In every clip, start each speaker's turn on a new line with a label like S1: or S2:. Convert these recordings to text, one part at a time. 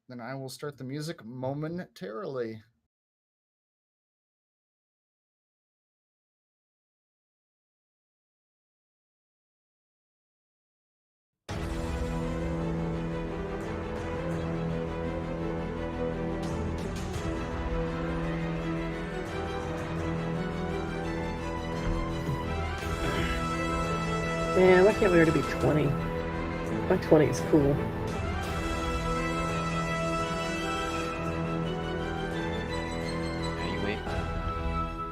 S1: Then I will start the music momentarily.
S2: Man, why can't we already be 20? My 20 is cool.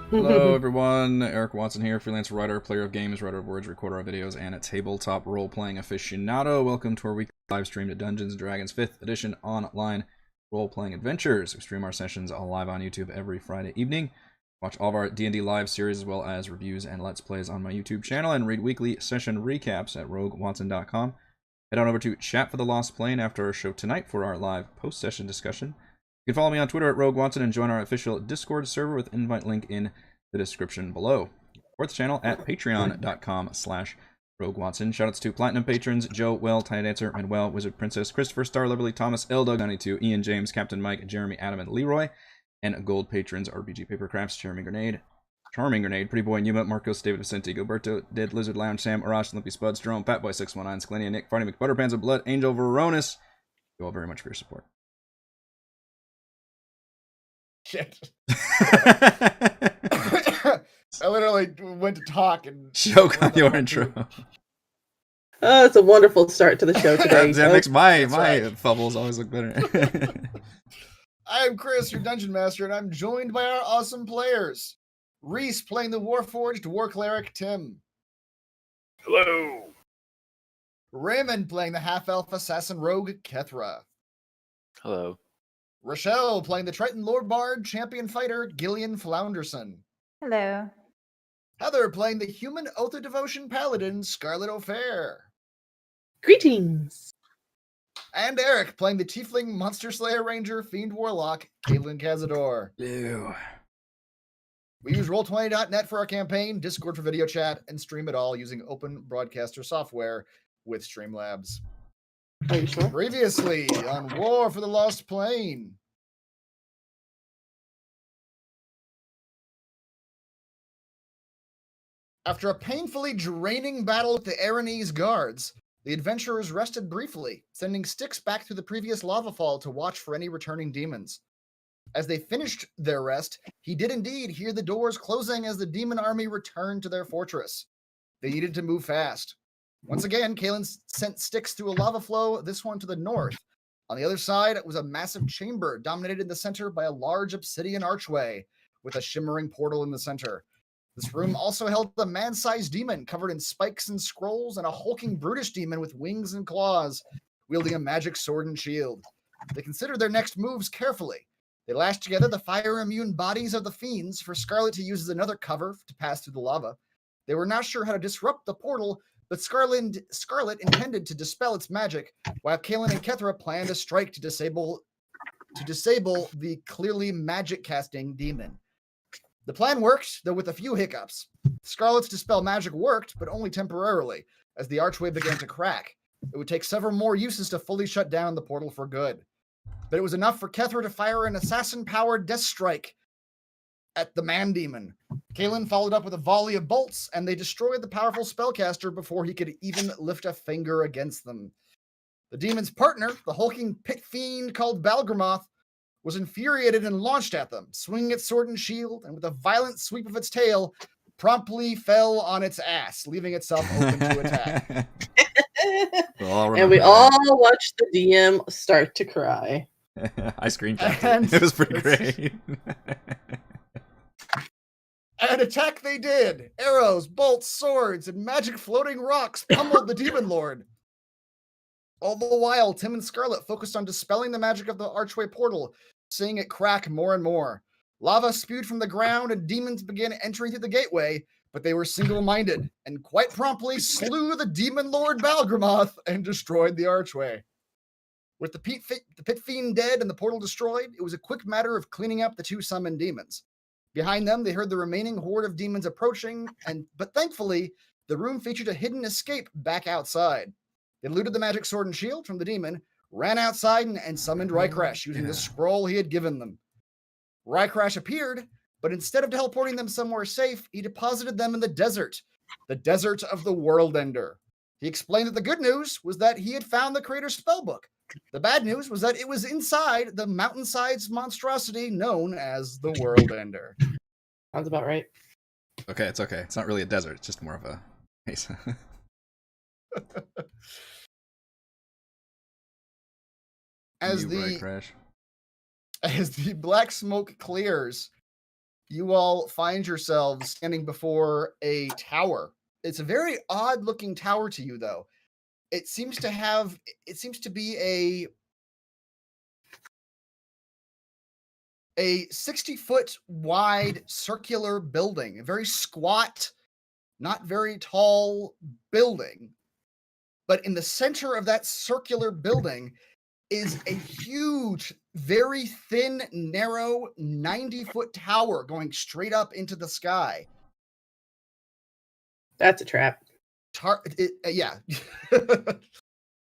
S3: Hello, everyone. Eric Watson here, freelance writer, player of games, writer of words, recorder of videos, and a tabletop role-playing aficionado. Welcome to our weekly live stream to Dungeons & Dragons 5th edition online role-playing adventures. We stream our sessions all live on YouTube every Friday evening. Watch all of our D&D live series as well as reviews and Let's Plays on my YouTube channel, and read weekly session recaps at roguewatson.com. Head on over to Chat for the Lost Plane after our show tonight for our live post-session discussion. You can follow me on Twitter at Rogue Watson and join our official Discord server with invite link in the description below. Support the channel at patreon.com/Rogue Watson. Shoutouts to Platinum patrons Joe, Well, Tiny Dancer, Manuel, Wizard Princess, Christopher, Star, Liberty, Thomas, L-Dog92, Ian James, Captain Mike, Jeremy, Adam, and Leroy. And gold patrons RPG Papercrafts, Charming Grenade, Pretty Boy, Numa, Marcos, David Vicente, Gilberto, Dead Lizard Lounge, Sam, Arash, Limpy Spuds, Jerome, Fatboy619, Sklenia, Nick, Farty McButterpants of Blood, Angel, Veronis. Thank you all very much for your support.
S1: Shit. I literally went to talk and
S3: Choke on your intro.
S2: Oh, it's a wonderful start to the show today.
S3: That makes my bubbles always look better.
S1: I'm Chris, your Dungeon Master, and I'm joined by our awesome players. Reese playing the Warforged War Cleric Tim.
S4: Hello.
S1: Raymond playing the Half-Elf Assassin Rogue Kethra.
S4: Hello.
S1: Rochelle playing the Triton Lord Bard Champion Fighter Gillian Flounderson.
S5: Hello.
S1: Heather playing the Human Oath of Devotion Paladin Scarlet O'Fair.
S2: Greetings.
S1: And Eric playing the Tiefling Monster Slayer Ranger Fiend Warlock Caitlin Cazador.
S3: Ew.
S1: We use Roll20.net for our campaign, Discord for video chat, and stream it all using open broadcaster software with Streamlabs.
S2: Are you sure?
S1: Previously on War for the Lost Plane. After a painfully draining battle with the Aranese guards, the adventurers rested briefly, sending Styx back through the previous lava fall to watch for any returning demons. As they finished their rest, he did indeed hear the doors closing as the demon army returned to their fortress. They needed to move fast. Once again, Kalen sent Styx through a lava flow, this one to the north. On the other side, it was a massive chamber dominated in the center by a large obsidian archway with a shimmering portal in the center. This room also held a man-sized demon covered in spikes and scrolls and a hulking brutish demon with wings and claws, wielding a magic sword and shield. They considered their next moves carefully. They lashed together the fire-immune bodies of the fiends for Scarlet to use as another cover to pass through the lava. They were not sure how to disrupt the portal, but Scarlet intended to dispel its magic, while Kaelin and Kethra planned a strike to disable the clearly magic-casting demon. The plan worked, though with a few hiccups. Scarlet's dispel magic worked, but only temporarily, as the archway began to crack. It would take several more uses to fully shut down the portal for good. But it was enough for Kethra to fire an assassin-powered death strike at the man demon. Kaelin followed up with a volley of bolts, and they destroyed the powerful spellcaster before he could even lift a finger against them. The demon's partner, the hulking pit fiend called Balgramoth, was infuriated and launched at them, swinging its sword and shield, and with a violent sweep of its tail, promptly fell on its ass, leaving itself open to attack.
S2: And we all watched the DM start to cry.
S3: I screenshot it. It was pretty great.
S1: And attack they did. Arrows, bolts, swords, and magic floating rocks pummeled the demon lord. All the while, Tim and Scarlet focused on dispelling the magic of the archway portal, seeing it crack more and more. Lava spewed from the ground and demons began entering through the gateway, but they were single-minded and quite promptly slew the demon lord Balgramoth and destroyed the archway. With the pit fiend dead and the portal destroyed, it was a quick matter of cleaning up the two summoned demons. Behind them, they heard the remaining horde of demons approaching, but thankfully, the room featured a hidden escape back outside. They looted the magic sword and shield from the demon, ran outside and summoned Rycrash using the scroll he had given them. Rycrash appeared, but instead of teleporting them somewhere safe, he deposited them in the desert of the World Ender. He explained that the good news was that he had found the creator's spellbook. The bad news was that it was inside the mountainside's monstrosity known as the World Ender.
S2: Sounds about right.
S3: Okay, it's okay. It's not really a desert. It's just more of a...
S1: As the black smoke clears, you all find yourselves standing before a tower. It's a very odd looking tower to you, though. It seems to be a 60-foot wide circular building, a very squat, not very tall building. But in the center of that circular building is a huge, very thin, narrow 90-foot tower going straight up into the sky.
S2: That's a trap.
S1: Yeah.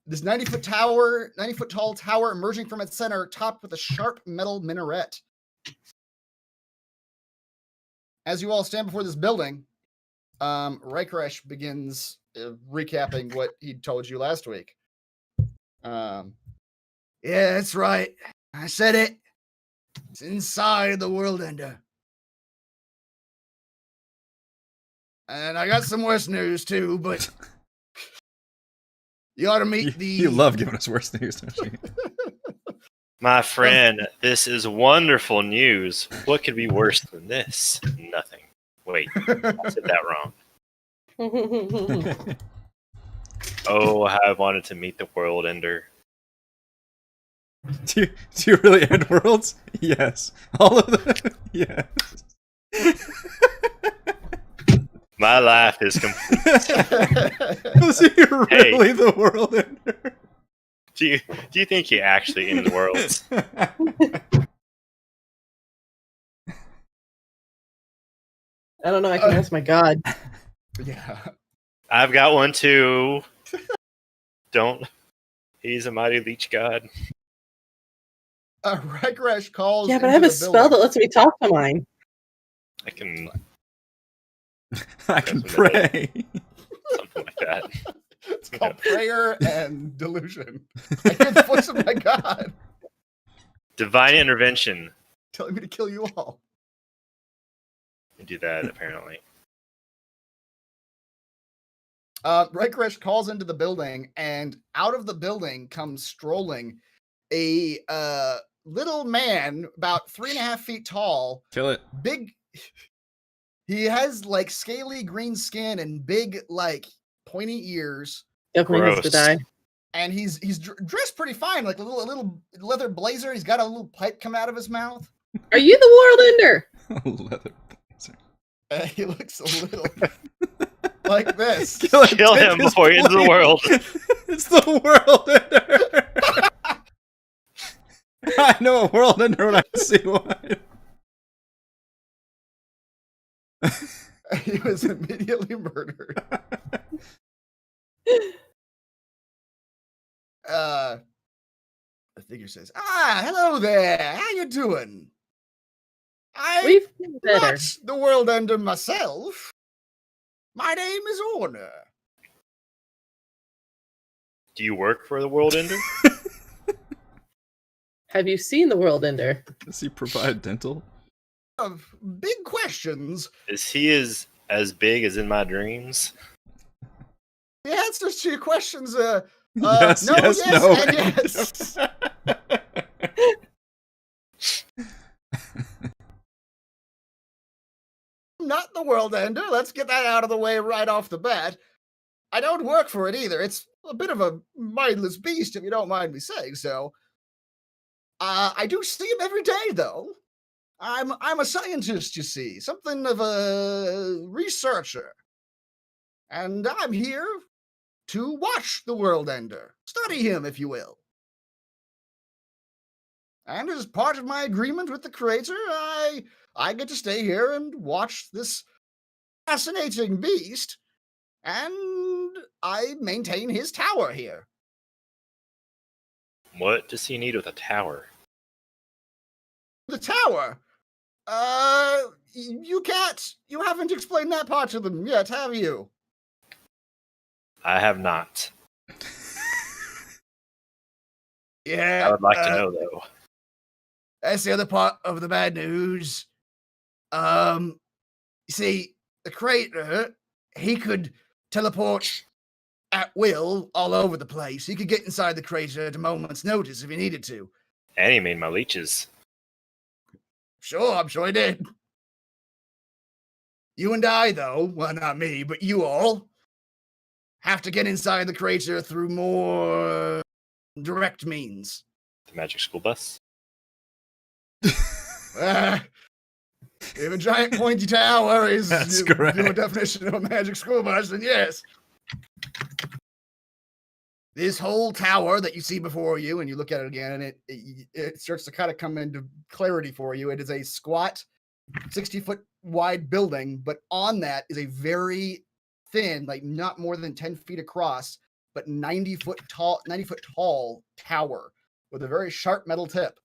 S1: This 90-foot tower, 90-foot tall tower emerging from its center, topped with a sharp metal minaret. As you all stand before this building, Rycrash begins recapping what he told you last week. Yeah, that's right. I said it. It's inside the World Ender. And I got some worse news too, but you ought to meet the...
S3: You love giving us worse news, don't you?
S4: My friend, this is wonderful news. What could be worse than this? Nothing. Wait, I said that wrong. Oh, I wanted to meet the World Ender.
S3: Do you really end worlds? Yes. All of them? Yes.
S4: My life is complete.
S3: So you're really the World Ender?
S4: Do you think he actually ends worlds?
S2: I don't know. I can ask my god.
S1: Yeah.
S4: I've got one too. Don't. He's a mighty leech god.
S1: Rycrash calls.
S2: Yeah, but I have a spell that lets me talk to mine.
S4: I can
S3: pray.
S4: Something like that.
S1: It's called prayer and delusion. I hear the voice of my God.
S4: Divine intervention.
S1: Telling me to kill you all.
S4: I do that apparently.
S1: Rycrash calls into the building, and out of the building comes strolling a little man about 3.5 feet tall.
S3: Kill it.
S1: Big. He has like scaly green skin and big like pointy ears.
S2: Definitely needs to die.
S1: And he's dressed pretty fine, like a little leather blazer. He's got a little pipe come out of his mouth.
S2: Are you the World Ender?
S3: Leather blazer.
S1: He looks a little like this.
S4: Kill him before he ends the world.
S3: It's the World Ender. I know a World Ender when I see one.
S1: He was immediately murdered. The figure says, hello there. How you doing? I'm not the World Ender myself. My name is Orner.
S4: Do you work for the World Ender?
S2: Have you seen the World Ender?
S3: Does he provide dental?
S1: Of big questions.
S4: Is he as big as in my dreams?
S1: The answers to your questions
S3: yes,
S1: no,
S3: yes,
S1: yes,
S3: no.
S1: and yes. I'm not the World Ender. Let's get that out of the way right off the bat. I don't work for it either. It's a bit of a mindless beast, if you don't mind me saying so. I do see him every day, though. I'm a scientist, you see, something of a researcher. And I'm here to watch the World Ender. Study him, if you will. And as part of my agreement with the creator, I get to stay here and watch this fascinating beast, and I maintain his tower here.
S4: What does he need with a tower?
S1: The tower? You haven't explained that part to them yet, have you?
S4: I have not.
S1: Yeah.
S4: I would like to know, though.
S1: That's the other part of the bad news. You see, the crater, he could teleport at will all over the place. He could get inside the crater at a moment's notice if he needed to.
S4: And he made my leeches.
S1: Sure, I'm sure he did. You and I, though, well, not me, but you all, have to get inside the crater through more direct means.
S4: The magic school bus?
S1: If a giant pointy tower is
S3: your
S1: definition of a magic school bus, then yes. This whole tower that you see before you, and you look at it again, and it starts to kind of come into clarity for you. It is a squat, 60-foot wide building, but on that is a very thin, like not more than 10 feet across, but 90-foot tall tower with a very sharp metal tip.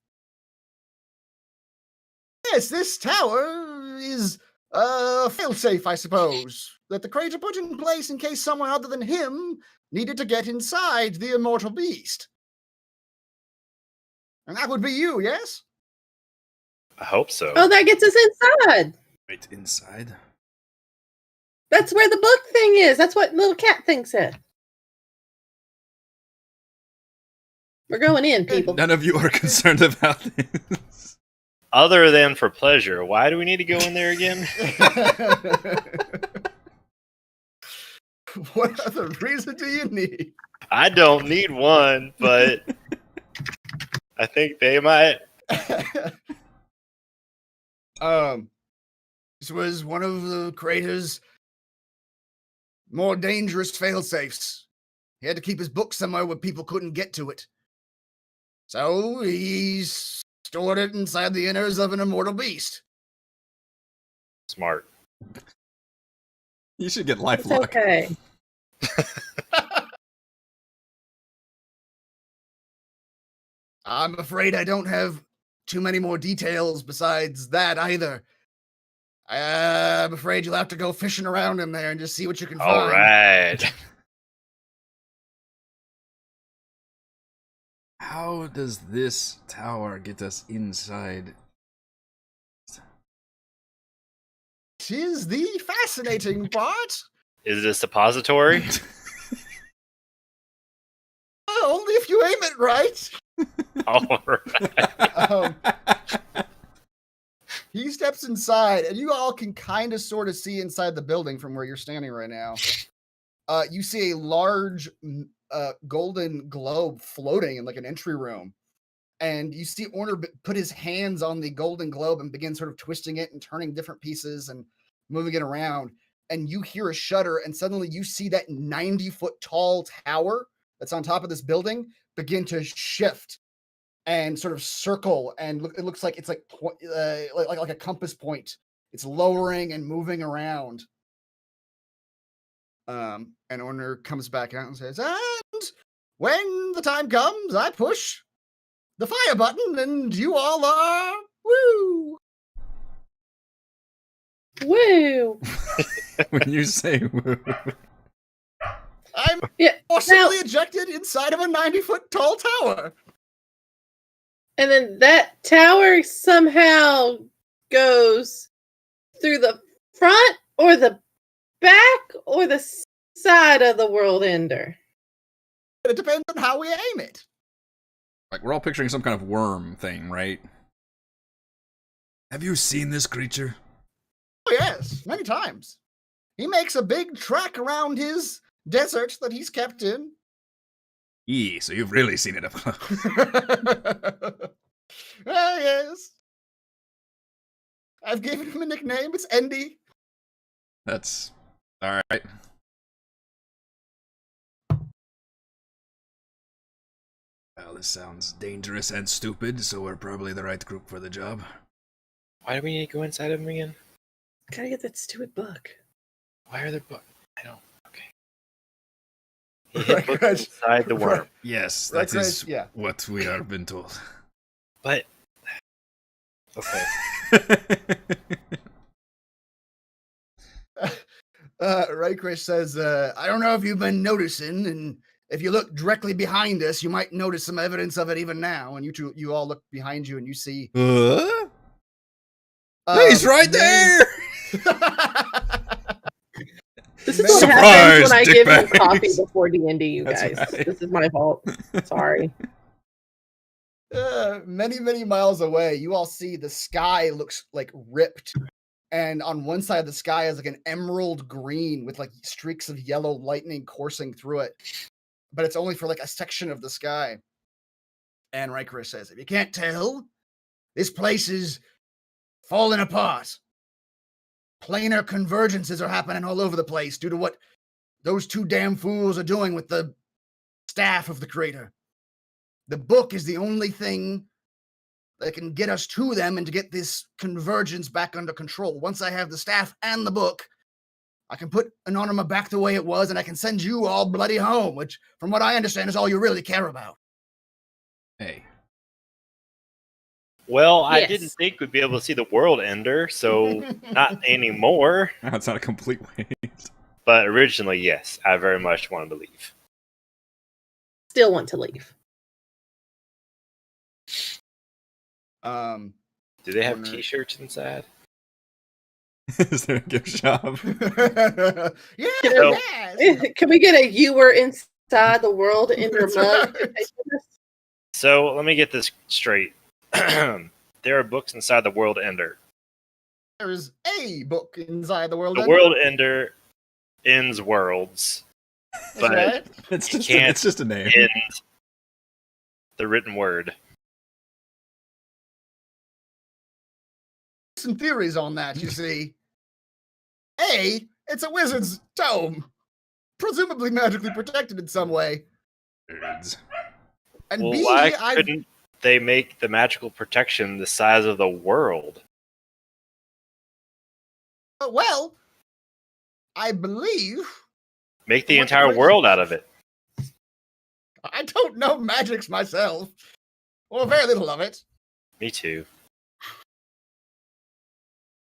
S1: Yes, this tower is failsafe, I suppose, that the crater put in place in case someone other than him needed to get inside the immortal beast. And that would be you, yes?
S4: I hope so.
S2: Oh, that gets us inside.
S3: Right inside?
S2: That's where the book thing is. That's what little cat thing said. We're going in, people.
S3: None of you are concerned about this.
S4: Other than for pleasure, why do we need to go in there again?
S1: What other reason do you need?
S4: I don't need one, but I think they might.
S1: This was one of the crater's more dangerous failsafes. He had to keep his book somewhere where people couldn't get to it. So he stored it inside the innards of an immortal beast.
S4: Smart.
S3: You should get
S2: It's
S3: lifelock.
S2: okay.
S1: I'm afraid I don't have too many more details besides that either. I'm afraid you'll have to go fishing around in there and just see what you can find.
S4: All right.
S3: How does this tower get us inside?
S1: 'Tis the fascinating part.
S4: Is this suppository?
S1: Only if you aim it right.
S4: All right.
S1: He steps inside, and you all can kind of sort of see inside the building from where you're standing right now. You see a large golden globe floating in like an entry room. And you see Orner put his hands on the golden globe and begin sort of twisting it and turning different pieces and moving it around. And you hear a shudder, and suddenly you see that 90-foot tall tower that's on top of this building begin to shift and sort of circle, and it looks like it's like a compass point. It's lowering and moving around. And Orner comes back out and says, "And when the time comes, I push the fire button, and you all are woo."
S2: Woo!
S3: When you say woo.
S1: I'm
S2: Yeah.
S1: forcibly
S2: Now,
S1: ejected inside of a 90-foot tall tower.
S2: and then that tower somehow goes through the front or the back or the side of the world ender.
S1: It depends on how we aim it.
S3: Like, we're all picturing some kind of worm thing, right? Have you seen this creature?
S1: Oh, yes, many times. He makes a big trek around his desert that he's kept in.
S3: So you've really seen it up close.
S1: Ah, yes. I've given him a nickname. It's Endy.
S3: That's alright. Well, this sounds dangerous and stupid, so we're probably the right group for the job.
S4: Why do we need to go inside of them again?
S2: Gotta get that stupid book.
S4: Why are there books? I don't. Okay. He hid
S1: Right,
S4: books
S1: right.
S4: inside the worm.
S1: Right.
S3: Yes,
S1: Right,
S3: that is
S1: yeah.
S3: what we have been told.
S4: But okay.
S1: Raycrest says, I don't know if you've been noticing, and if you look directly behind us, you might notice some evidence of it even now. And you all look behind you and you see.
S3: He's right
S1: many-
S3: there!
S2: This is what
S3: Surprise,
S2: happens when I give you
S3: dickbags.
S2: coffee before D&D, you
S3: That's
S2: guys.
S3: right.
S2: This is my fault. Sorry.
S1: Many miles away, you all see the sky looks like ripped. And on one side of the sky is like an emerald green with like streaks of yellow lightning coursing through it. But it's only for like a section of the sky. And Riker says, if you can't tell, this place is falling apart. Planar convergences are happening all over the place due to what those two damn fools are doing with the staff of the crater. The book is the only thing that can get us to them and to get this convergence back under control. Once I have the staff and the book, I can put Anonymous back the way it was, and I can send you all bloody home, which, from what I understand, is all you really care about.
S3: Hey.
S4: Well, I
S2: Yes.
S4: didn't think we'd be able to see the world ender, so not anymore.
S3: That's not a complete waste.
S4: But originally, yes, I very much wanted to leave.
S2: Still want to leave.
S4: Do they have
S1: Corner.
S4: T-shirts inside?
S3: Is there a gift shop?
S1: Yeah,
S4: So-
S1: yes.
S2: Can we get a "you were inside the world" in your
S1: That's
S2: mug?
S1: right.
S4: So let me get this straight. There are books inside the world ender.
S1: There's a book inside the world.
S4: The
S1: Ender.
S4: world ender ends worlds,
S1: That's
S4: but
S1: right.
S3: It's
S4: You
S3: just,
S4: can't
S3: it's just a name.
S4: end the written word.
S1: Some theories on that, you see. A, it's a wizard's tome, presumably magically protected in some way.
S3: Nerds.
S1: And
S4: Well,
S1: B,
S4: why
S1: I've
S4: couldn't they make the magical protection the size of the world?
S1: well, I believe
S4: Make the
S1: What
S4: entire
S1: crazy-
S4: world out of it.
S1: I don't know magics myself, or very little of it.
S4: Me too.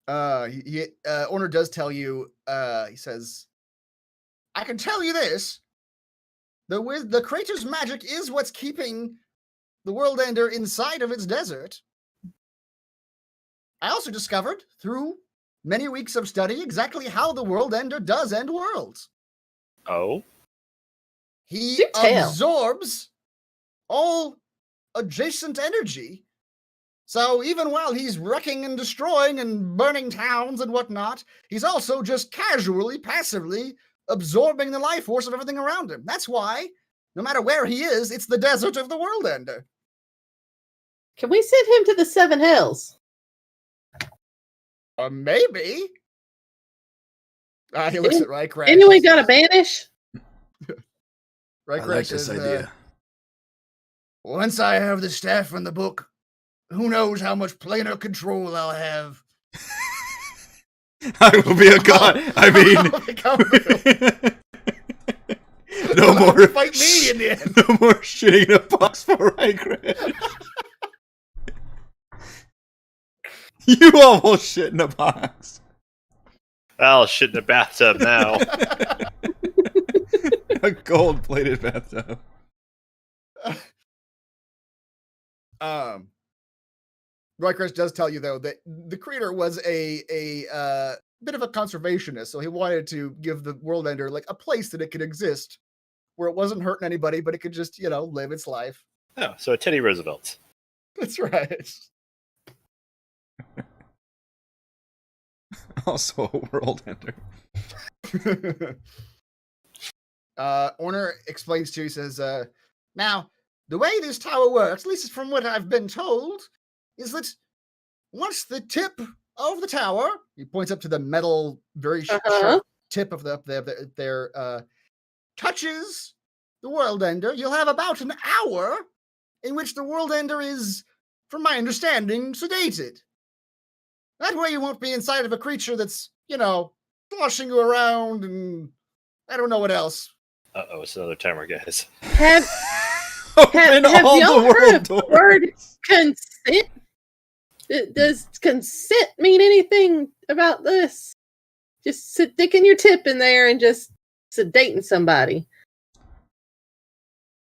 S1: Orner does tell you. He says, "I can tell you this: the crater's magic is what's keeping the world ender inside of its desert. I also discovered through many weeks of study exactly how the world ender does end worlds.
S4: Oh,
S2: Do
S1: He
S2: tell.
S1: absorbs all adjacent energy. So even while he's wrecking and destroying and burning towns and whatnot, he's also just casually, passively absorbing the life force of everything around him. That's why, no matter where he is, it's the desert of the world ender."
S2: Can we send him to the Seven Hells?
S1: Maybe. He looks at Rycraft.
S2: Anyone got a banish?
S1: Rycraft says, once I have the staff and the book, who knows how much planar control I'll have.
S3: I will be a god. I mean, no
S1: You'll have
S3: more
S1: to fight me in the end.
S3: No more shitting in a box for Rygrid. You almost shit in a box.
S4: I'll shit in a bathtub now.
S3: A gold-plated bathtub.
S1: Rycrest does tell you though that the creator was a bit of a conservationist, so he wanted to give the world ender like a place that it could exist where it wasn't hurting anybody, but it could just, live its life.
S4: Oh, so Teddy Roosevelt.
S1: That's right.
S3: Also a world ender.
S1: Orner explains to you, he says, now, the way this tower works, at least from what I've been told, is that once the tip of the tower, he points up to the metal, very sharp tip of their touches the world ender, you'll have about an hour in which the world ender is, from my understanding, sedated. That way you won't be inside of a creature that's, sloshing you around and I don't know what else.
S4: Uh-oh, it's another timer, guys.
S2: Have
S3: Open all
S2: y'all
S3: the
S2: heard
S3: world
S2: of the word consent? Does consent mean anything about this? Just sticking your tip in there and just sedating somebody.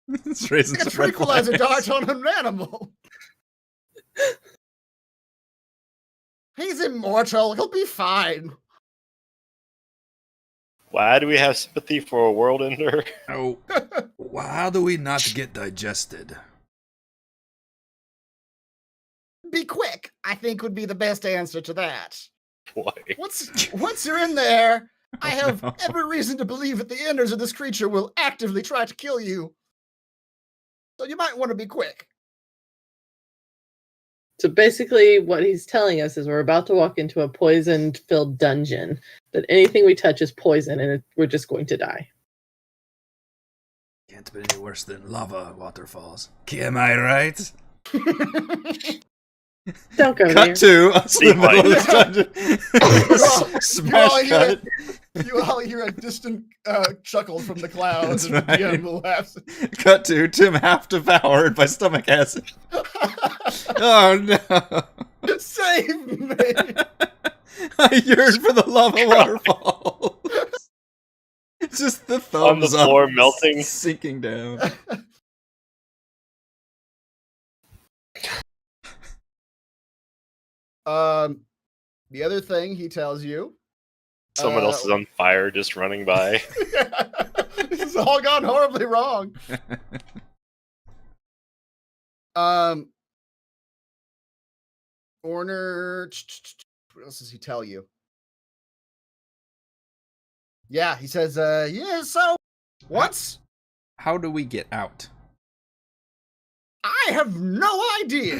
S3: It's raising
S1: Like a
S3: some red
S1: tranquilizer
S3: flags.
S1: dart on an animal. He's immortal. He'll be fine.
S4: Why do we have sympathy for a world ender?
S3: Oh, how do we not get digested?
S1: Be quick, I think would be the best answer to that.
S4: Boy.
S1: Once you're in there, I have
S3: no.
S1: every reason to believe that the enders of this creature will actively try to kill you. So you might want to be quick.
S2: So basically, what he's telling us is we're about to walk into a poison-filled dungeon. That anything we touch is poison, and we're just going to die.
S3: Can't be any worse than lava waterfalls. Am I right?
S2: Don't go there.
S3: Cut to us in the middle of this dungeon. Smash cut.
S1: You all hear a distant chuckle from the clouds.
S3: That's
S1: And the DM laughs.
S3: Cut to Tim half devoured by stomach acid. Oh no.
S1: Save me!
S3: I yearn for the lava waterfall. Just the thumbs
S4: On the floor
S3: up,
S4: melting.
S3: sinking down.
S1: The other thing he tells you.
S4: Someone else is on fire just running by.
S1: This has all gone horribly wrong. Orner. What else does he tell you? Yeah, he says, yeah, so once
S3: How do we get out?
S1: I have no idea.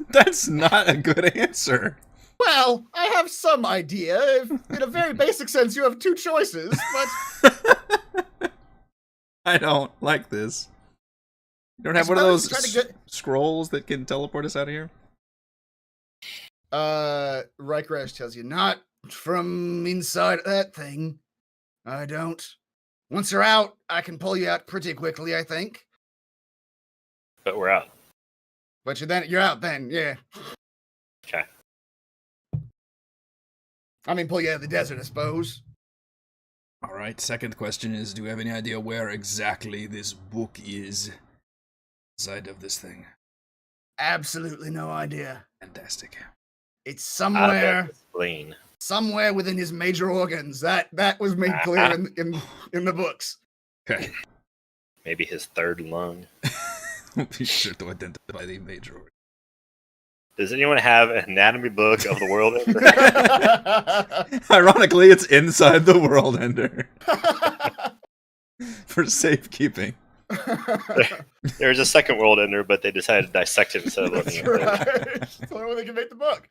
S3: That's not a good answer.
S1: Well, I have some idea. In a very basic sense, you have two choices, but
S3: I don't like this. You don't have
S1: I
S3: one of those
S1: suppose you try to
S3: scrolls that can teleport us out of here?
S1: Reichresh tells you, not from inside that thing. I don't. Once you're out, I can pull you out pretty quickly, I think.
S4: But we're out.
S1: But you're out then, yeah.
S4: Okay.
S1: I mean, pull you out of the desert, I suppose.
S3: All right, second question is, do we have any idea where exactly this book is inside of this thing?
S1: Absolutely no idea.
S3: Fantastic.
S1: It's
S4: Out of
S1: somewhere,
S4: the spleen.
S1: somewhere within his major organs. That was made clear in the books.
S3: Okay.
S4: Maybe his third lung.
S3: Be sure to identify the major organ.
S4: Does anyone have an anatomy book of the world ender?
S3: Ironically, it's inside the world ender. For safekeeping.
S4: There's a second world ender, but they decided to dissect it instead of looking
S1: That's
S4: at it.
S1: right. It's the only way they can make the book.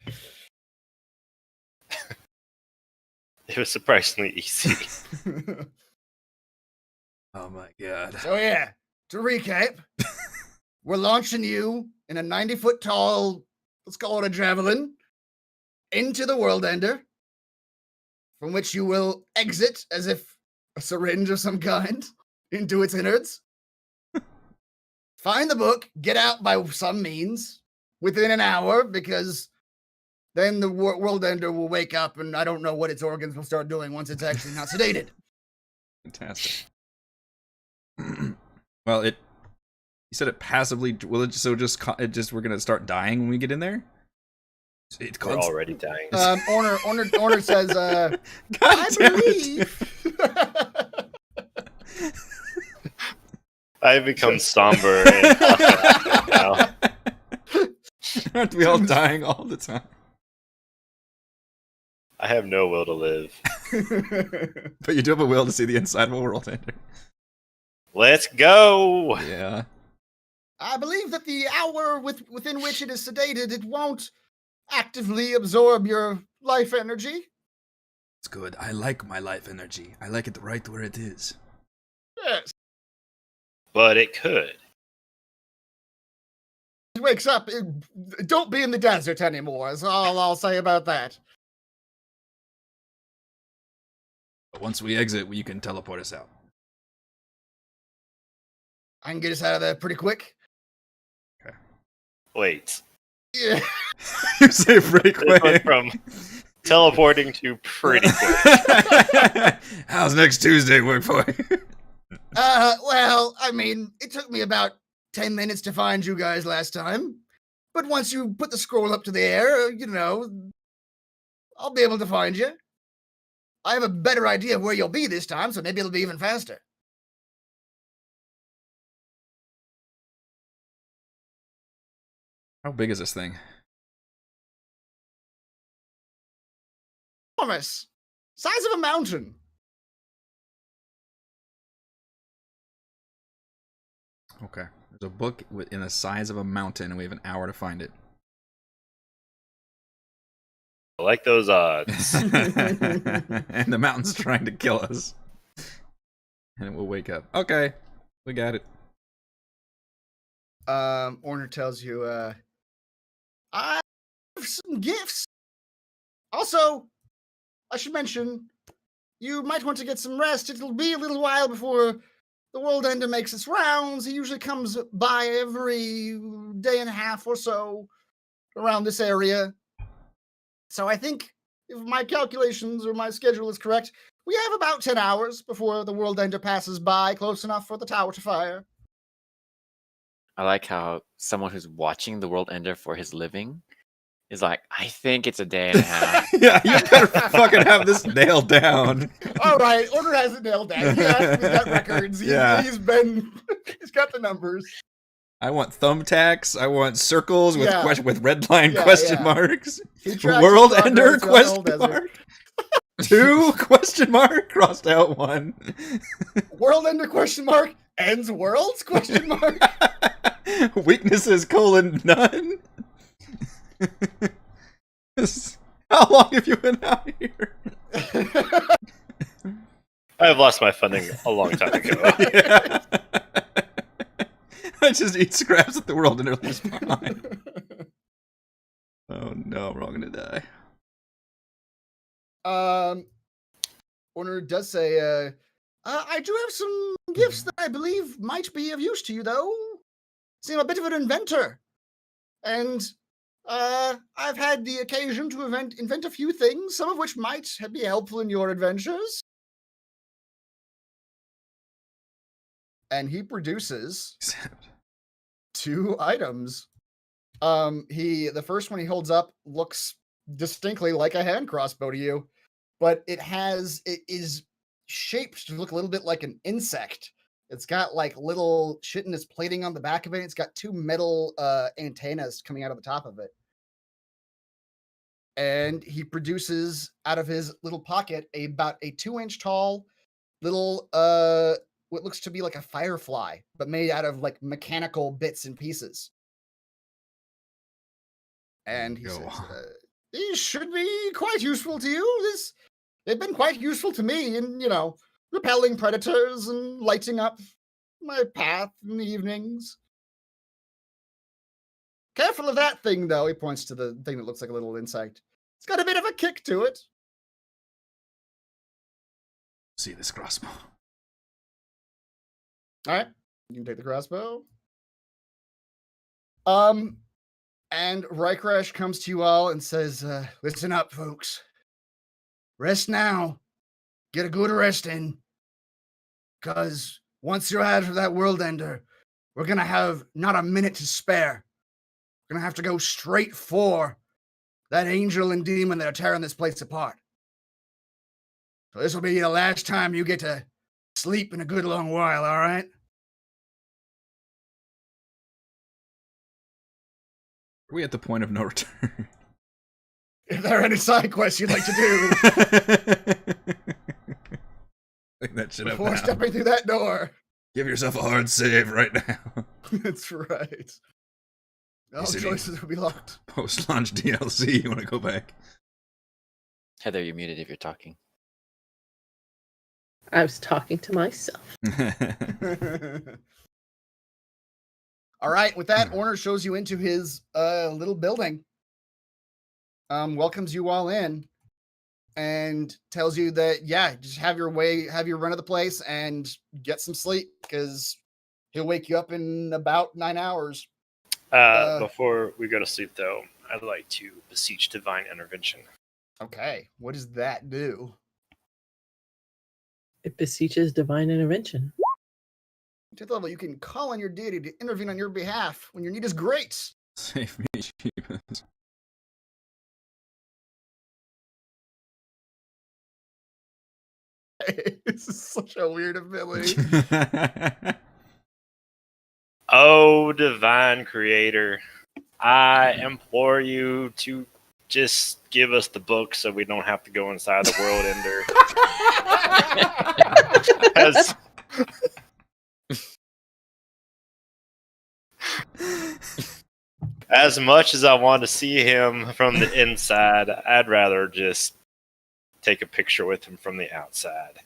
S4: It was surprisingly easy.
S3: Oh my god.
S1: So yeah, to recap, we're launching you in a 90-foot tall, let's call it a javelin, into the world ender, from which you will exit as if a syringe of some kind into its innards. Find the book, get out by some means within an hour, because then the world ender will wake up and I don't know what its organs will start doing once it's actually not sedated.
S3: Fantastic. Well, you said it passively. Will it just we're gonna start dying when we get in there?
S4: We're already dying.
S1: Orner says,
S3: God
S1: I
S3: damn it.
S1: believe.
S4: I've become somber and now.
S3: Aren't we all dying all the time?
S4: I have no will to live.
S3: But you do have a will to see the inside of a world ender.
S4: Let's go!
S3: Yeah.
S1: I believe that the hour within which it is sedated, it won't actively absorb your life energy.
S3: It's good. I like my life energy. I like it right where it is.
S1: Yes.
S4: But it could.
S1: It wakes up. Don't be in the desert anymore, is all I'll say about that.
S3: But once we exit, you can teleport us out.
S1: I can get us out of there pretty quick.
S4: Wait.
S1: Yeah.
S3: You say pretty
S4: This went
S3: quick.
S4: from teleporting to pretty quick.
S3: How's next Tuesday work for you?
S1: Well, I mean, it took me about 10 minutes to find you guys last time. But once you put the scroll up to the air, I'll be able to find you. I have a better idea of where you'll be this time, so maybe it'll be even faster.
S3: How big is this thing?
S1: Enormous. Size of a mountain.
S3: Okay. There's a book in the size of a mountain, and we have an hour to find it.
S4: I like those odds.
S3: And the mountain's trying to kill us. And it will wake up. Okay. We got it.
S1: Orner tells you, I have some gifts. Also, I should mention, you might want to get some rest. It'll be a little while before the World Ender makes its rounds. He usually comes by every day and a half or so around this area. So I think, if my calculations or my schedule is correct, we have about 10 hours before the World Ender passes by, close enough for the tower to fire.
S5: I like how someone who's watching the World Ender for his living is like, I think it's a day and a half.
S3: Yeah, you better fucking have this nailed down.
S1: All right, Order has it nailed down. He's got records.
S3: Yeah.
S1: He's got the numbers.
S3: I want thumbtacks. I want circles with
S1: Yeah.
S3: with red line
S1: Yeah,
S3: question
S1: yeah.
S3: marks.
S1: He tracks
S3: World
S1: his
S3: Ender
S1: progress throughout the
S3: question
S1: whole
S3: mark. 2 question mark crossed out 1.
S1: World Ender question mark ends worlds question mark.
S3: Weaknesses : none. How long have you been out here?
S4: I have lost my funding a long time ago.
S3: Yeah. I just eat scraps at the World Ender leaves behind. Oh no, we're all gonna die.
S1: Orner does say, I do have some gifts that I believe might be of use to you, though. See, I'm a bit of an inventor. And I've had the occasion to invent a few things, some of which might be helpful in your adventures. And he produces 2 items. The first one he holds up looks distinctly like a hand crossbow to you, but it is shaped to look a little bit like an insect. It's got like little chitinous plating on the back of it. It's got 2 metal antennas coming out of the top of it. And he produces out of his little pocket about a 2-inch tall little what looks to be like a firefly, but made out of like mechanical bits and pieces. And he
S3: Go
S1: says,
S3: on.
S1: these should be quite useful to you. They've been quite useful to me in, repelling predators and lighting up my path in the evenings. Careful of that thing, though. He points to the thing that looks like a little insect. It's got a bit of a kick to it.
S3: See this crossbow.
S1: All right, you can take the crossbow. And Rycrash comes to you all and says, listen up, folks. Rest now. Get a good rest in. Because once you're out of that World Ender, we're going to have not a minute to spare. We're going to have to go straight for that angel and demon that are tearing this place apart. So this will be the last time you get to sleep in a good long while, all right?
S3: Are we at the point of no return?
S1: If there are any side quests you'd like to do
S3: Clean that shit up
S1: before
S3: now.
S1: stepping through that door.
S3: Give yourself a hard save right now.
S1: That's right. All
S3: Yes, it is.
S1: choices will be locked.
S3: Post-launch DLC, you want to go back?
S5: Heather, you're muted if you're talking.
S2: I was talking to myself.
S1: All right, with that, Orner shows you into his little building. Welcomes you all in and tells you that, just have your run of the place and get some sleep because He'll wake you up in about 9 hours.
S4: Before we go to sleep, though, I'd like to beseech divine intervention.
S1: Okay, what does that do?
S2: It beseeches divine intervention.
S1: 10th level, you can call on your deity to intervene on your behalf when your need is great.
S3: Save me, Jeebus.
S1: This is such a weird ability.
S4: Oh, divine creator, I implore you to just give us the book so we don't have to go inside the world as much as I want to see him from the inside, I'd rather just take a picture with him from the outside.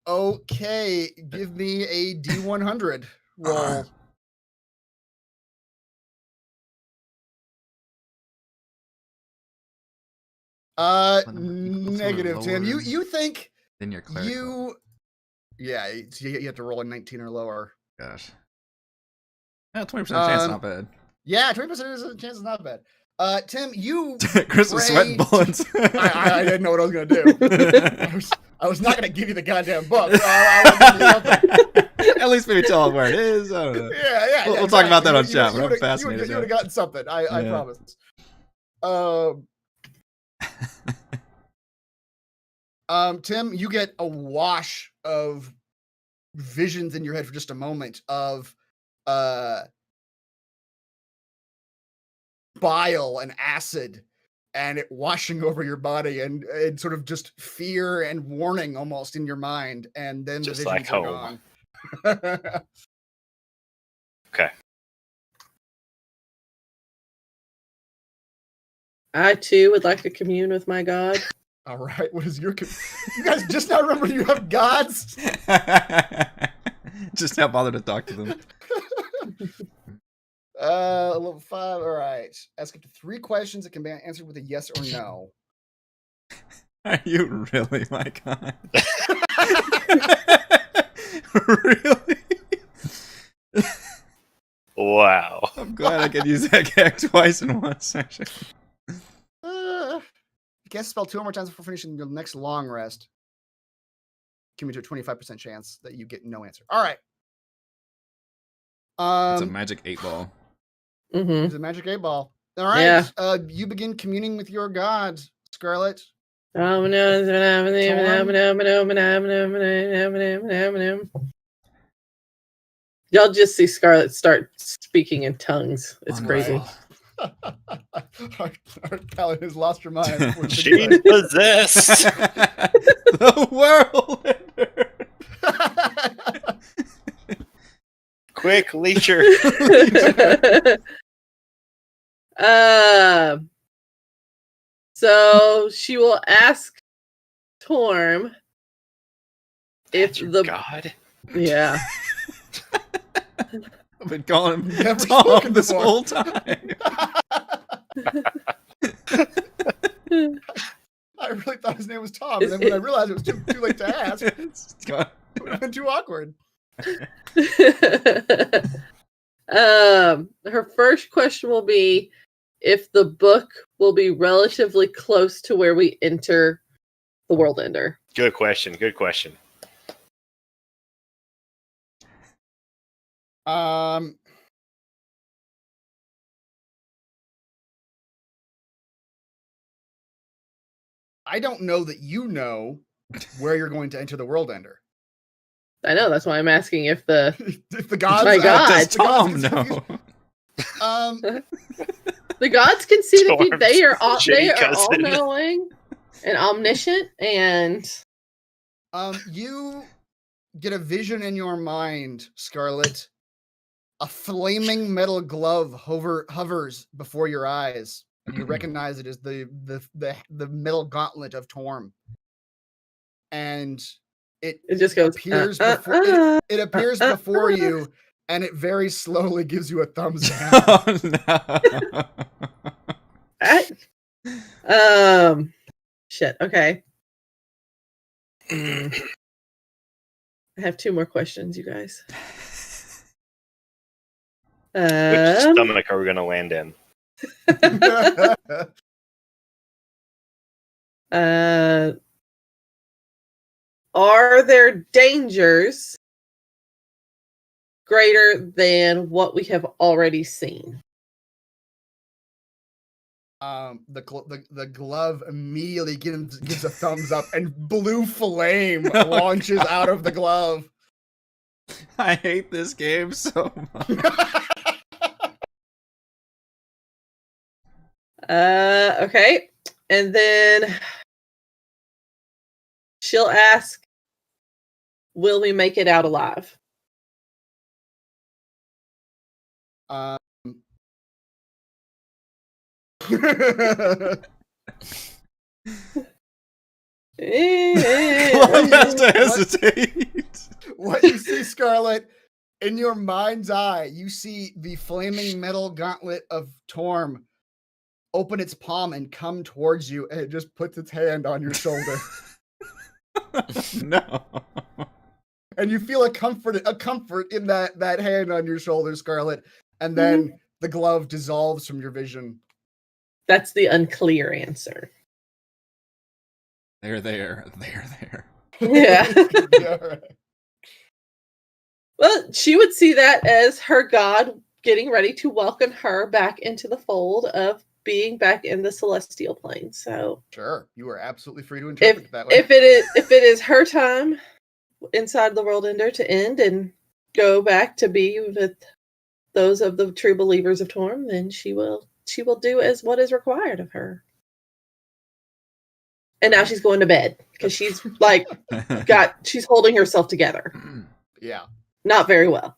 S1: Okay, give me a D100 roll. Negative, Tim. You think
S3: Then your cleric.
S1: Yeah, you have to roll a 19 or lower.
S3: Gosh. Yeah, 20% chance, not bad.
S1: Yeah, 20% chance is not bad. Tim, you
S3: Chris was sweating bullets.
S1: I didn't know what I was gonna do. I was not gonna give you the goddamn book.
S3: At least maybe tell him where it is. I don't know.
S1: Yeah.
S3: We'll talk about that on chat. I'm fascinated.
S1: You would have gotten something. I promise. Tim, you get a wash of visions in your head for just a moment of bile and acid and it washing over your body and sort of just fear and warning almost in your mind, and then
S4: just
S1: the visions
S4: like
S1: are
S4: home.
S1: gone.
S4: Okay.
S2: I too would like to commune with my god.
S1: All right, what is your you guys just now remember you have gods?
S3: Just not bother to talk to them.
S1: Level 5. All right. Ask up to 3 questions that can be answered with a yes or no.
S3: Are you really my god? Really?
S4: Wow.
S3: I'm glad I could use that gag twice in one session.
S1: Cast a spell 2 or more times before finishing your next long rest. Give me to a 25% chance that you get no answer. All right.
S3: It's a magic 8-ball.
S2: Mm-hmm.
S1: It's a magic 8-ball. All right.
S2: Yeah.
S1: You begin communing with your god, Scarlet.
S2: Y'all just see Scarlet start speaking in tongues. It's crazy.
S1: Our paladin has lost her mind.
S4: She's possessed.
S3: The world.
S4: Quick, leecher.
S2: So she will ask Torm if
S4: That's your
S2: the
S4: god.
S2: Yeah.
S3: I've been calling him
S1: Never
S3: Tom
S1: spoken
S3: this
S1: before.
S3: whole time.
S1: I really thought his name was Tom, and then when I realized it was too late to ask, it would have been too awkward.
S2: Her first question will be if the book will be relatively close to where we enter the World Ender.
S4: Good question. Good question.
S1: I don't know that you know where you're going to enter the World Ender.
S2: I know, that's why I'm asking if the
S1: If the gods,
S2: My God.
S3: Does
S1: the gods
S3: Tom
S1: can
S3: know?
S2: the gods can see the people.
S4: Torm's
S2: They are
S4: shitty cousin.
S2: all knowing and omniscient, and
S1: you get a vision in your mind, Scarlet. A flaming metal glove hovers before your eyes, and you recognize it as the metal gauntlet of Torm. And it
S2: it just goes
S1: appears before it appears before you, and it very slowly gives you a thumbs down.
S3: Oh no.
S2: Shit. Okay. I have 2 more questions, you guys.
S4: Which stomach are we going to land in?
S2: Are there dangers greater than what we have already seen?
S1: The glove immediately gives a thumbs up, and blue flame launches out of the glove.
S3: I hate this game so much.
S2: Okay. And then she'll ask, will we make it out alive?
S3: Club has to hesitate.
S1: What you see, Scarlet, in your mind's eye, you see the flaming metal gauntlet of Torm open its palm and come towards you, and it just puts its hand on your shoulder.
S3: No.
S1: And you feel a comfort in that hand on your shoulder, Scarlet, and then the glove dissolves from your vision.
S2: That's the unclear answer.
S3: They're there.
S2: Yeah.
S1: Yeah, right.
S2: Well, she would see that as her god getting ready to welcome her back into the fold of being back in the celestial plane. So
S1: Sure, you are absolutely free to interpret it that way.
S2: if it is her time inside the world ender to end and go back to be with those of the true believers of Torm, then she will do as what is required of her. And now she's going to bed because she's like she's holding herself together.
S1: Yeah.
S2: Not very well.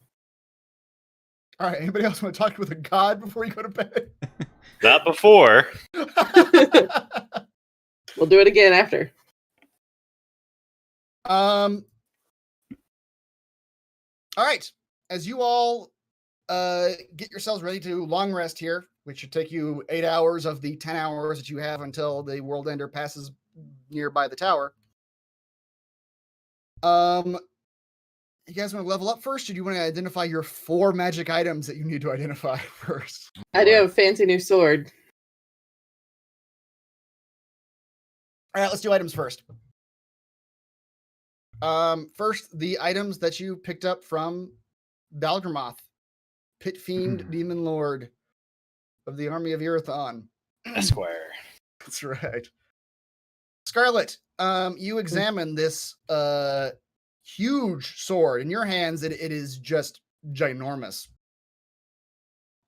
S1: All right. Anybody else want to talk with a god before you go to bed?
S4: Not before.
S2: We'll do it again after.
S1: All right. As you all get yourselves ready to long rest here, which should take you 8 hours of the 10 hours that you have until the world ender passes nearby the tower. You guys want to level up first, or do you want to identify your 4 magic items that you need to identify first?
S2: I do have a fancy new sword.
S1: All right, let's do items first. First, the items that you picked up from Balgramoth, Pit Fiend, Demon Lord of the Army of Irathon.
S4: Esquire.
S1: That's right. Scarlet, you examine this huge sword in your hands. It is just ginormous.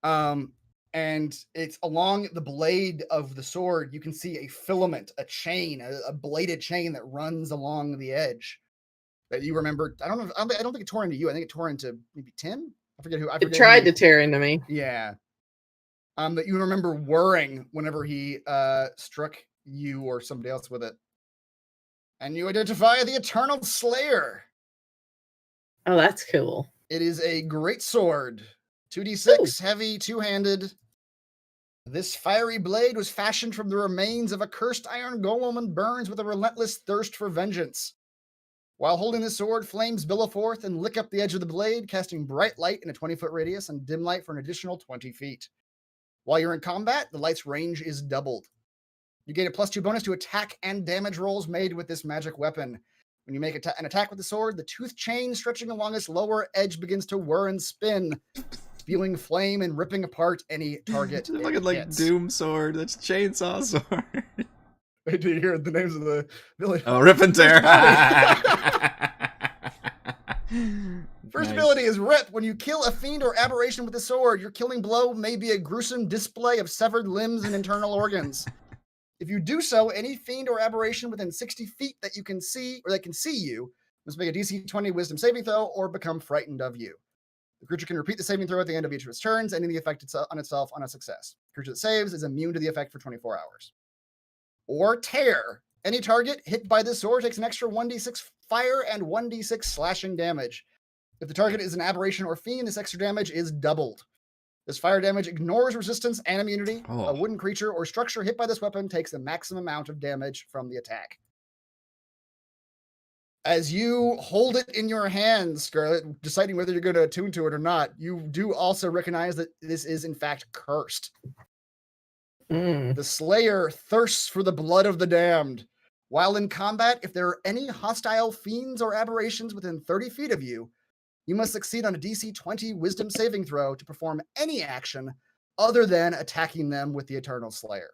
S1: And it's along the blade of the sword. You can see a filament, a chain, a bladed chain that runs along the edge. That you remember. I don't think it tore into you. I think it tore into maybe Tim. I forget who.
S2: It tried to tear into me.
S1: Yeah. That you remember whirring whenever he struck you or somebody else with it. And you identify the Eternal Slayer.
S2: Oh, that's cool.
S1: It is a great sword. 2d6, heavy, two-handed. This fiery blade was fashioned from the remains of a cursed iron golem and burns with a relentless thirst for vengeance. While holding the sword, flames billow forth and lick up the edge of the blade, casting bright light in a 20-foot radius and dim light for an additional 20 feet. While you're in combat, the light's range is doubled. You gain a +2 bonus to attack and damage rolls made with this magic weapon. When you make an attack with the sword, the tooth chain stretching along its lower edge begins to whir and spin, spewing flame and ripping apart any target.
S3: It's fucking like Doom Sword. That's Chainsaw Sword.
S1: Wait till you hear the names of the village.
S3: Oh, Rip and Tear.
S1: First ability is Rip. When you kill a fiend or aberration with a sword, your killing blow may be a gruesome display of severed limbs and internal organs. If you do so, any fiend or aberration within 60 feet that you can see or that can see you must make a DC 20 Wisdom saving throw or become frightened of you. The creature can repeat the saving throw at the end of each of its turns, ending the effect on itself on a success. The creature that saves is immune to the effect for 24 hours. Or Tear. Any target hit by this sword takes an extra 1d6 fire and 1d6 slashing damage. If the target is an aberration or fiend, this extra damage is doubled. This fire damage ignores resistance and immunity.
S3: Oh.
S1: A wooden creature or structure hit by this weapon takes the maximum amount of damage from the attack. As you hold it in your hands, Scarlet, deciding whether you're going to attune to it or not, you do also recognize that this is in fact cursed.
S2: Mm.
S1: The Slayer thirsts for the blood of the damned. While in combat, if there are any hostile fiends or aberrations within 30 feet of you, you must succeed on a DC 20 Wisdom saving throw to perform any action other than attacking them with the Eternal Slayer.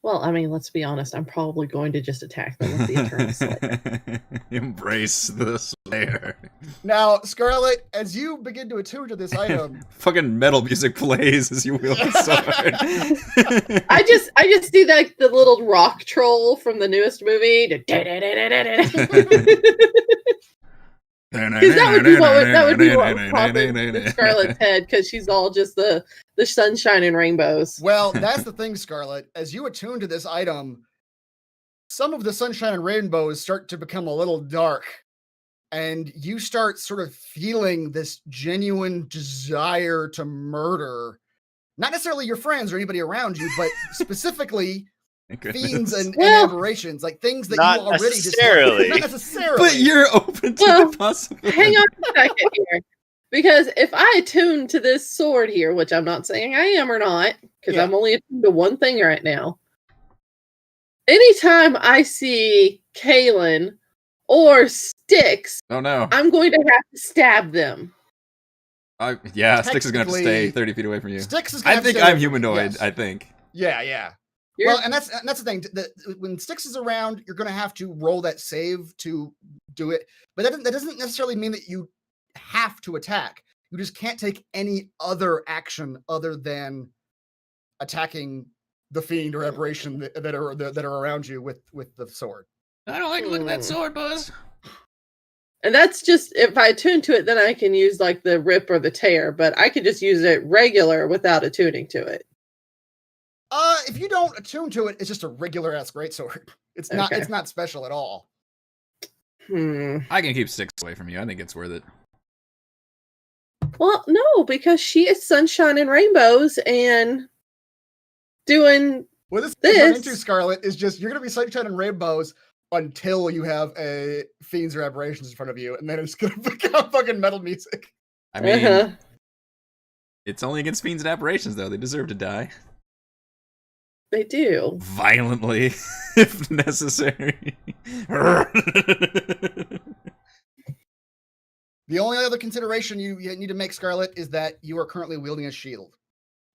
S2: Well, I mean, let's be honest. I'm probably going to just attack them with the Eternal Slayer.
S3: Embrace the Slayer.
S1: Now, Scarlet, as you begin to attune to this item,
S3: Fucking metal music plays as you wield the sword.
S2: I just see like the little rock troll from the newest movie. Because that would be what would pop in Scarlet's head, because she's all just the sunshine and rainbows.
S1: well, that's the thing, Scarlet. As you attune to this item, some of the sunshine and rainbows start to become a little dark, and you start sort of feeling this genuine desire to murder, not necessarily your friends or anybody around you, but specifically fiends and aberrations, like things that
S4: Not
S1: you already
S4: necessarily.
S1: dislike. Not necessarily.
S3: But you're open to
S2: Well,
S3: the possibility.
S2: Hang on a second here. Because if I attune to this sword here, which I'm not saying I am or not, because
S1: Yeah.
S2: I'm only attuned to one thing right now. Anytime I see Kaylin or Styx,
S3: Oh no.
S2: I'm going to have to stab them.
S3: Yeah, Styx is going to have to stay
S1: Technically,
S3: 30 feet away from you.
S1: Styx is gonna
S3: I
S1: have to
S3: think
S1: stay
S3: I'm
S1: away from you,
S3: humanoid,
S1: yes.
S3: I think.
S1: Yeah.
S2: You're-
S1: Well, and that's the thing. When Styx is around, you're going to have to roll that save to do it. But that doesn't necessarily mean that you have to attack. You just can't take any other action other than attacking the fiend or aberration that are around you with the sword.
S3: I don't like looking at that sword, Buzz.
S2: And that's just, if I attune to it, then I can use like the rip or the tear, but I could just use it regular without attuning to it.
S1: If you don't attune to it, it's just a regular ass greatsword. It's not.
S2: Okay.
S1: It's not special at all.
S3: I can keep Styx away from you. I think it's worth it.
S2: Well, no, because she is sunshine and rainbows and doing.
S1: What this
S2: This-
S1: turn into, Scarlet, is just you're gonna be sunshine and rainbows until you have a fiends or aberrations in front of you, and then it's gonna become fucking metal music.
S3: I mean,
S2: Uh-huh.
S3: it's only against fiends and aberrations, though. They deserve to die.
S2: They do.
S3: Violently, if necessary.
S1: The only other consideration you need to make, Scarlet, is that you are currently wielding a shield,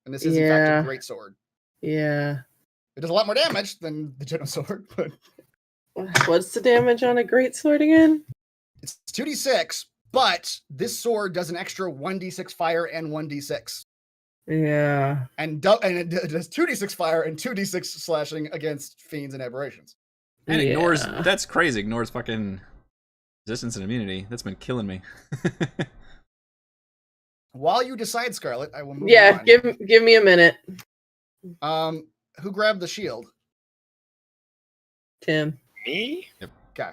S1: and this is in
S2: Yeah.
S1: fact a great sword.
S2: Yeah.
S1: It does a lot more damage than the General Sword, but
S2: What's the damage on a greatsword again?
S1: it's 2d6. But this sword does an extra 1d6 fire and 1d6.
S2: Yeah.
S1: And it does 2d6 fire and 2d6 slashing against fiends and aberrations.
S3: And ignores,
S2: Yeah.
S3: that's crazy, ignores fucking resistance and immunity. That's been killing me.
S1: While you decide, Scarlet, I will move
S2: Yeah,
S1: on.
S2: give me a minute,
S1: Who grabbed the shield?
S2: Tim.
S4: Me?
S1: Okay.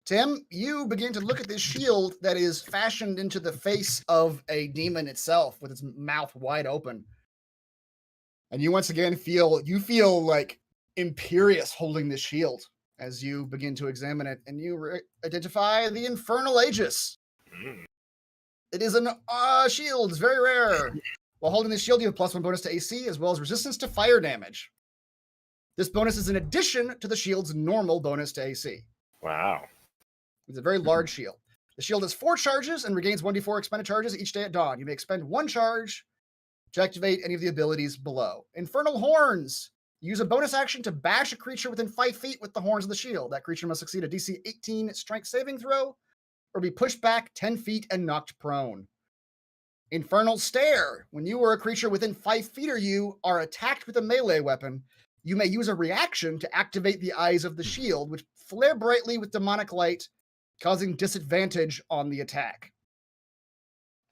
S1: Tim, you begin to look at this shield that is fashioned into the face of a demon itself with its mouth wide open. And you once again feel like Imperious holding this shield as you begin to examine it, and you identify the Infernal Aegis.
S4: Mm.
S1: It is a shield, it's very rare. While holding this shield, you have +1 bonus to AC as well as resistance to fire damage. This bonus is in addition to the shield's normal bonus to AC.
S4: Wow.
S1: It's a very large shield. The shield has 4 charges and regains 1d4 expended charges each day at dawn. You may expend 1 charge to activate any of the abilities below. Infernal Horns. Use a bonus action to bash a creature within 5 feet with the horns of the shield. That creature must succeed a DC 18 strength saving throw or be pushed back 10 feet and knocked prone. Infernal Stare. When you or a creature within 5 feet of you are attacked with a melee weapon, you may use a reaction to activate the eyes of the shield, which flare brightly with demonic light, causing disadvantage on the attack.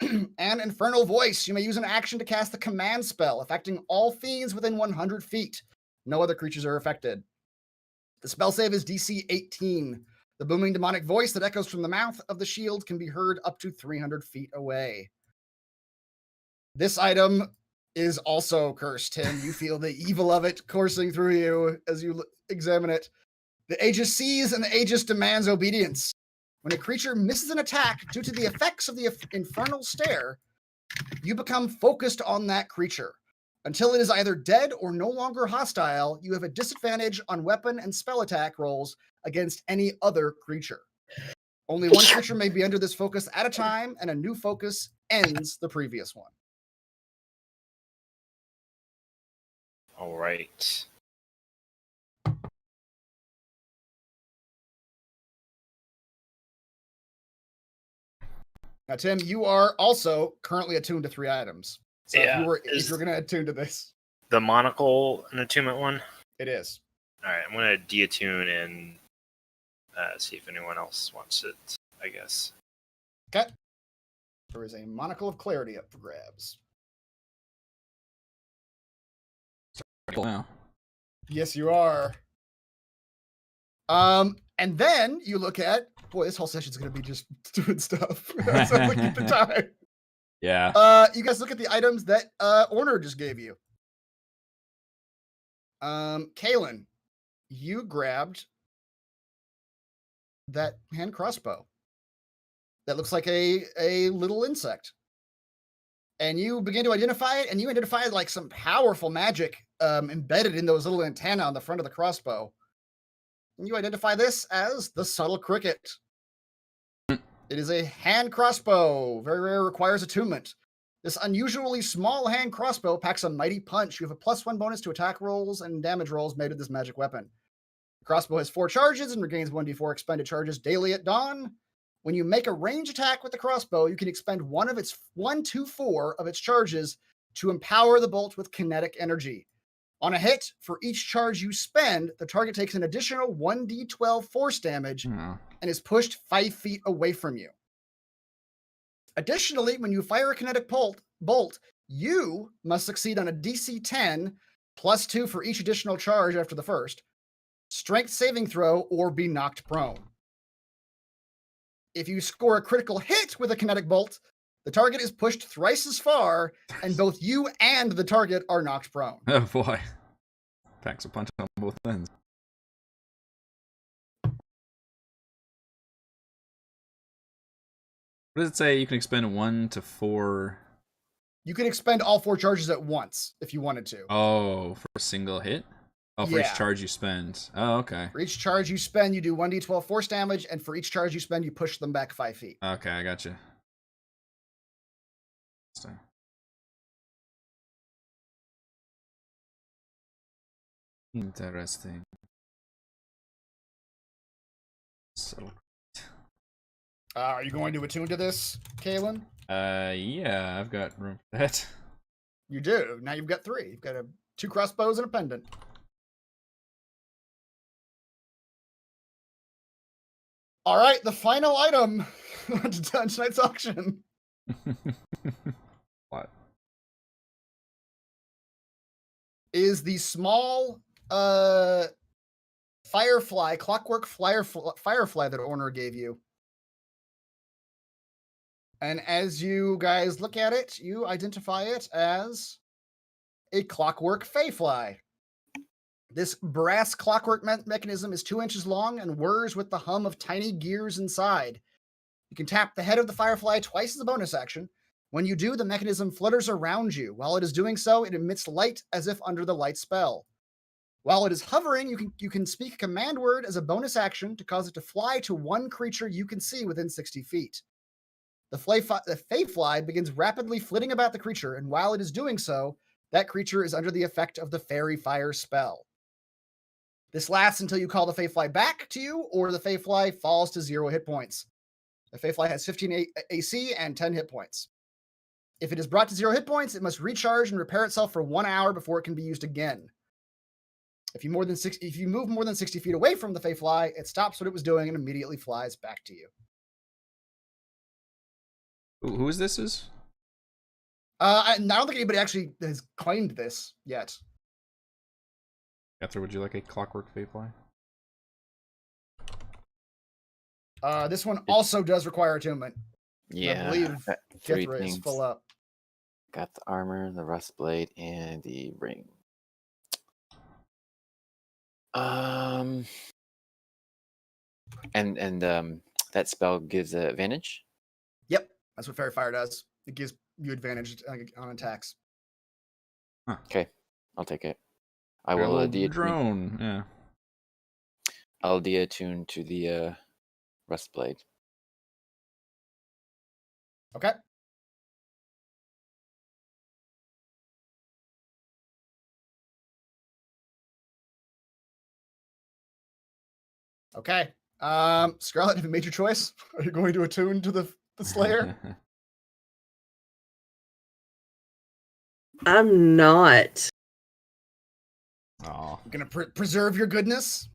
S1: And Infernal Voice. You may use an action to cast the command spell, affecting all fiends within 100 feet. No other creatures are affected. The spell save is DC 18. The booming demonic voice that echoes from the mouth of the shield can be heard up to 300 feet away. This item is also cursed, Tim. You feel the evil of it coursing through you as you examine it. The Aegis sees and the Aegis demands obedience. When a creature misses an attack due to the effects of the infernal stare, you become focused on that creature. Until it is either dead or no longer hostile, you have a disadvantage on weapon and spell attack rolls against any other creature. Only one creature may be under this focus at a time, and a new focus ends the previous one.
S4: All right.
S1: Now, Tim, you are also currently attuned to 3 items. So
S4: Yeah,
S1: if you're going to attune to this,
S4: The monocle an attunement one?
S1: it is.
S4: All right, I'm going to deattune and see if anyone else wants it, I guess.
S1: Okay. There is a monocle of clarity up for grabs.
S3: Wow.
S1: Yes, you are. And then you look at, boy, this whole session's going to be just doing stuff. So look at the time.
S3: Yeah.
S1: You guys look at the items that Orner just gave you. Kaylin, you grabbed that hand crossbow that looks like a little insect. And you begin to identify it, and you identify like some powerful magic embedded in those little antennae on the front of the crossbow. And you identify this as the subtle cricket. It is a hand crossbow. Very rare, requires attunement. This unusually small hand crossbow packs a mighty punch. You have a +1 bonus to attack rolls and damage rolls made with this magic weapon. The crossbow has 4 charges and regains 1d4 expended charges daily at dawn. When you make a range attack with the crossbow, you can expend 1 to 4 of its charges to empower the bolt with kinetic energy. On a hit, for each charge you spend, the target takes an additional 1d12 force damage and is pushed 5 feet away from you. Additionally, when you fire a kinetic bolt, you must succeed on a DC 10 +2 for each additional charge after the first, strength saving throw, or be knocked prone. If you score a critical hit with a kinetic bolt, the target is pushed thrice as far, and both you and the target are knocked prone.
S3: Oh boy. Packs a punch on both ends. What does it say? You can expend 1 to 4.
S1: You can expend all 4 charges at once if you wanted to.
S3: Oh, for a single hit? Oh, for
S1: Yeah.
S3: each charge you spend. Oh, okay.
S1: For each charge you spend, you do 1d12 force damage, and for each charge you spend, you push them back 5 feet.
S3: Okay, I got you. Interesting. So,
S1: Are you going to attune to this, Kaylin?
S3: yeah, I've got room for that.
S1: You do. Now you've got 3. You've got 2 crossbows and a pendant. All right, the final item to tonight's auction
S3: What?
S1: is the small firefly, clockwork firefly that Orner gave you. And as you guys look at it, you identify it as a clockwork fayfly. This brass clockwork mechanism is 2 inches long and whirs with the hum of tiny gears inside. You can tap the head of the firefly twice as a bonus action. When you do, the mechanism flutters around you. While it is doing so, it emits light as if under the light spell. While it is hovering, you can speak a command word as a bonus action to cause it to fly to one creature you can see within 60 feet. The fayfly begins rapidly flitting about the creature, and while it is doing so, that creature is under the effect of the fairy fire spell. This lasts until you call the fayfly back to you, or the fayfly falls to 0 hit points. The fayfly has 15 AC and 10 hit points. If it is brought to 0 hit points, it must recharge and repair itself for 1 hour before it can be used again. If you move more than 60 feet away from the fayfly, it stops what it was doing and immediately flies back to you.
S3: Who is this?
S1: I don't think anybody actually has claimed this yet.
S3: Ether, would you like a clockwork fayfly?
S1: This one also does require attunement.
S5: Yeah,
S1: I believe
S5: I've got 3
S1: Kithra is
S5: things.
S1: full up.
S5: Got the armor, the rust blade, and the ring. And that spell gives advantage.
S1: Yep, that's what Fairy Fire does. It gives you advantage on attacks.
S5: Okay, I'll take it. I
S3: Got a
S5: will
S3: little
S5: deattune.
S3: drone. Yeah.
S5: I'll deattune to the rust blade.
S1: Okay. Okay. Scarlet, have you made your choice? Are you going to attune to the Slayer?
S2: I'm not.
S3: Aw.
S1: You're gonna preserve your goodness?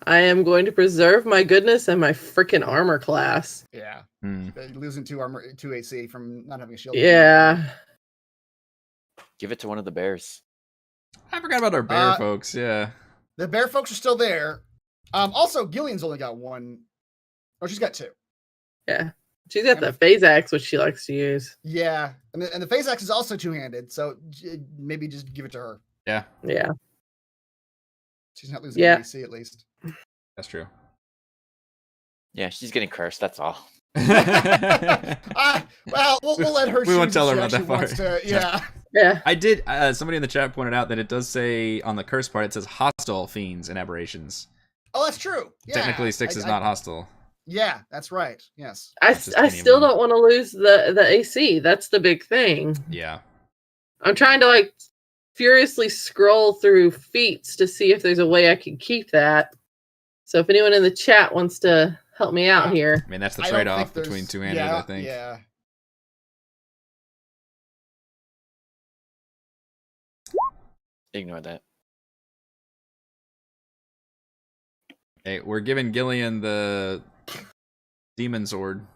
S2: I am going to preserve my goodness and my freaking armor class.
S1: Yeah.
S3: Hmm.
S1: You're losing 2 AC from not having a shield.
S2: Yeah.
S5: Give it to one of the bears.
S3: I forgot about our bear folks. Yeah.
S1: The bear folks are still there. Also, Gillian's only got one. Oh, she's got 2.
S2: Yeah. She's got the phase axe, which she likes to use.
S1: Yeah, and the phase axe is also 2-handed, so maybe just give it to her.
S3: Yeah.
S2: Yeah.
S1: She's not losing AC at least.
S3: That's true.
S5: Yeah, she's getting cursed. That's all.
S1: Well, we'll let her.
S3: We won't
S1: choose
S3: tell
S1: if
S3: her
S1: she
S3: about that
S1: actually
S3: part.
S1: wants to- yeah.
S2: Yeah.
S3: I did. Somebody in the chat pointed out that it does say on the curse part, it says hostile fiends and aberrations.
S1: Oh, that's true. Yeah.
S3: Technically, Styx is not hostile.
S1: Yeah, that's right. Yes.
S2: I
S3: Just any of
S2: still
S3: them.
S2: don't want to lose the AC. That's the big thing.
S3: Yeah.
S2: I'm trying to like furiously scroll through feats to see if there's a way I can keep that. So if anyone in the chat wants to help me out here.
S3: I mean, that's the
S1: I don't
S3: trade-off
S1: think there's-
S3: between two-handed,
S1: yeah,
S3: I think.
S1: Yeah.
S5: Ignore that.
S3: Hey, we're giving Gillian the demon sword.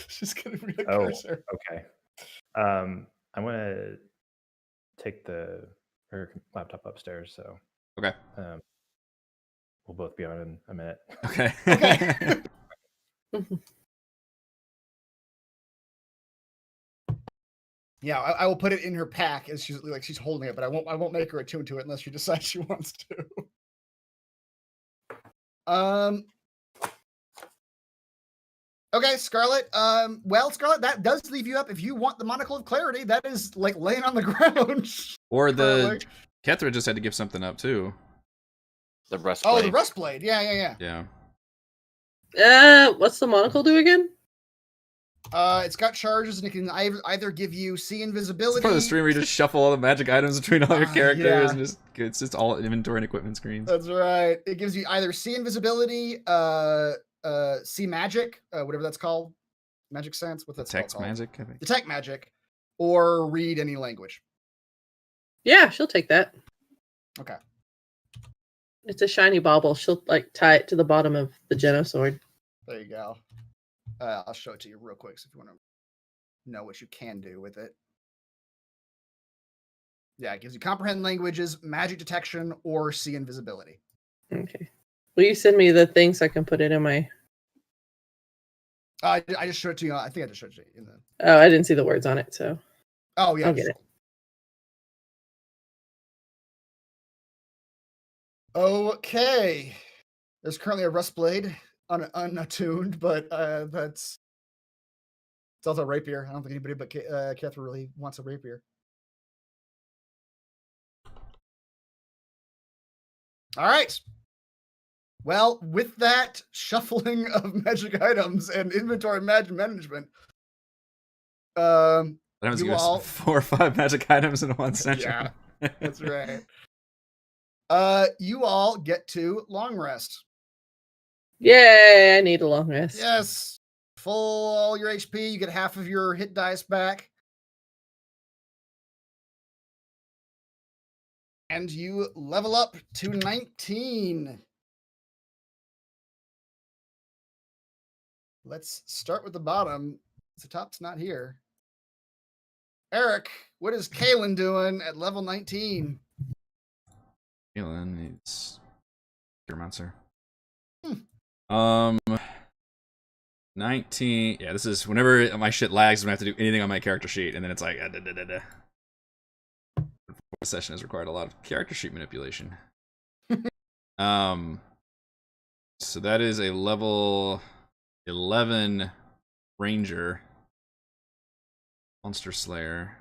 S1: She's gonna be a
S6: Oh,
S1: cursor.
S6: okay. I'm gonna take her laptop upstairs, so
S3: Okay.
S6: we'll both be on in a minute.
S3: Okay.
S1: Okay. Yeah, I will put it in her pack as she's holding it, but I won't make her attune to it unless she decides she wants to. Okay, Scarlet. Well, Scarlet, that does leave you up. If you want the Monocle of Clarity, that is like laying on the ground.
S3: Or the
S1: currently.
S3: Kethra just had to give something up too.
S5: The rust
S1: Oh,
S5: blade.
S1: the Rust Blade. Yeah.
S3: Yeah.
S2: What's the monocle do again?
S1: It's got charges and it can either give you see invisibility.
S3: It's part of the stream where you just shuffle all the magic items between all your characters
S1: yeah.
S3: and it's just all inventory and equipment screens.
S1: That's right. It gives you either see invisibility, see magic, whatever that's called, magic sense. What's that spell
S3: Text
S1: called?
S3: magic, I think.
S1: Detect magic, or read any language.
S2: Yeah, she'll take that.
S1: Okay.
S2: It's a shiny bauble. She'll like tie it to the bottom of the Genosword.
S1: There you go. I'll show it to you real quick so if you want to know what you can do with it. Yeah, it gives you comprehend languages, magic detection, or see invisibility.
S2: Okay. Will you send me the thing so I can put it in my...
S1: I just showed it to you. I think I just showed it to you in the...
S2: Oh, I didn't see the words on it, so...
S1: Oh, yeah.
S2: I'll get it.
S1: Okay. There's currently a Rust Blade unattuned, but it's also a rapier. I don't think anybody but Kethra really wants a rapier. All right. Well, with that shuffling of magic items and inventory management,
S3: That happens to
S1: you
S3: give us
S1: all-
S3: 4 or 5 magic items in one session.
S1: Yeah. That's right. You all get to long rest.
S2: Yay, I need a long rest.
S1: Yes. Full all your HP. You get half of your hit dice back. And you level up to 19. Let's start with the bottom. The top's not here. Eric, what is Kaylin doing at level 19?
S3: Kaylin needs your monster. 19. Yeah, this is whenever my shit lags when I have to do anything on my character sheet, and then it's like The session has required a lot of character sheet manipulation. So that is a level 11 ranger. Monster Slayer.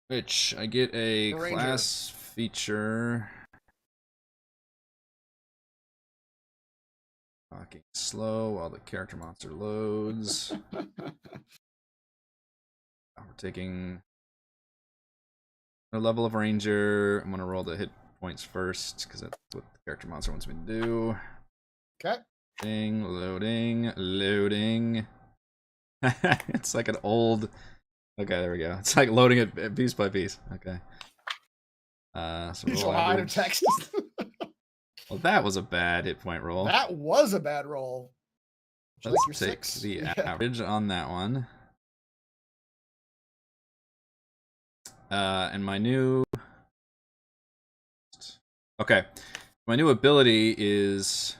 S3: Which I get a
S1: Ranger.
S3: class feature. Talking slow while the character monster loads. We're taking a level of ranger. I'm gonna roll the hit points first because that's what the character monster wants me to do.
S1: Okay.
S3: Loading. It's like an old. Okay, there we go. It's like loading it piece by piece. Okay. So
S1: Visual
S3: roll
S1: hide
S3: average.
S1: text.
S3: Well, that was a bad hit point roll.
S1: That was a bad roll. Would you
S3: Let's
S1: like your
S3: take
S1: 6?
S3: the
S1: Yeah.
S3: average on that one. And my new... Okay. My new ability is...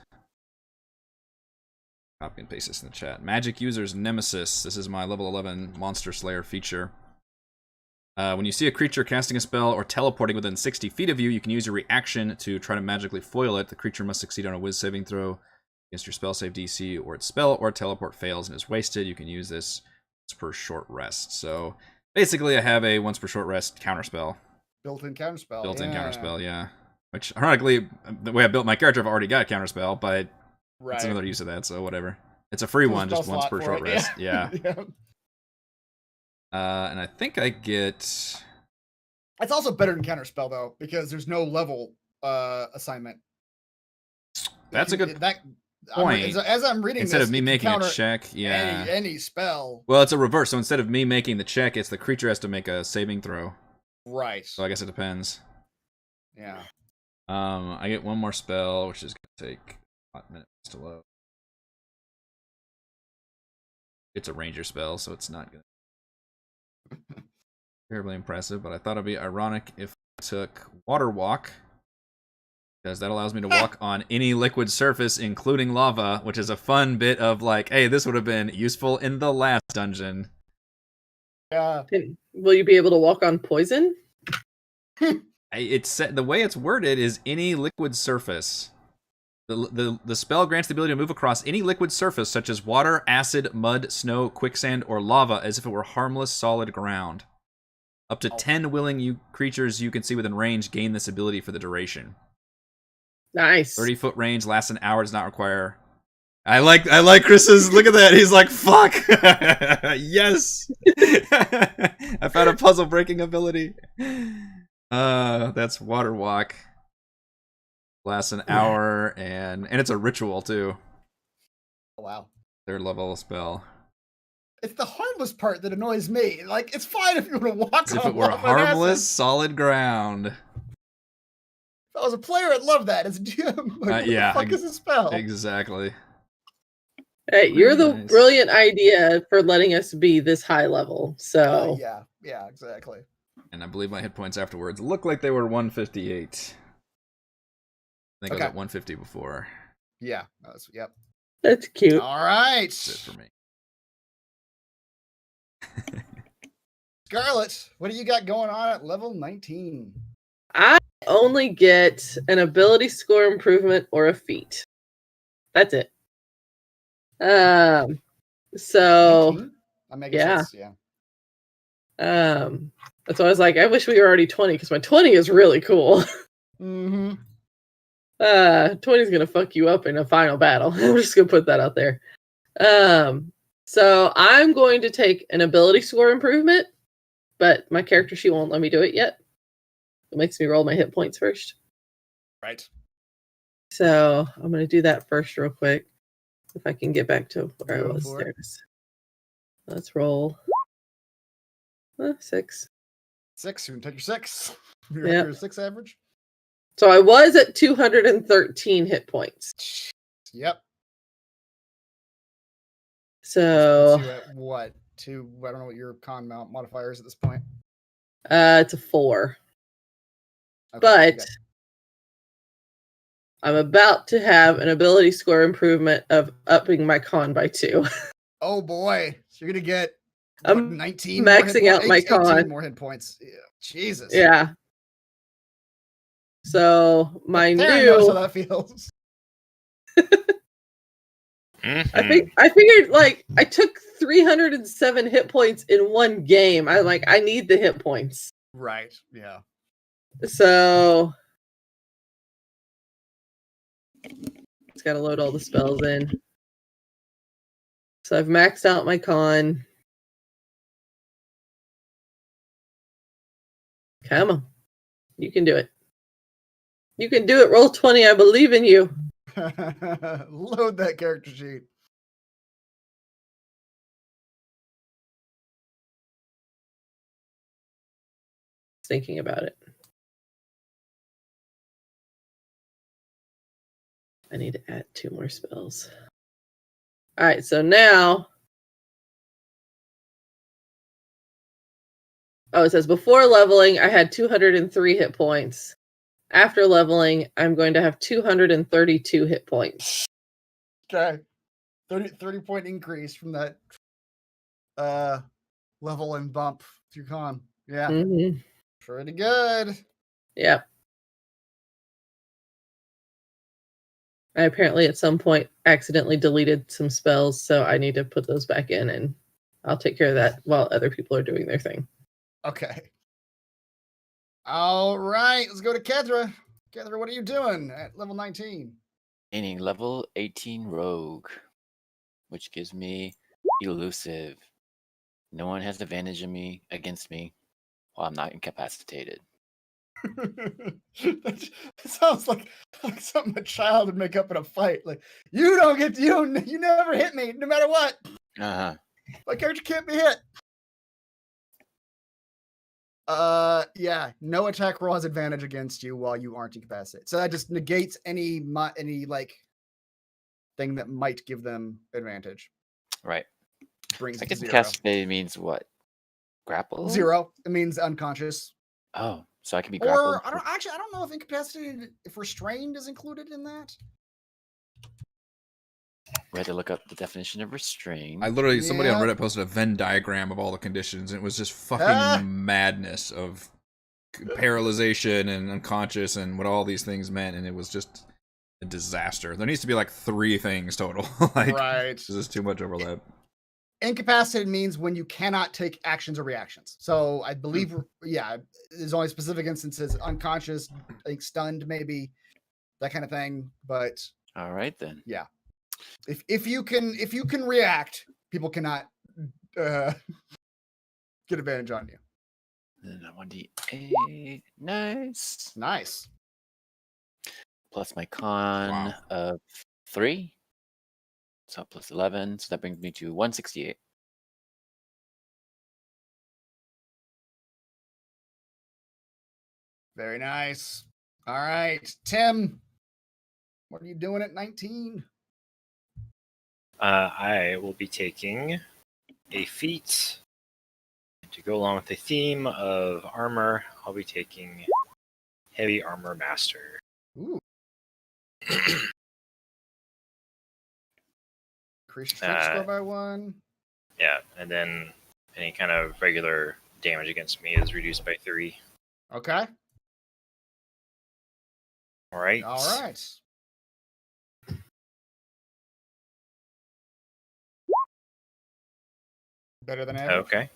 S3: Copy and paste this in the chat. Magic User's Nemesis. This is my level 11 Monster Slayer feature. When you see a creature casting a spell or teleporting within 60 feet of you, you can use your reaction to try to magically foil it. The creature must succeed on a Wiz saving throw against your spell save DC, or its spell or teleport fails and is wasted. You can use this once per short rest. So basically, I have a once per short rest counterspell.
S1: Built-in counterspell.
S3: Built-in counterspell, yeah. Which, ironically, the way I built my character, I've already got a counterspell, but
S1: Right.
S3: it's another use of that, so whatever. It's a free
S1: Full
S3: one,
S1: spell
S3: just once
S1: slot
S3: per
S1: for
S3: short
S1: it,
S3: rest. Yeah.
S1: Yeah.
S3: And I think I get...
S1: It's also better than counterspell though, because there's no level assignment.
S3: That's a good
S1: point. As I'm reading
S3: Instead
S1: this,
S3: of me
S1: it can
S3: making a
S1: counter
S3: check, yeah.
S1: any spell.
S3: Well, it's a reverse. So instead of me making the check, it's the creature has to make a saving throw.
S1: Right.
S3: So I guess it depends.
S1: Yeah.
S3: I get one more spell, which is gonna take 5 minutes to load. It's a ranger spell, so it's not gonna terribly impressive, but I thought it'd be ironic if I took Water Walk, because that allows me to walk on any liquid surface, including lava, which is a fun bit of like, hey, this would have been useful in the last dungeon.
S1: Yeah.
S2: Will you be able to walk on poison?
S3: It's the way it's worded is any liquid surface. The spell grants the ability to move across any liquid surface, such as water, acid, mud, snow, quicksand, or lava, as if it were harmless solid ground. Up to 10 willing creatures you can see within range gain this ability for the duration.
S2: Nice.
S3: 30-foot range lasts an hour. Does not require. I like Chris's. Look at that. He's like, fuck. Yes. I found a puzzle breaking ability. That's Water Walk. Lasts an hour, and it's a ritual too.
S1: Wow.
S3: 3rd level spell.
S1: It's the harmless part that annoys me. Like, it's fine if you want to walk
S3: As
S1: on
S3: if it were
S1: lava and
S3: harmless,
S1: acid.
S3: solid ground.
S1: If I was a player, I'd love that. As a DM, like, what
S3: Yeah,
S1: the fuck is a spell?
S3: Exactly.
S2: Hey, you're the
S3: Nice.
S2: brilliant idea for letting us be this high level. So
S1: Yeah, exactly.
S3: And I believe my hit points afterwards look like they were 158. I think I was
S1: Okay.
S3: at 150 before.
S1: Yeah. Yep.
S2: that's cute.
S1: All right.
S3: That's it for me.
S1: Scarlet, what do you got going on at level 19?
S2: I only get an ability score improvement or a feat. That's it. So
S1: 19? I'm making
S2: yeah.
S1: sense. Yeah.
S2: That's why I was like, I wish we were already 20, because my 20 is really cool.
S1: Mm-hmm.
S2: 20 is gonna fuck you up in a final battle. I'm just gonna put that out there. So I'm going to take an ability score improvement, but my character sheet won't let me do it yet. It makes me roll my hit points first.
S1: Right.
S2: So I'm gonna do that first real quick. If I can get back to where
S1: Go
S2: I was.
S1: for
S2: There
S1: it.
S2: it is. Let's roll. 6.
S1: 6. You can take your 6.
S2: Yep.
S1: Your 6 average.
S2: So I was at 213 hit points.
S1: Yep.
S2: So
S1: Puts you at what? I don't know what your con modifier is at this point.
S2: it's a 4.
S1: Okay,
S2: But
S1: okay.
S2: I'm about to have an ability score improvement of upping my con by 2.
S1: Oh boy. So you're going to get
S2: I'm
S1: 19
S2: maxing out my
S1: 18
S2: con.
S1: more hit points. Yeah. Jesus.
S2: Yeah. So my
S1: Taryn knows how
S2: new
S1: that feels.
S2: I figured like I took 307 hit points in one game. I'm like, I need the hit points.
S1: Right. Yeah.
S2: So it's got to load all the spells in. So I've maxed out my con. Come on. You can do it. You can do it. Roll20. I believe in you.
S1: Load that character sheet.
S2: Thinking about it. I need to add 2 more spells. All right, so now. Oh, it says before leveling, I had 203 hit points. After leveling, I'm going to have 232 hit points.
S1: Okay. 30 point increase from that level and bump to con. Yeah.
S2: Mm-hmm.
S1: Pretty good.
S2: Yep. I apparently at some point accidentally deleted some spells, so I need to put those back in, and I'll take care of that while other people are doing their thing.
S1: Okay. All right. Let's go to Kedra. Kedra, what are you doing at level 19?
S5: Meaning level 18 rogue, which gives me elusive. No one has advantage of me against me while I'm not incapacitated.
S1: That sounds like something a child would make up in a fight. Like, you never hit me, no matter what.
S5: Uh-huh.
S1: My character can't be hit. Yeah, no attack roll has advantage against you while you aren't incapacitated. So that just negates any like thing that might give them advantage.
S5: Right.
S1: Brings
S5: I
S1: it to
S5: guess
S1: 0.
S5: incapacitated means what? Grapple?
S1: 0. It means unconscious.
S5: Oh, so I can be grappled.
S1: Or I don't know if incapacitated, if restrained is included in that.
S5: We had to look up the definition of restraint.
S3: I literally, somebody on
S1: Yeah.
S3: Reddit posted a Venn diagram of all the conditions, and it was just fucking madness of paralyzation and unconscious and what all these things meant, and it was just a disaster. There needs to be like 3 things total. Like,
S1: Right.
S3: this is too much overlap.
S1: Incapacitated means when you cannot take actions or reactions. So I believe, yeah, there's only specific instances: unconscious, I think stunned, maybe that kind of thing. But
S5: All right then.
S1: yeah, if you can react, people cannot get advantage on you.
S5: Then 1d8. Nice.
S1: Nice.
S5: Plus my con
S3: Wow.
S5: of 3. So plus 11. So that brings me to 168.
S1: Very nice. All right, Tim, what are you doing at 19?
S4: I will be taking a feat. To go along with the theme of armor, I'll be taking Heavy Armor Master.
S1: Ooh. Increase your strength score by 1.
S4: Yeah, and then any kind of regular damage against me is reduced by 3.
S1: Okay.
S4: All right.
S1: All right. Better than average.
S4: Okay.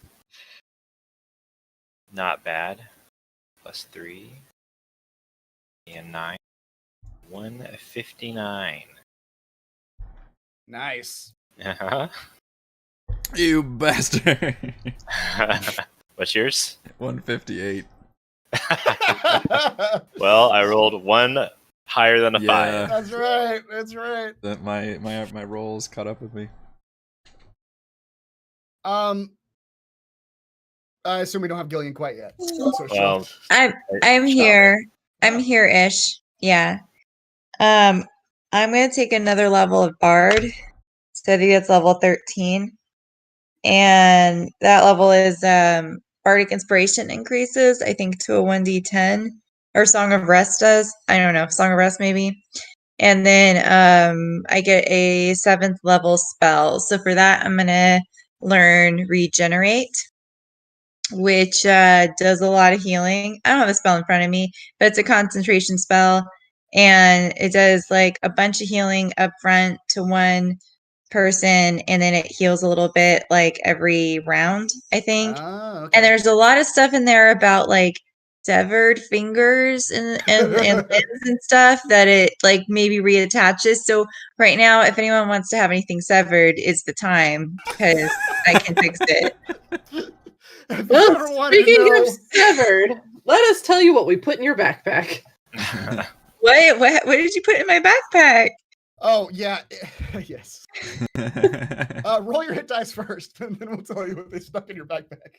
S4: Not bad. Plus 3. And 9. 159.
S1: Nice.
S3: You bastard.
S4: What's yours?
S3: 158.
S4: Well, I rolled 1 higher than a
S3: Yeah.
S4: 5.
S1: That's right. That's right.
S3: That my rolls caught up with me.
S1: I assume we don't have Gillian quite yet. So
S4: Well,
S7: I'm here. I'm here-ish. Yeah. I'm gonna take another level of Bard. So I think that's level 13. And that level is Bardic Inspiration increases, I think, to a 1d10. Or Song of Rest does. I don't know. Song of Rest maybe. And then I get a 7th level spell. So for that, I'm gonna learn Regenerate, which does a lot of healing. I don't have a spell in front of me, but it's a concentration spell. and it does like a bunch of healing up front to one person, and then it heals a little bit like every round, I think.
S1: Okay.
S7: And there's a lot of stuff in there about like severed fingers and limbs and stuff that it like maybe reattaches. So right now, if anyone wants to have anything severed, it's the time because I can fix it.
S1: If you ever
S2: Well,
S1: wanted to
S2: speaking
S1: know,
S2: of severed, let us tell you what we put in your backpack.
S7: What did you put in my backpack?
S1: oh yeah, yes. Roll your hit dice first, and then we'll tell you what they stuck in your backpack.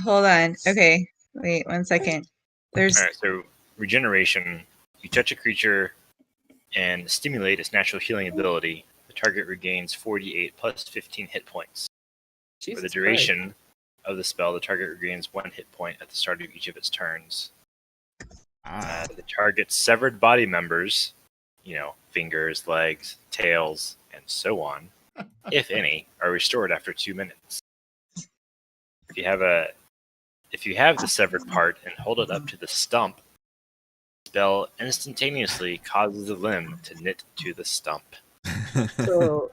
S7: Hold on. Okay, wait 1 second. There's
S4: All right, so regeneration. You touch a creature and stimulate its natural healing ability. The target regains 48 plus 15 hit points. For the
S2: Jesus
S4: duration of the spell, the target regains 1 hit point at the start of each of its turns. The target's severed body members, fingers, legs, tails, and so on, if any, are restored after 2 minutes. If you have the severed part and hold it up to the stump, the spell instantaneously causes the limb to knit to the stump.
S2: So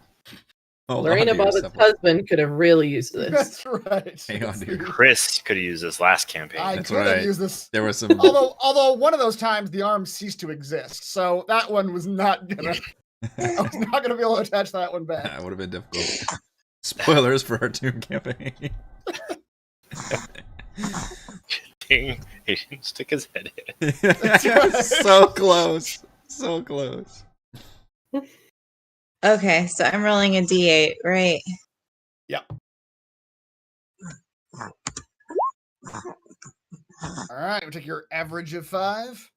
S3: Hold on
S2: Lorena
S3: to
S2: Bobbitt's
S3: yourself.
S2: husband could have really used this.
S1: That's right.
S3: Hang on, dude.
S4: Chris could have used this last campaign.
S1: I
S3: That's
S1: could have
S3: right.
S1: used this.
S3: There was some.
S1: Although one of those times the arm ceased to exist, so that one was not gonna. I was not gonna be able to attach that one back.
S3: That would have been difficult. Spoilers for our Doom campaign.
S4: Dang, he didn't stick his head in.
S3: So close. So close.
S7: okay. So I'm rolling a d8, right?
S1: All right, we'll take your average of 5.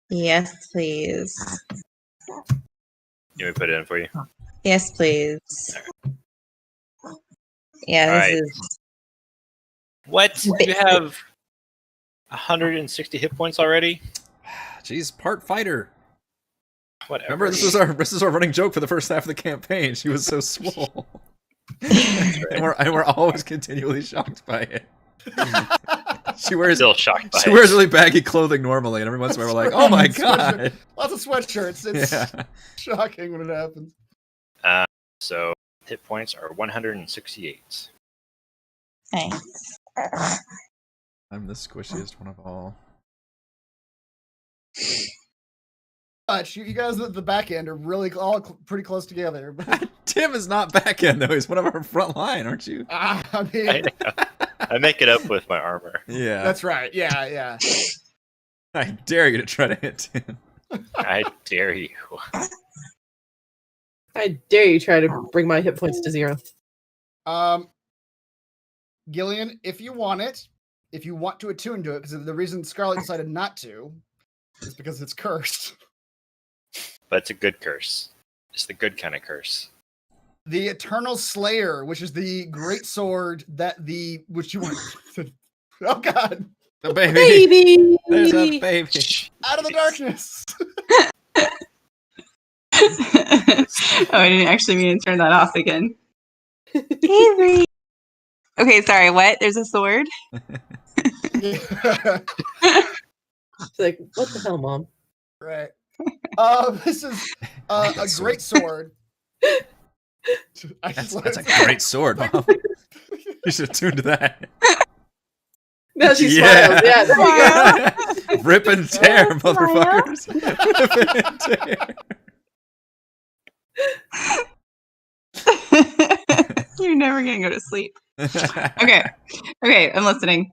S7: Yes, please.
S4: Let me put it in for you.
S7: Yes, please. Yeah,
S4: All
S7: this
S4: right.
S7: is.
S4: What? You have 160 hit points already?
S3: Jeez, part fighter.
S4: Whatever.
S3: Remember, this is our running joke for the first half of the campaign. She was so swole, and we're always continually shocked by it. She wears
S4: Still shocked by
S3: she
S4: it.
S3: wears really baggy clothing normally, and every once in a while we're like, "Oh my god!"
S1: Lots of sweatshirts. It's shocking when it happens.
S4: So hit points are 168.
S7: Nice.
S3: I'm the squishiest one of all.
S1: But you guys at the back end are really all pretty close together.
S3: Tim is not back end though; he's one of our front line, aren't you?
S1: I
S4: I
S1: mean,
S4: know. I make it up with my armor.
S3: Yeah.
S1: that's right. Yeah.
S3: I dare you to try to hit Tim.
S4: I dare you.
S2: I dare you try to bring my hit points to 0.
S1: Gillian, if you want to attune to it, because the reason Scarlet decided not to is because it's cursed.
S4: But it's a good curse. It's the good kind of curse.
S1: The Eternal Slayer, which is the great sword which you want. Oh God!
S3: The baby.
S2: Baby!
S3: There's a baby.
S1: Out of the darkness.
S8: Oh, I didn't actually mean to turn that off again. Avery. Okay, sorry, what? There's a sword?
S2: She's like, what the hell, Mom?
S1: Right. This is a great sword.
S3: That's a great sword, Mom. You should attune to that.
S2: No, she
S3: Yeah.
S2: smiles. Yeah, there you go.
S3: Rip and tear, motherfuckers. Rip and tear.
S8: You're never gonna go to sleep. Okay, I'm listening.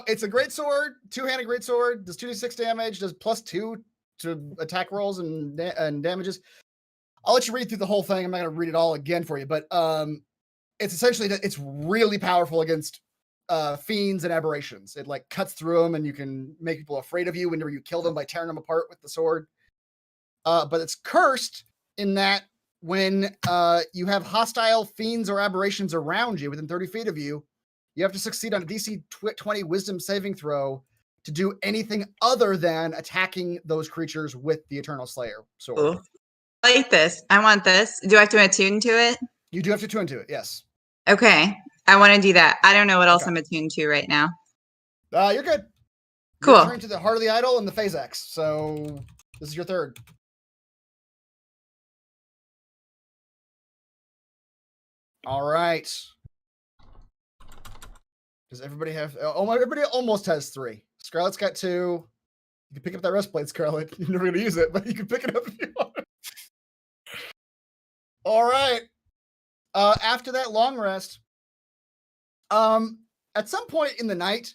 S1: It's a great sword, two-handed great sword. Does 2d6 damage. Does +2 to attack rolls and damages. I'll let you read through the whole thing. I'm not going to read it all again for you, but it's essentially that it's really powerful against fiends and aberrations. It like cuts through them, and you can make people afraid of you whenever you kill them by tearing them apart with the sword. But it's cursed in that when you have hostile fiends or aberrations around you within 30 feet of you, you have to succeed on a DC 20 Wisdom saving throw to do anything other than attacking those creatures with the Eternal Slayer sword.
S8: Ooh. I like this. I want this. Do I have to attune to it?
S1: You do have to attune to it, yes.
S8: Okay, I want to do that. I don't know what else
S1: Okay.
S8: I'm attuned to right now.
S1: You're good. You're
S8: Cool.
S1: turning to the Heart of the Idol and the Phase X. So this is your third. All right. Does everybody have? Oh, everybody almost has 3. Scarlett's got 2. You can pick up that rest plate, Scarlett. You're never going to use it, but you can pick it up if you want. All right. After that long rest, at some point in the night,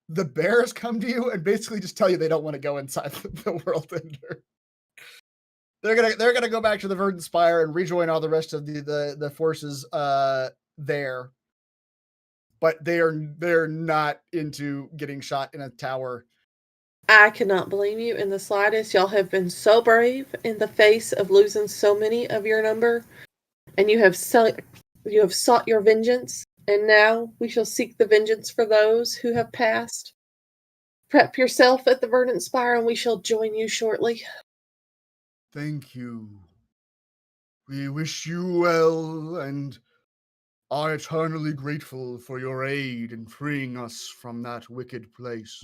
S1: the bears come to you and basically just tell you they don't want to go inside the world ender. They're gonna go back to the Verdant Spire and rejoin all the rest of the forces there. But they're not into getting shot in a tower.
S2: I cannot blame you in the slightest. Y'all have been so brave in the face of losing so many of your number, and you have sought your vengeance, and now we shall seek the vengeance for those who have passed. Prep yourself at the Verdant Spire, and we shall join you shortly.
S1: Thank you. We wish you well, and are eternally grateful for your aid in freeing us from that wicked place.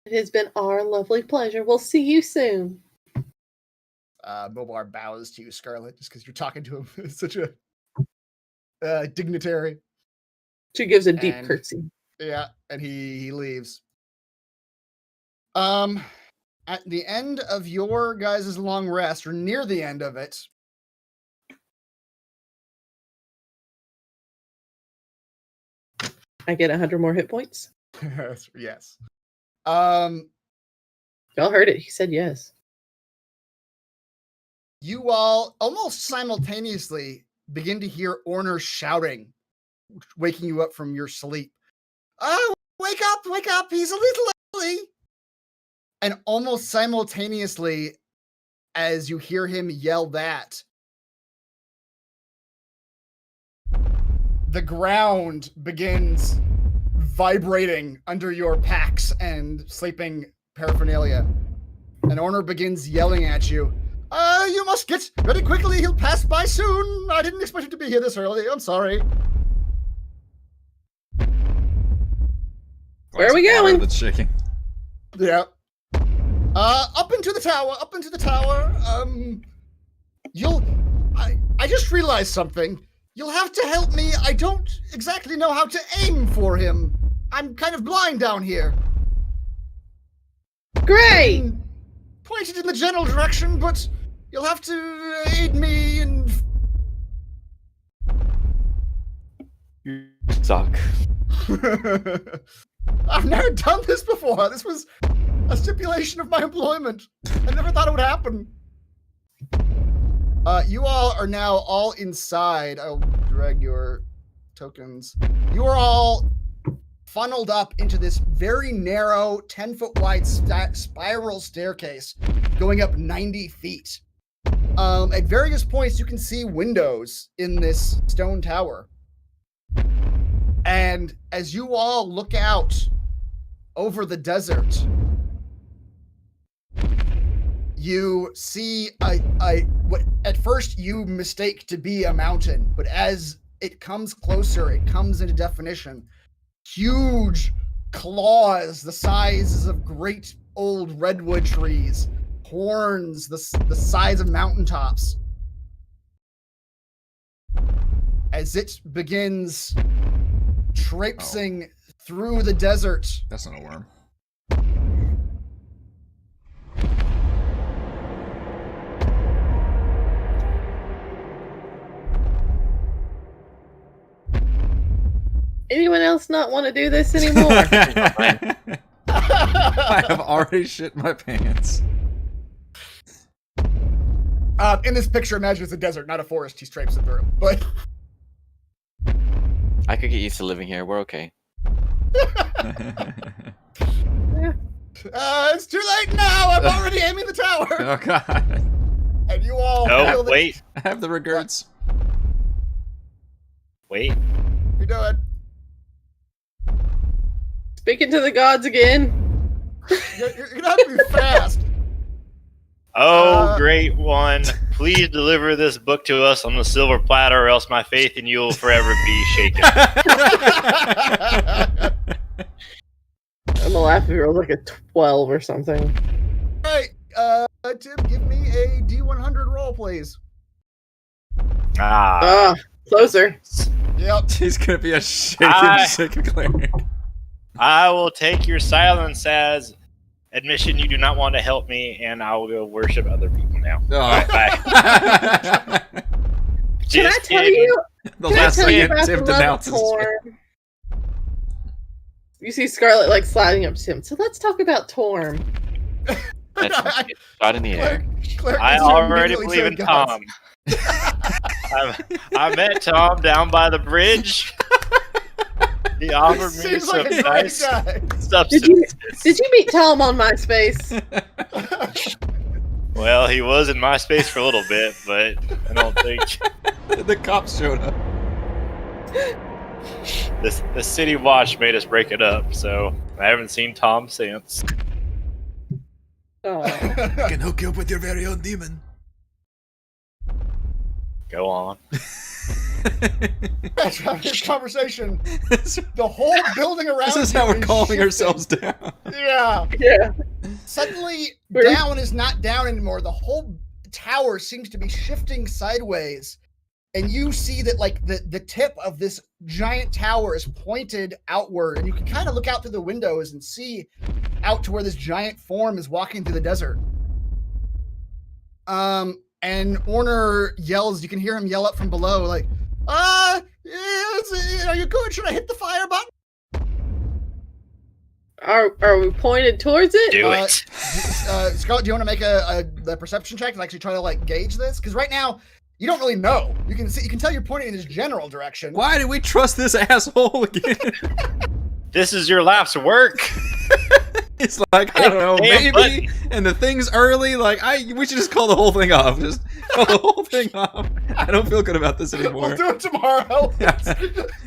S2: It has been our lovely pleasure. We'll see you soon.
S1: Mobar bows to you, Scarlet, just because you're talking to him. It's such a dignitary.
S2: She gives a deep curtsy.
S1: Yeah, and he leaves. At the end of your guys' long rest, or near the end of it,
S2: I get 100 more hit points.
S1: yes.
S2: Y'all heard it. He said yes.
S1: You all almost simultaneously begin to hear Orner shouting, waking you up from your sleep. Oh, wake up, he's a little early. And almost simultaneously, as you hear him yell that, the ground begins vibrating under your packs and sleeping paraphernalia. And Orner begins yelling at you. You must get ready quickly. He'll pass by soon. I didn't expect him to be here this early. I'm sorry.
S2: Where are we going?
S3: That's shaking.
S1: Yeah. Up into the tower. I just realized something. You'll have to help me. I don't exactly know how to aim for him. I'm kind of blind down here.
S2: Great!
S1: I'm pointed in the general direction, but you'll have to aid me in...
S5: You suck.
S1: I've never done this before. This was a stipulation of my employment. I never thought it would happen. You all are now all inside. I'll drag your tokens. You are all funneled up into this very narrow, 10-foot wide spiral staircase going up 90 feet. At various points, you can see windows in this stone tower. And as you all look out over the desert, you see what at first you mistake to be a mountain, but as it comes closer, it comes into definition. Huge claws the sizes of great old redwood trees, horns the size of mountaintops. As it begins traipsing through the desert.
S3: That's not a worm.
S2: Anyone else not want to do this anymore?
S3: I have already shit my pants.
S1: In this picture, imagine it's a desert, not a forest he's traipsing through. But
S5: I could get used to living here. We're okay.
S1: It's too late now. I'm already aiming the tower.
S3: Oh god.
S1: And you all
S4: Oh,
S1: feel that
S4: wait.
S3: I have the regards.
S4: Wait.
S1: you do it.
S2: Speaking to the gods again.
S1: You're gonna have to be fast.
S4: Oh, great one. Please deliver this book to us on the silver platter, or else my faith in you will forever be shaken.
S2: I'm laugh if it was like a 12 or something.
S1: All right, Tim, give me a D100 roll, please.
S2: Ah, closer.
S1: Yep.
S3: He's gonna be a shaken, sick cleric.
S4: I will take your silence as admission you do not want to help me, and I will go worship other people now.
S3: Oh.
S4: All right, bye.
S2: Can I tell you?
S3: The
S2: Can I
S3: last
S2: tell you
S3: second
S2: about
S3: Tim
S2: the love of
S3: denounces.
S2: Torm? You see Scarlet like sliding up to Tim. So let's talk about Torm.
S5: That's shot in the air.
S4: I already believe in Tom. I met Tom down by the bridge. He offered me
S1: Seems
S4: some
S1: like a
S4: nice
S1: great guy.
S4: substances.
S2: Did you meet Tom on MySpace?
S4: Well, he was in my space for a little bit, but I don't think
S3: The cops showed up.
S4: the city watch made us break it up. So I haven't seen Tom since.
S2: Oh.
S3: Can hook you up with your very own demon.
S4: Go on.
S1: After having this conversation, the whole building around
S3: This is
S1: you
S3: how we're
S1: is
S3: calming
S1: shifting.
S3: ourselves down.
S1: Yeah.
S2: Yeah.
S1: Suddenly,
S2: We're-
S1: down is not down anymore. The whole tower seems to be shifting sideways. And you see that, like, the tip of this giant tower is pointed outward. And you can kind of look out through the windows and see out to where this giant form is walking through the desert. And Orner yells, you can hear him yell up from below, like, are you good? Should I hit the fire button?
S2: Are we pointed towards it?
S4: Do it.
S1: Scarlett, do you want to make a perception check and actually try to like gauge this? Because right now you don't really know. You can tell you're pointing in his general direction.
S3: Why did we trust this asshole again?
S4: This is your last work.
S3: It's like, I don't know,
S4: Damn,
S3: maybe, and the thing's early, like, we should just call the whole thing off. Just call the whole thing off. I don't feel good about this anymore.
S1: We'll do it tomorrow.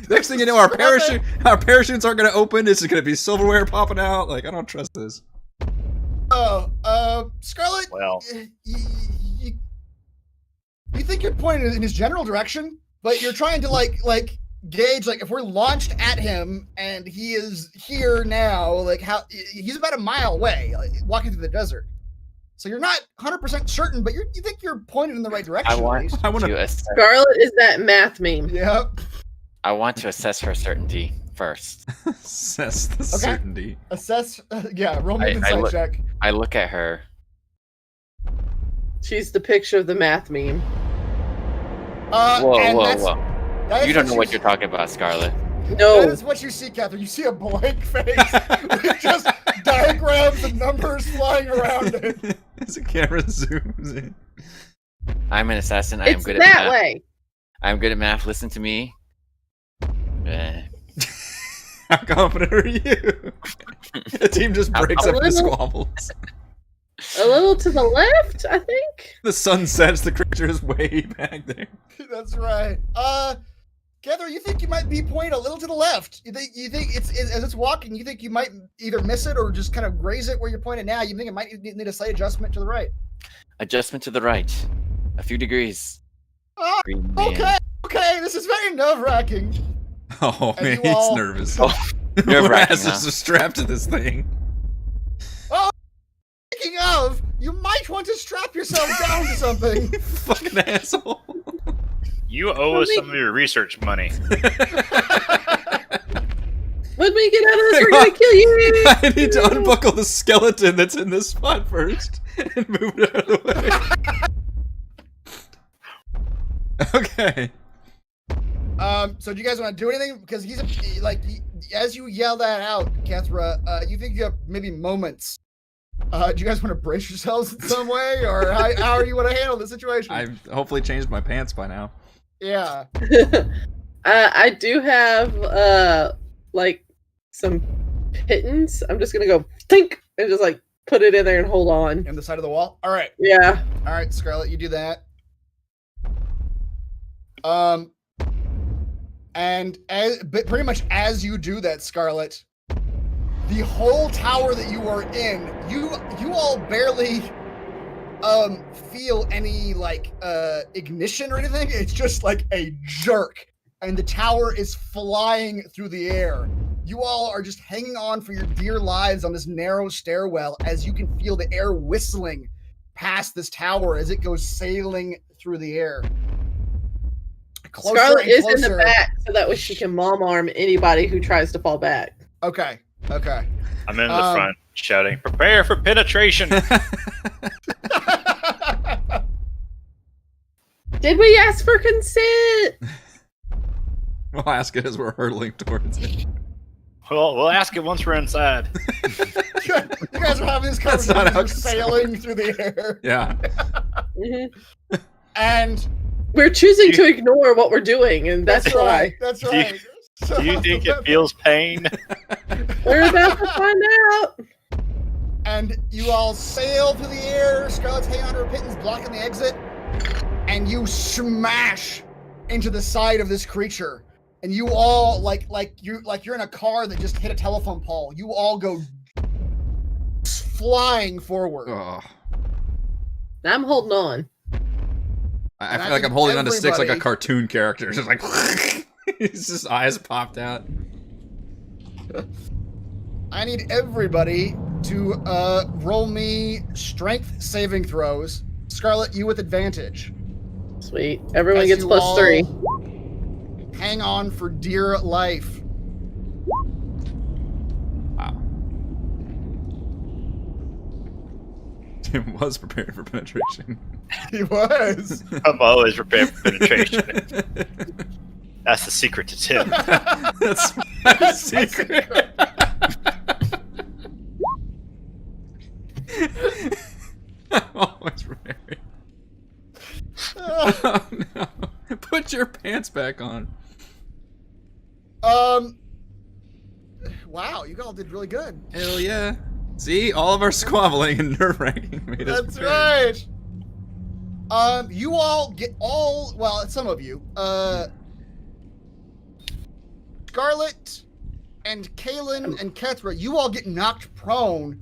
S3: Next thing you know, our parachutes aren't going to open. This is going to be silverware popping out. Like, I don't trust this.
S1: Scarlett,
S4: Well,
S1: you think you're pointing in his general direction, but you're trying to like gauge, like, if we're launched at him and he is here now, like, how he's about a mile away, like, walking through the desert. So you're not 100% certain, but you think you're pointed in the right direction.
S5: I
S1: at
S5: want
S1: least.
S5: to assess.
S2: Scarlet is that math meme.
S1: Yep.
S5: I want to assess her certainty first.
S3: Assess the certainty.
S1: Assess. Yeah. Roll me an insight check.
S5: I look at her.
S2: She's the picture of the math meme.
S5: Whoa. You don't know what you're talking about, Scarlet.
S2: No.
S1: That is what you see, Catherine. You see a blank face with just diagrams and numbers flying around it.
S3: As the camera zooms in.
S5: I'm an assassin. I am
S2: It's
S5: good
S2: that
S5: at math.
S2: way.
S5: I'm good at math. Listen to me.
S3: How confident are you? The team just breaks up into squabbles.
S2: A little to the left, I think.
S3: The sun sets, the creature is way back there.
S1: That's right. Catherine, you think you might be pointing a little to the left. You think it's as it's walking, you think you might either miss it or just kind of graze it where you're pointing now. You think it might need a slight adjustment to the right.
S5: Adjustment to the right. A few degrees.
S1: Oh,
S5: Green man.
S1: okay. This is very nerve-wracking.
S3: Oh
S1: And
S3: man,
S1: you
S3: he's
S1: all-
S3: nervous.
S5: Oh, nerve-wracking,
S3: Rasmus
S5: huh?
S3: is strapped to this thing.
S1: Speaking of, you might want to strap yourself down to something.
S3: Fucking asshole.
S4: you owe us some of your research money.
S2: When we get out of this, we're gonna kill you.
S3: I need to unbuckle the skeleton that's in this spot first and move it out of the way. Okay.
S1: So do you guys want to do anything? Because he's as you yell that out, Kethra, you think you have maybe moments. Do you guys want to brace yourselves in some way, or how you want to handle the situation?
S3: I've hopefully changed my pants by now.
S1: Yeah.
S2: I do have like some pittance. I'm just gonna go think and just like put it in there and hold on.
S1: On the side of the wall. All right.
S2: Yeah.
S1: All right, Scarlett, you do that. And but pretty much as you do that, Scarlett, the whole tower that you are in, you all barely feel any like ignition or anything. It's just like a jerk, and the tower is flying through the air. You all are just hanging on for your dear lives on this narrow stairwell as you can feel the air whistling past this tower as it goes sailing through the air. Closer
S2: Scarlet
S1: and
S2: is in the
S1: closer.
S2: back, so that way she can mom arm anybody who tries to fall back.
S1: Okay.
S4: I'm in the front shouting, "Prepare for penetration!"
S2: Did we ask for consent?
S3: We'll ask it as we're hurtling towards it.
S4: Well, we'll ask it once we're inside.
S1: You guys are having this
S3: That's not
S1: conversation.
S3: how
S1: You're sailing through the air.
S3: Yeah.
S2: Mm-hmm.
S1: And
S2: We're choosing to ignore what we're doing, and that's why.
S1: right. That's
S4: Do you-
S1: right. So,
S4: Do you think it feels pain?
S2: We're about to find out.
S1: And you all sail through the air. Scarlet's hanging onto her pittance, blocking the exit. And you smash into the side of this creature. And you all like you're in a car that just hit a telephone pole. You all go flying forward.
S3: Oh.
S2: I'm holding on.
S3: I
S1: And
S3: feel
S1: I
S3: like I'm
S1: think
S3: holding onto sticks like a
S1: everybody-
S3: cartoon character. Just like his eyes popped out.
S1: I need everybody to roll me strength saving throws. Scarlet, you with advantage.
S2: Sweet. Everyone
S1: As
S2: gets
S1: you
S2: plus
S1: all
S2: 3.
S1: Hang on for dear life.
S3: Wow. Tim was prepared for penetration.
S1: He was.
S4: I'm always prepared for penetration. That's the secret to Tim.
S3: That's my
S1: That's my
S3: secret. I'm always prepared. Oh no. Put your pants back on.
S1: Wow, you all did really good.
S3: Hell yeah. See, all of our squabbling and nerve wracking made us
S1: That's
S3: prepared.
S1: right. You all get well, some of you. Scarlet and Kaylin and Kethra, you all get knocked prone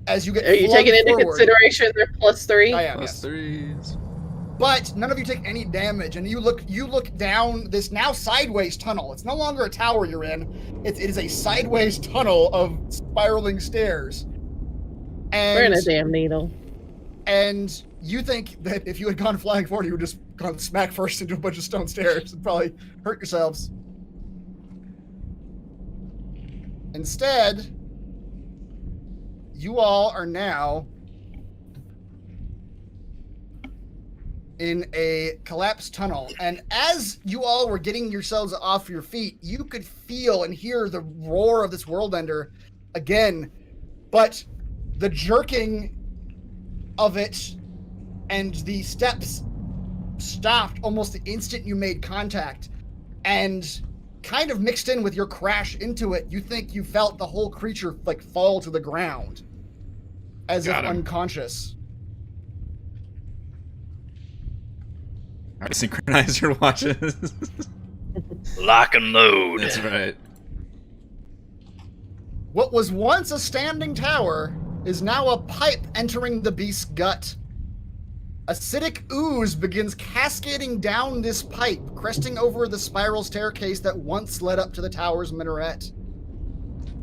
S1: as you get
S2: Are you
S1: flung
S2: taking into
S1: forward.
S2: consideration their plus 3?
S1: I am,
S3: Plus
S1: yes.
S3: threes.
S1: But none of you take any damage, and you look down this now sideways tunnel. It's no longer a tower you're in. It is a sideways tunnel of spiraling stairs. And
S2: We're in a damn needle.
S1: And you think that if you had gone flying forward, you would just gone smack first into a bunch of stone stairs and probably hurt yourselves. Instead, you all are now in a collapsed tunnel. And as you all were getting yourselves off your feet, you could feel and hear the roar of this world ender again. But the jerking of it and the steps stopped almost the instant you made contact, and kind of mixed in with your crash into it, you think you felt the whole creature like fall to the ground as if
S3: Got him.
S1: unconscious.
S3: All right, synchronize your watches.
S4: Lock and load.
S3: That's right.
S1: What was once a standing tower is now a pipe entering the beast's gut. Acidic ooze begins cascading down this pipe, cresting over the spiral staircase that once led up to the tower's minaret.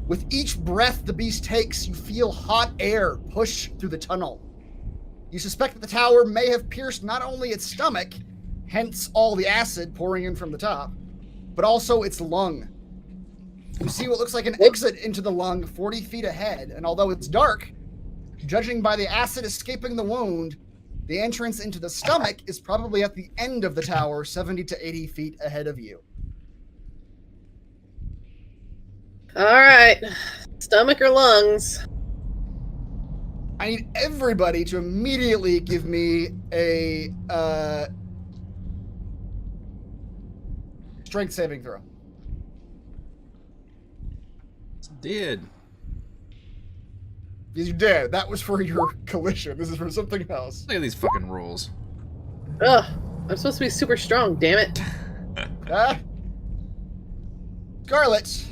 S1: With each breath the beast takes, you feel hot air push through the tunnel. You suspect that the tower may have pierced not only its stomach, hence all the acid pouring in from the top, but also its lung. You see what looks like an exit into the lung 40 feet ahead, and although it's dark, judging by the acid escaping the wound, the entrance into the stomach is probably at the end of the tower, 70 to 80 feet ahead of you.
S2: All right. Stomach or lungs?
S1: I need everybody to immediately give me a strength saving throw.
S3: Did.
S1: Because you did. That was for your collision. This is for something else.
S3: Look at these fucking rules.
S2: Ugh. I'm supposed to be super strong, damn it.
S1: Scarlet,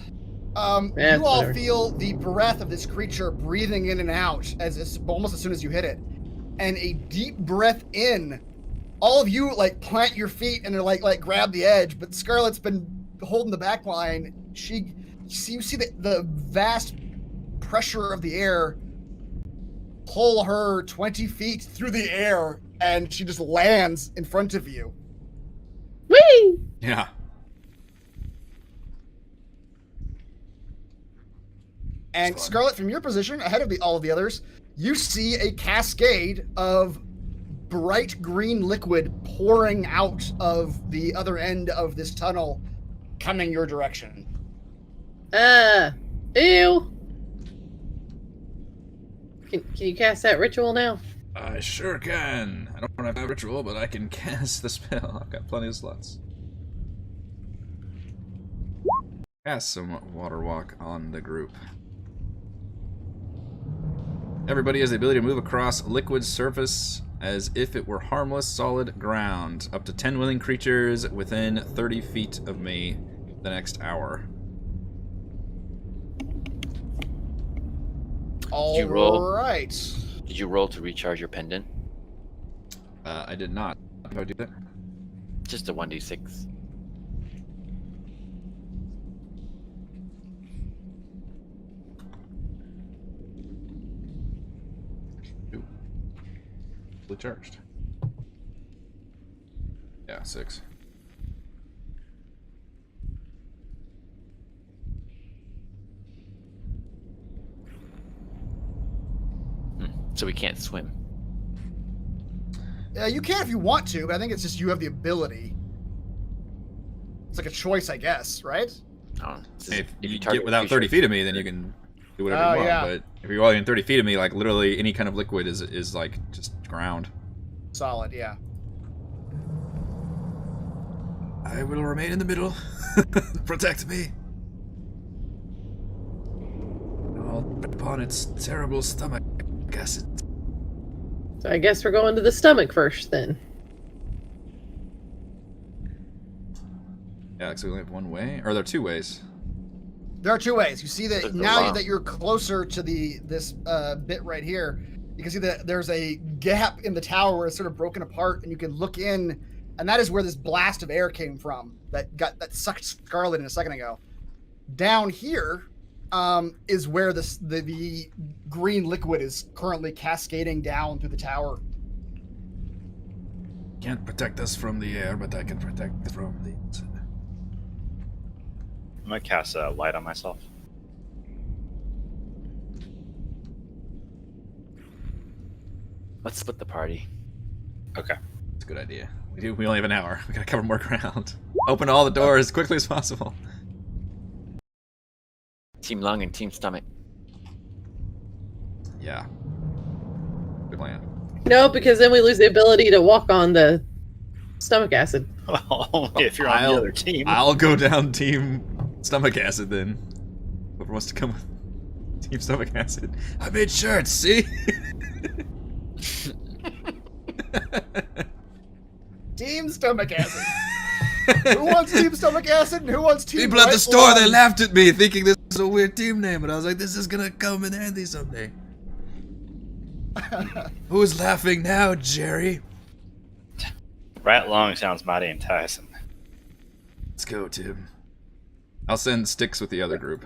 S2: Yeah,
S1: you all
S2: whatever.
S1: feel the breath of this creature breathing in and out almost as soon as you hit it. And a deep breath in. All of you like plant your feet and are like grab the edge, but Scarlet's been holding the back line. you see the vast pressure of the air pull her 20 feet through the air, and she just lands in front of you.
S2: Whee!
S3: Yeah.
S1: And
S3: Fun.
S1: Scarlet, from your position, ahead of all of the others, you see a cascade of bright green liquid pouring out of the other end of this tunnel, coming your direction.
S2: Ew. Can you cast that ritual now?
S3: I sure can. I don't have a ritual, but I can cast the spell. I've got plenty of slots. Cast some water walk on the group. Everybody has the ability to move across liquid surface as if it were harmless, solid ground. Up to 10 willing creatures within 30 feet of me the next hour.
S5: you roll?
S1: Right.
S5: Did you roll to recharge your pendant?
S3: I did not. How do I do that?
S5: Just a 1d6.
S3: Fully charged. Yeah, 6.
S5: So we can't swim.
S1: You can if you want to, but I think it's just you have the ability. It's like a choice, I guess, right?
S5: Oh,
S3: If you
S5: target
S3: get without 30 feet of me, then you can do whatever you want.
S1: yeah.
S3: But if you're within 30 feet of me, like literally any kind of liquid is like just ground.
S1: Solid, yeah.
S3: I will remain in the middle. Protect me. I'll tread upon its terrible stomach acid.
S2: So I guess we're going to the stomach first then.
S3: Yeah, so we only have one way, or are there 2 ways?
S1: There are 2 ways. You see that
S5: There's a
S1: now
S5: lot.
S1: that you're closer to this bit right here, you can see that there's a gap in the tower where it's sort of broken apart, and you can look in, and that is where this blast of air came from that sucked Scarlet in a second ago. Down here is where the green liquid is currently cascading down through the tower.
S3: Can't protect us from the air, but I can protect from the.
S4: I'm gonna cast a light on myself.
S5: Let's split the party.
S4: Okay.
S3: It's a good idea. We only have an hour. We gotta cover more ground. Open all the doors as quickly as possible.
S5: Team lung and team stomach.
S3: Yeah. Good plan.
S2: No, because then we lose the ability to walk on the stomach acid.
S4: Well, only if you're on the other team.
S3: I'll go down team stomach acid then. Whoever wants to come with team stomach acid. I made shirts, see?
S1: Team stomach acid. Who wants team stomach acid and who wants team
S3: People at the
S1: right
S3: store, they
S1: lung?
S3: laughed at me thinking this was a weird team name, but I was like, this is gonna come in handy someday. Who's laughing now, Jerry?
S4: Right lung sounds mighty enticing.
S3: Let's go, Tim. I'll send sticks with the other group.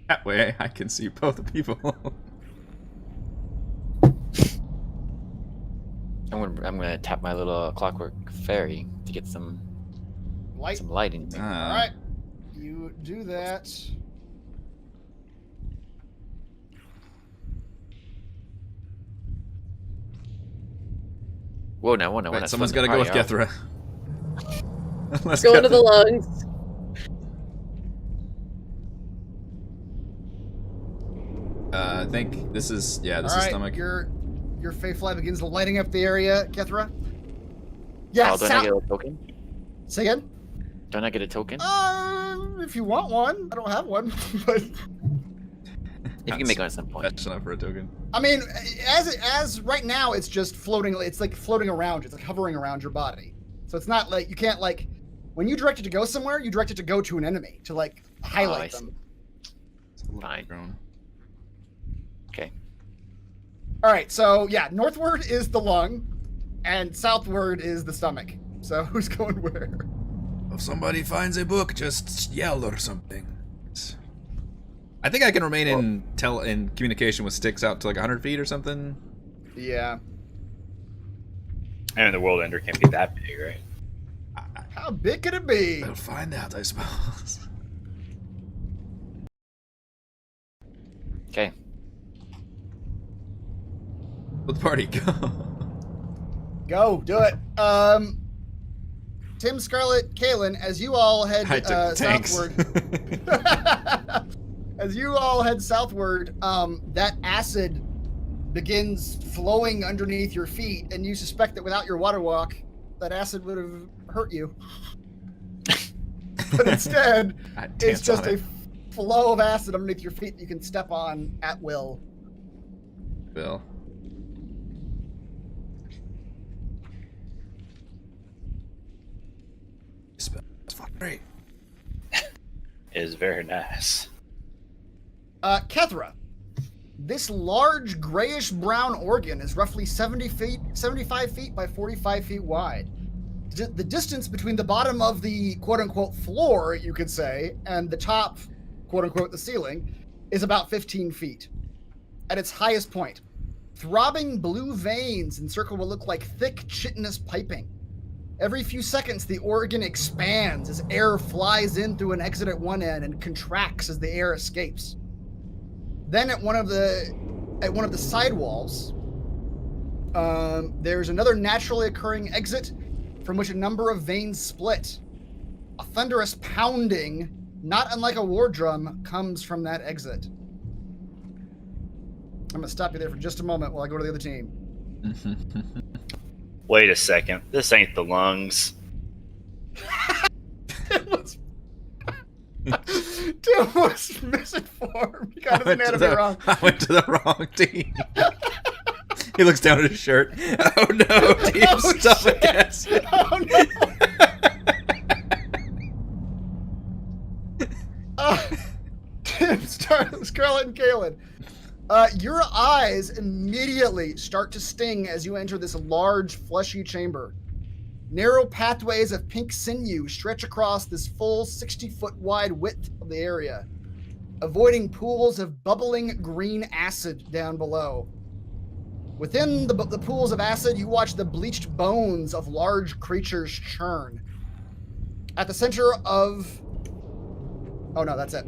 S3: That way I can see both people.
S5: I'm gonna tap my little clockwork fairy to get some
S1: Light.
S5: lighting.
S1: All right, you do that.
S5: Whoa, now one.
S3: Wait, someone's got to go with Gethra. Let's
S2: Go into the lungs.
S3: I think this is this
S1: All
S3: is
S1: right,
S3: stomach.
S1: your faith fly begins lighting up the area, Kethra. Yeah,
S5: Oh, don't I get a token?
S1: Say again.
S5: Don't I get a token?
S1: If you want one, I don't have one, but
S5: If you can make one at some point.
S3: That's enough for a token.
S1: I mean, as right now, it's just floating. It's like floating around. It's like hovering around your body. So it's not like you can't like when you direct it to go somewhere, you direct it to go to an enemy to like highlight
S5: I see.
S1: them.
S3: It's a little
S5: Fine.
S3: grown.
S5: Okay.
S1: All right, so yeah, northward is the lung, and southward is the stomach. So who's going where?
S3: If somebody finds a book, just yell or something. I think I can remain in communication with sticks out to like 100 feet or something.
S1: Yeah.
S4: And the world ender can't be that big, right?
S1: How big could it be?
S3: We'll find out, I suppose.
S5: Okay.
S3: Let the party go.
S1: Go, do it. Tim, Scarlet, Kaylin, as you all head
S3: I took the tanks.
S1: southward. As you all head southward, that acid begins flowing underneath your feet, and you suspect that without your water walk, that acid would have hurt you. But instead, it's just a flow of acid underneath your feet that you can step on at will.
S3: Bill. It's fucking great.
S4: It is very nice.
S1: Kethra, this large grayish-brown organ is roughly 75 feet by 45 feet wide. The distance between the bottom of the quote-unquote floor, you could say, and the top, quote-unquote, the ceiling, is about 15 feet. At its highest point, throbbing blue veins encircle what look like thick, chitinous piping. Every few seconds, the organ expands as air flies in through an exit at one end and contracts as the air escapes. Then at one of the side walls, there's another naturally occurring exit from which a number of veins split. A thunderous pounding, not unlike a war drum, comes from that exit. I'm gonna stop you there for just a moment while I go to the other team.
S4: Wait a second. This ain't the lungs.
S1: Tim was misinformed. He got his anatomy wrong.
S3: I went to the wrong team. He looks down at his shirt. Oh no, team stomach acid.
S1: Oh no. Tim, Scarlet, and Kaylin. Your eyes immediately start to sting as you enter this large, fleshy chamber. Narrow pathways of pink sinew stretch across this full 60-foot wide width of the area, avoiding pools of bubbling green acid down below. Within the pools of acid, you watch the bleached bones of large creatures churn. At the center of... Oh no, that's it.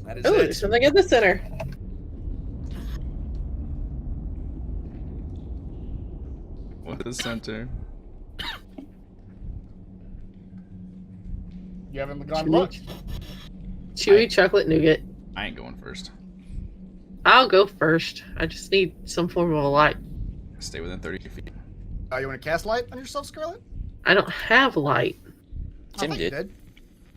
S1: That is it.
S2: There's something at the center.
S3: What is center?
S1: You haven't gone look.
S2: Chewy chocolate nougat.
S3: I ain't going first.
S2: I'll go first. I just need some form of a light.
S3: Stay within 30 feet.
S1: Oh, you want to cast light on yourself, Scarlet?
S2: I don't have light.
S5: Tim
S1: you
S5: did.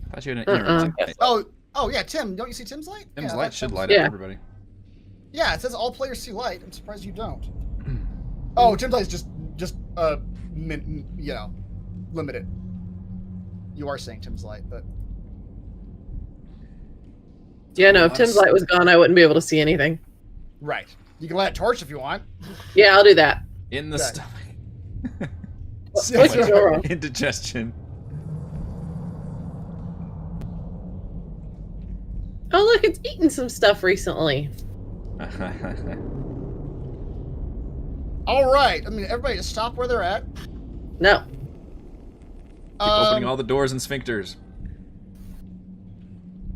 S3: I thought you had an inner light.
S1: Oh yeah, Tim. Don't you see Tim's light?
S3: Tim's
S1: Yeah,
S3: light
S1: that-
S3: should light
S2: Yeah.
S3: up everybody.
S1: Yeah, it says all players see light. I'm surprised you don't. Oh, Tim's light's just limited. You are saying Tim's light, but
S2: Yeah, no, if Tim's light was gone, I wouldn't be able to see anything.
S1: right. You can light a torch if you want.
S2: Yeah, I'll do that.
S3: In the
S1: Okay.
S3: stomach.
S2: What
S3: So
S2: could
S3: much
S2: go wrong?
S3: indigestion.
S2: Oh, look, it's eaten some stuff recently.
S1: All right. I mean, everybody just stop where they're at.
S2: No.
S3: Keep opening all the doors and sphincters.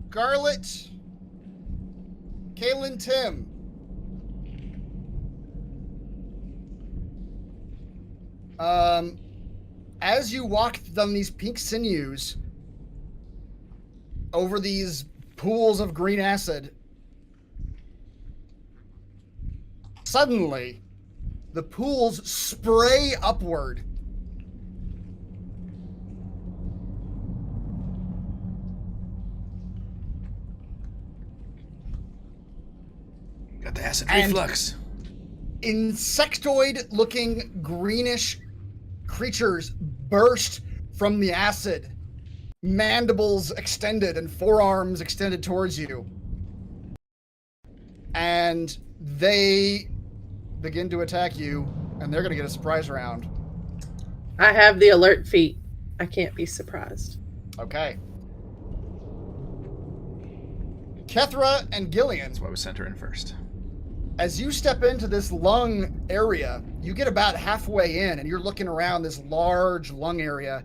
S1: Scarlet, Kaylin, Tim. As you walk down these pink sinews over these pools of green acid, suddenly the pools spray upward.
S3: Got the acid
S1: And-
S3: reflux.
S1: Insectoid-looking greenish creatures burst from the acid, mandibles extended and forearms extended towards you. And they begin to attack you, and they're going to get a surprise round.
S2: I have the alert feat. I can't be surprised.
S1: Okay. Kethra and Gillian,
S3: That's why we sent her in first.
S1: as you step into this lung area, you get about halfway in and you're looking around this large lung area,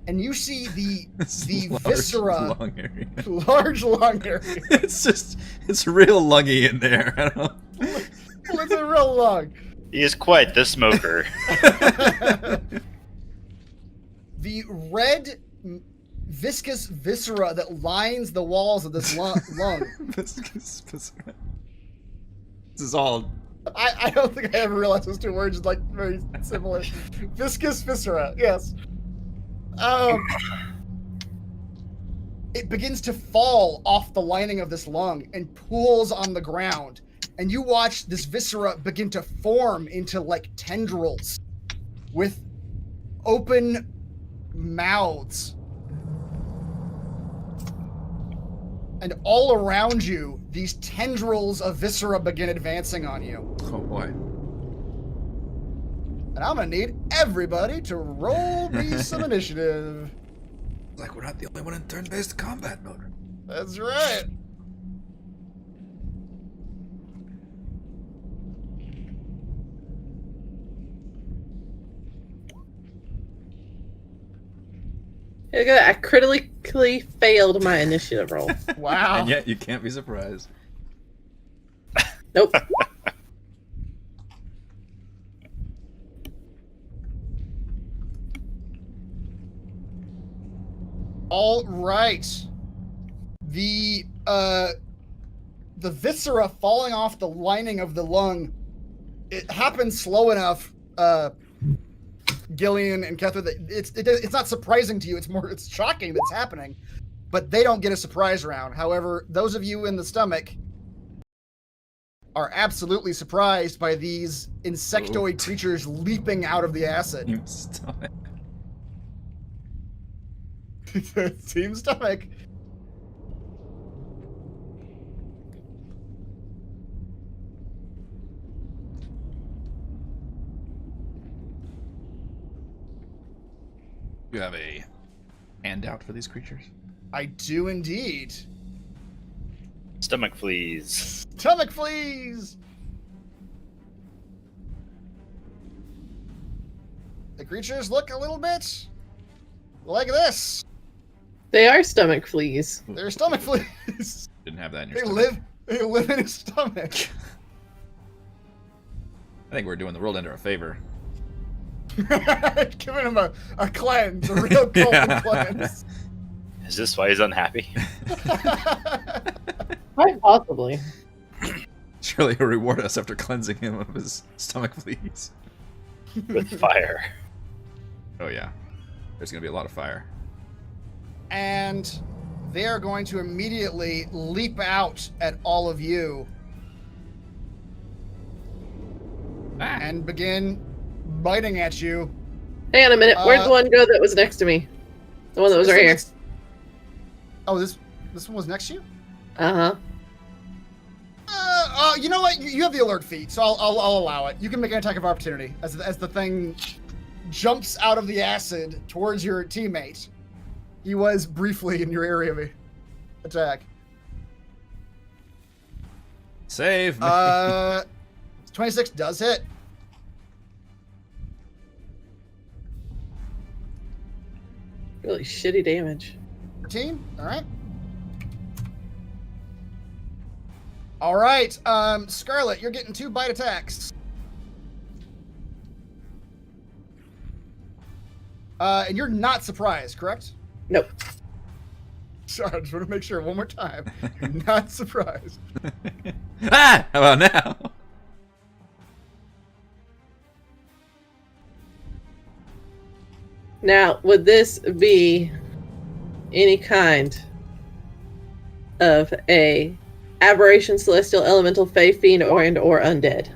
S1: and you see the
S3: Large
S1: viscera,
S3: lung area.
S1: large lung area.
S3: It's real lungy in there. I don't...
S1: It's a real lung.
S4: He is quite the smoker.
S1: The red viscous viscera that lines the walls of this lung.
S3: This is all.
S1: I don't think I ever realized those two words are like very similar. Viscous viscera, yes. It begins to fall off the lining of this lung and pools on the ground. And you watch this viscera begin to form into like tendrils with open mouths. And all around you, these tendrils of viscera begin advancing on you.
S3: Oh boy.
S1: And I'm gonna need everybody to roll me some initiative.
S3: Like we're not the only one in turn-based combat mode.
S1: That's right.
S2: Look at that. I critically failed my initiative roll.
S1: Wow.
S3: And yet you can't be surprised.
S2: Nope.
S1: All right. The viscera falling off the lining of the lung, it happens slow enough, Gillian and Kethra, that it's not surprising to you. It's shocking that's happening, but they don't get a surprise round. However, those of you in the stomach are absolutely surprised by these insectoid creatures leaping out of the acid.
S3: You stomach.
S1: Team stomach.
S3: You have a handout for these creatures?
S1: I do indeed.
S4: Stomach fleas.
S1: Stomach fleas! The creatures look a little bit like this.
S2: They are stomach fleas.
S1: They're stomach fleas.
S3: Didn't have that in your stomach.
S1: They live in his stomach.
S3: I think we're doing the world ender a favor.
S1: Giving him a cleanse, a real cold
S3: Yeah.
S1: cleanse.
S4: Is this why he's unhappy?
S2: Quite possibly.
S3: Surely he'll reward us after cleansing him of his stomach fleas.
S4: With fire.
S3: Oh yeah. There's gonna be a lot of fire.
S1: And they are going to immediately leap out at all of you and begin biting at you.
S2: Hang on a minute. Where'd the one go that was next to me? The one that was right here.
S1: Oh, this one was next to you?
S2: Uh-huh.
S1: You know what? You have the alert feat, so I'll allow it. You can make an attack of opportunity as the thing jumps out of the acid towards your teammate. He was briefly in your area of attack.
S3: Save me.
S1: 26 does hit.
S2: Really shitty damage.
S1: 13. All right. All right. Scarlet, you're getting 2 bite attacks. And you're not surprised, correct?
S2: Nope.
S1: Sorry, I just want to make sure one more time. You're not surprised.
S3: Ah! How about now?
S2: Now, would this be any kind of a aberration, celestial, elemental, fae, fiend, or undead?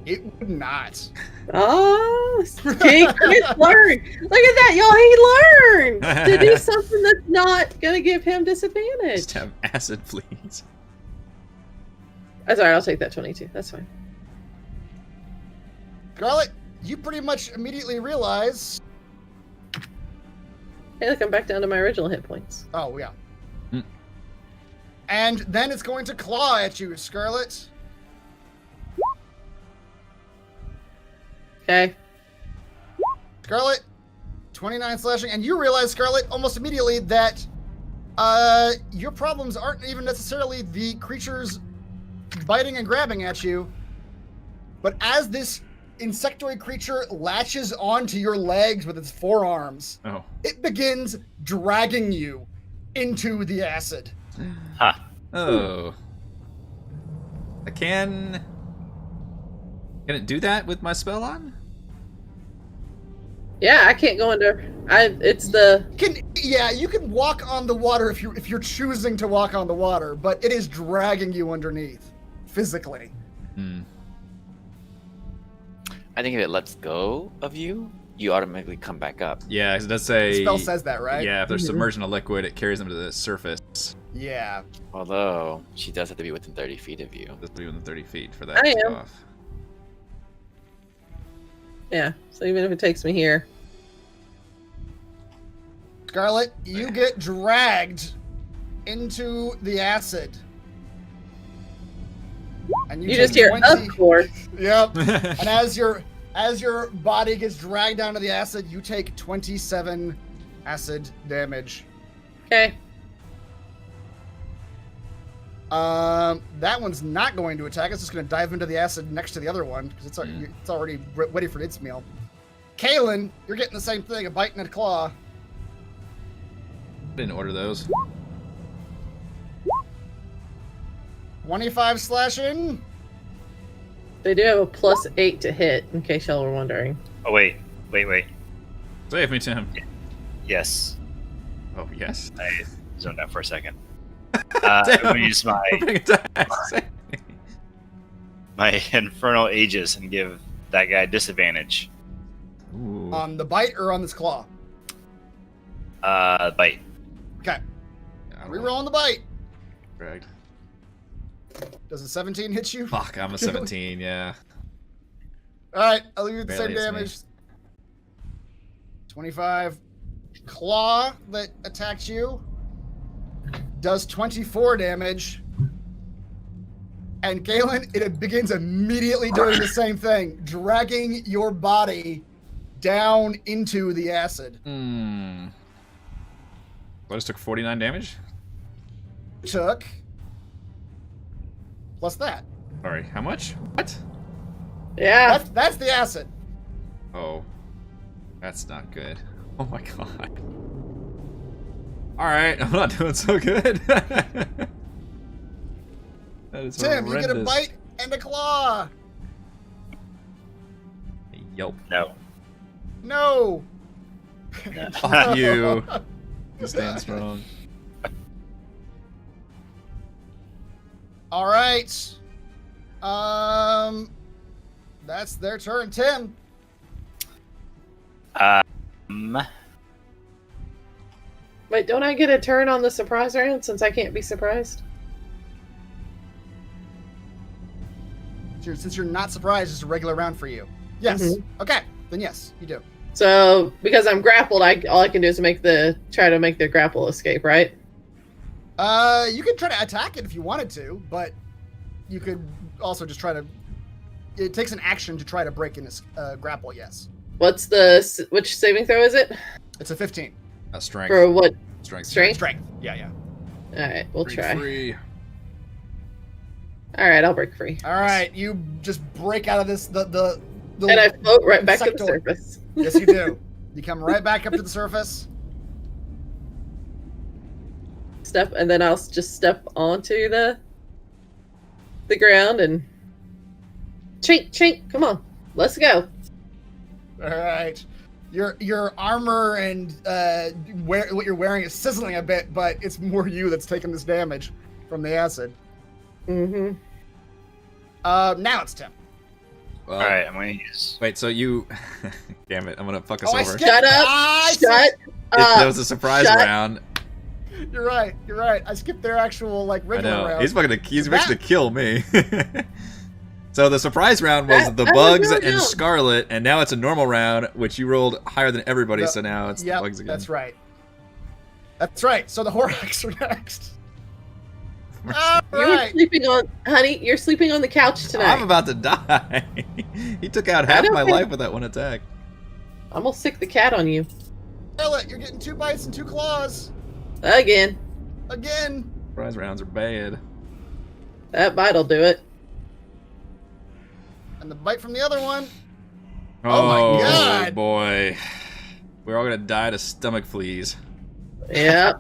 S1: It would not.
S2: Oh, Chris learned. Look at that, y'all. He learned to do something that's not gonna give him disadvantage.
S3: Just have acid fleas.
S2: That's alright. I'll take that 22. That's fine.
S1: Scarlet, you pretty much immediately realize.
S2: Hey, look, I'm back down to my original hit points.
S1: Oh, yeah. And then it's going to claw at you, Scarlet.
S2: Okay.
S1: Scarlet, 29 slashing, and you realize, Scarlet, almost immediately that your problems aren't even necessarily the creatures biting and grabbing at you, but as this insectoid creature latches onto your legs with its forearms, it begins dragging you into the acid.
S4: Ha.
S3: Oh. Can it do that with my spell on?
S2: Yeah, I can't go under. It's the.
S1: You can walk on the water if you're choosing to walk on the water, but it is dragging you underneath physically.
S3: Hmm.
S5: I think if it lets go of you, you automatically come back up.
S3: Yeah, it does say.
S1: The spell says that, right?
S3: Yeah, if they're submerged in a liquid, it carries them to the surface.
S1: Yeah.
S5: Although she does have to be within 30 feet of you.
S3: Just be within 30 feet for that
S2: I
S3: to go
S2: am.
S3: off.
S2: Yeah, so even if it takes me here.
S1: Scarlet, you get dragged into the acid. And
S2: You just hear, of course.
S1: Yep. And as your body gets dragged down to the acid, you take 27 acid damage.
S2: Okay.
S1: That one's not going to attack. It's just going to dive into the acid next to the other one because it's already ready for its meal. Kaylin, you're getting the same thing, a bite and a claw.
S3: Didn't order those.
S1: 25 slashing.
S2: They do have a +8 to hit, in case y'all were wondering.
S4: Oh, wait.
S3: Save me, Tim.
S4: Yes.
S3: Oh, yes.
S4: I zoned out for a second. I'm going to use my Infernal Aegis and give that guy disadvantage.
S3: Ooh.
S1: On the bite or on this claw?
S4: Bite.
S1: Okay.
S3: Yeah,
S1: Reroll on the bite.
S3: Dragged.
S1: Does a 17 hit you?
S3: Fuck, I'm a 17, yeah.
S1: Alright, I'll leave you the same
S3: Barely hits me.
S1: damage. 25. Claw that attacked you does 24 damage. And Galen, it begins immediately doing the same thing, dragging your body down into the acid.
S3: I just took 49 damage?
S1: Took plus that.
S3: Sorry, how much? What?
S2: Yeah.
S1: That's the acid.
S3: Oh. That's not good. Oh my god. Alright, I'm not doing so good. That is
S1: Tim,
S3: horrendous.
S1: you get a bite and a claw.
S3: Yelp.
S4: No.
S1: No.
S3: Fuck you. You stand strong.
S1: All right. That's their turn. Tim.
S2: Wait, don't I get a turn on the surprise round since I can't be surprised?
S1: Since you're not surprised, it's a regular round for you. Yes.
S2: Mm-hmm.
S1: Okay. Then yes, you do.
S2: So because I'm grappled, all I can do is try to make the grapple escape, right?
S1: You could try to attack it if you wanted to, but you could also just try to. It takes an action to try to break in this grapple. Yes.
S2: Which saving throw is it?
S1: It's a 15.
S3: A strength.
S2: For what?
S3: Strength.
S1: Strength. Yeah.
S2: All right, we'll
S3: Break
S2: try.
S3: free.
S2: All right, I'll break free.
S1: All right, you just break out of this the
S2: And I float right back to the
S1: insectoid.
S2: surface.
S1: Yes, you do. You come right back up to the surface.
S2: And then I'll just step onto the ground and chink. Come on, let's go.
S1: All right. Your armor and what you're wearing is sizzling a bit, but it's more you that's taking this damage from the acid.
S2: Mm-hmm.
S1: Now it's Tim.
S3: Well,
S4: Alright, I'm going to use...
S3: Wait, so you... Damn it, I'm going to fuck us
S1: I
S3: over.
S1: skipped.
S2: Shut up!
S1: I
S2: Shut
S3: That was a surprise
S2: shut-
S3: round.
S1: You're right. I skipped their actual
S3: I
S1: regular
S3: know.
S1: round.
S3: He's fixing to kill me. So the surprise round was the
S2: I
S3: bugs
S2: don't
S3: and
S2: know.
S3: Scarlet, and now it's a normal round, which you rolled higher than everybody, so now it's the bugs again.
S1: That's right. So the Horax are next. All
S2: You were
S1: right.
S2: sleeping on, honey. You're sleeping on the couch tonight.
S3: I'm about to die. He took out half my life with that one attack.
S2: I'm gonna sick the cat on you
S1: Scarlet, you're getting 2 bites and 2 claws.
S2: again.
S1: Again.
S3: Surprise rounds are bad.
S2: That bite'll do it.
S1: And the bite from the other one.
S3: Oh,
S1: my God.
S3: boy. We're all gonna die to stomach fleas.
S2: Yeah.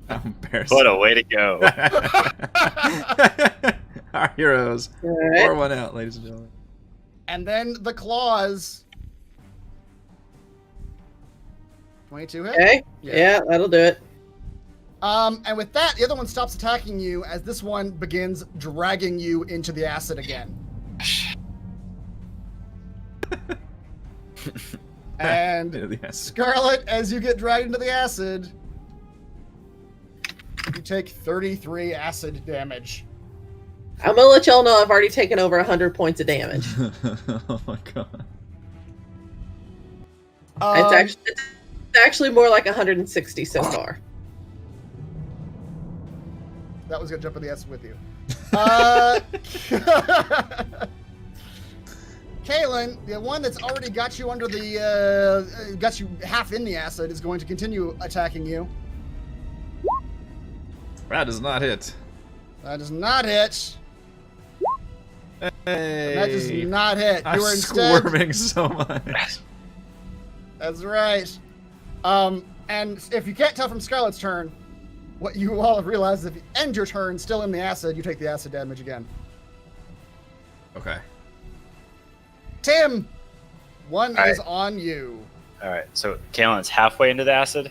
S3: How embarrassing.
S4: What a way to go.
S3: Our heroes.
S2: All right.
S3: Pour one out, ladies and gentlemen.
S1: And then the claws. 22 hit.
S2: Okay. Yeah, that'll do it.
S1: And with that, the other one stops attacking you as this one begins dragging you into the acid again. And
S3: Yes.
S1: Scarlet, as you get dragged into the acid, you take 33 acid damage.
S2: I'm gonna let y'all know I've already taken over 100 points of damage.
S3: Oh my god.
S2: It's actually more like 160 so far.
S1: That was gonna jump in the acid with you. Kaylin, the one that's already got you under the, got you half in the acid, is going to continue attacking you.
S3: That does not hit.
S1: That does not hit.
S3: Hey.
S1: That does not hit.
S3: I'm
S1: You are instead.
S3: squirming so much.
S1: That's right. And if you can't tell from Scarlet's turn, what you all have realized is if you end your turn still in the acid, you take the acid damage again.
S3: Okay.
S1: Tim, one
S4: All
S1: is
S4: right.
S1: on you.
S4: All right, so Kalen's halfway into the acid.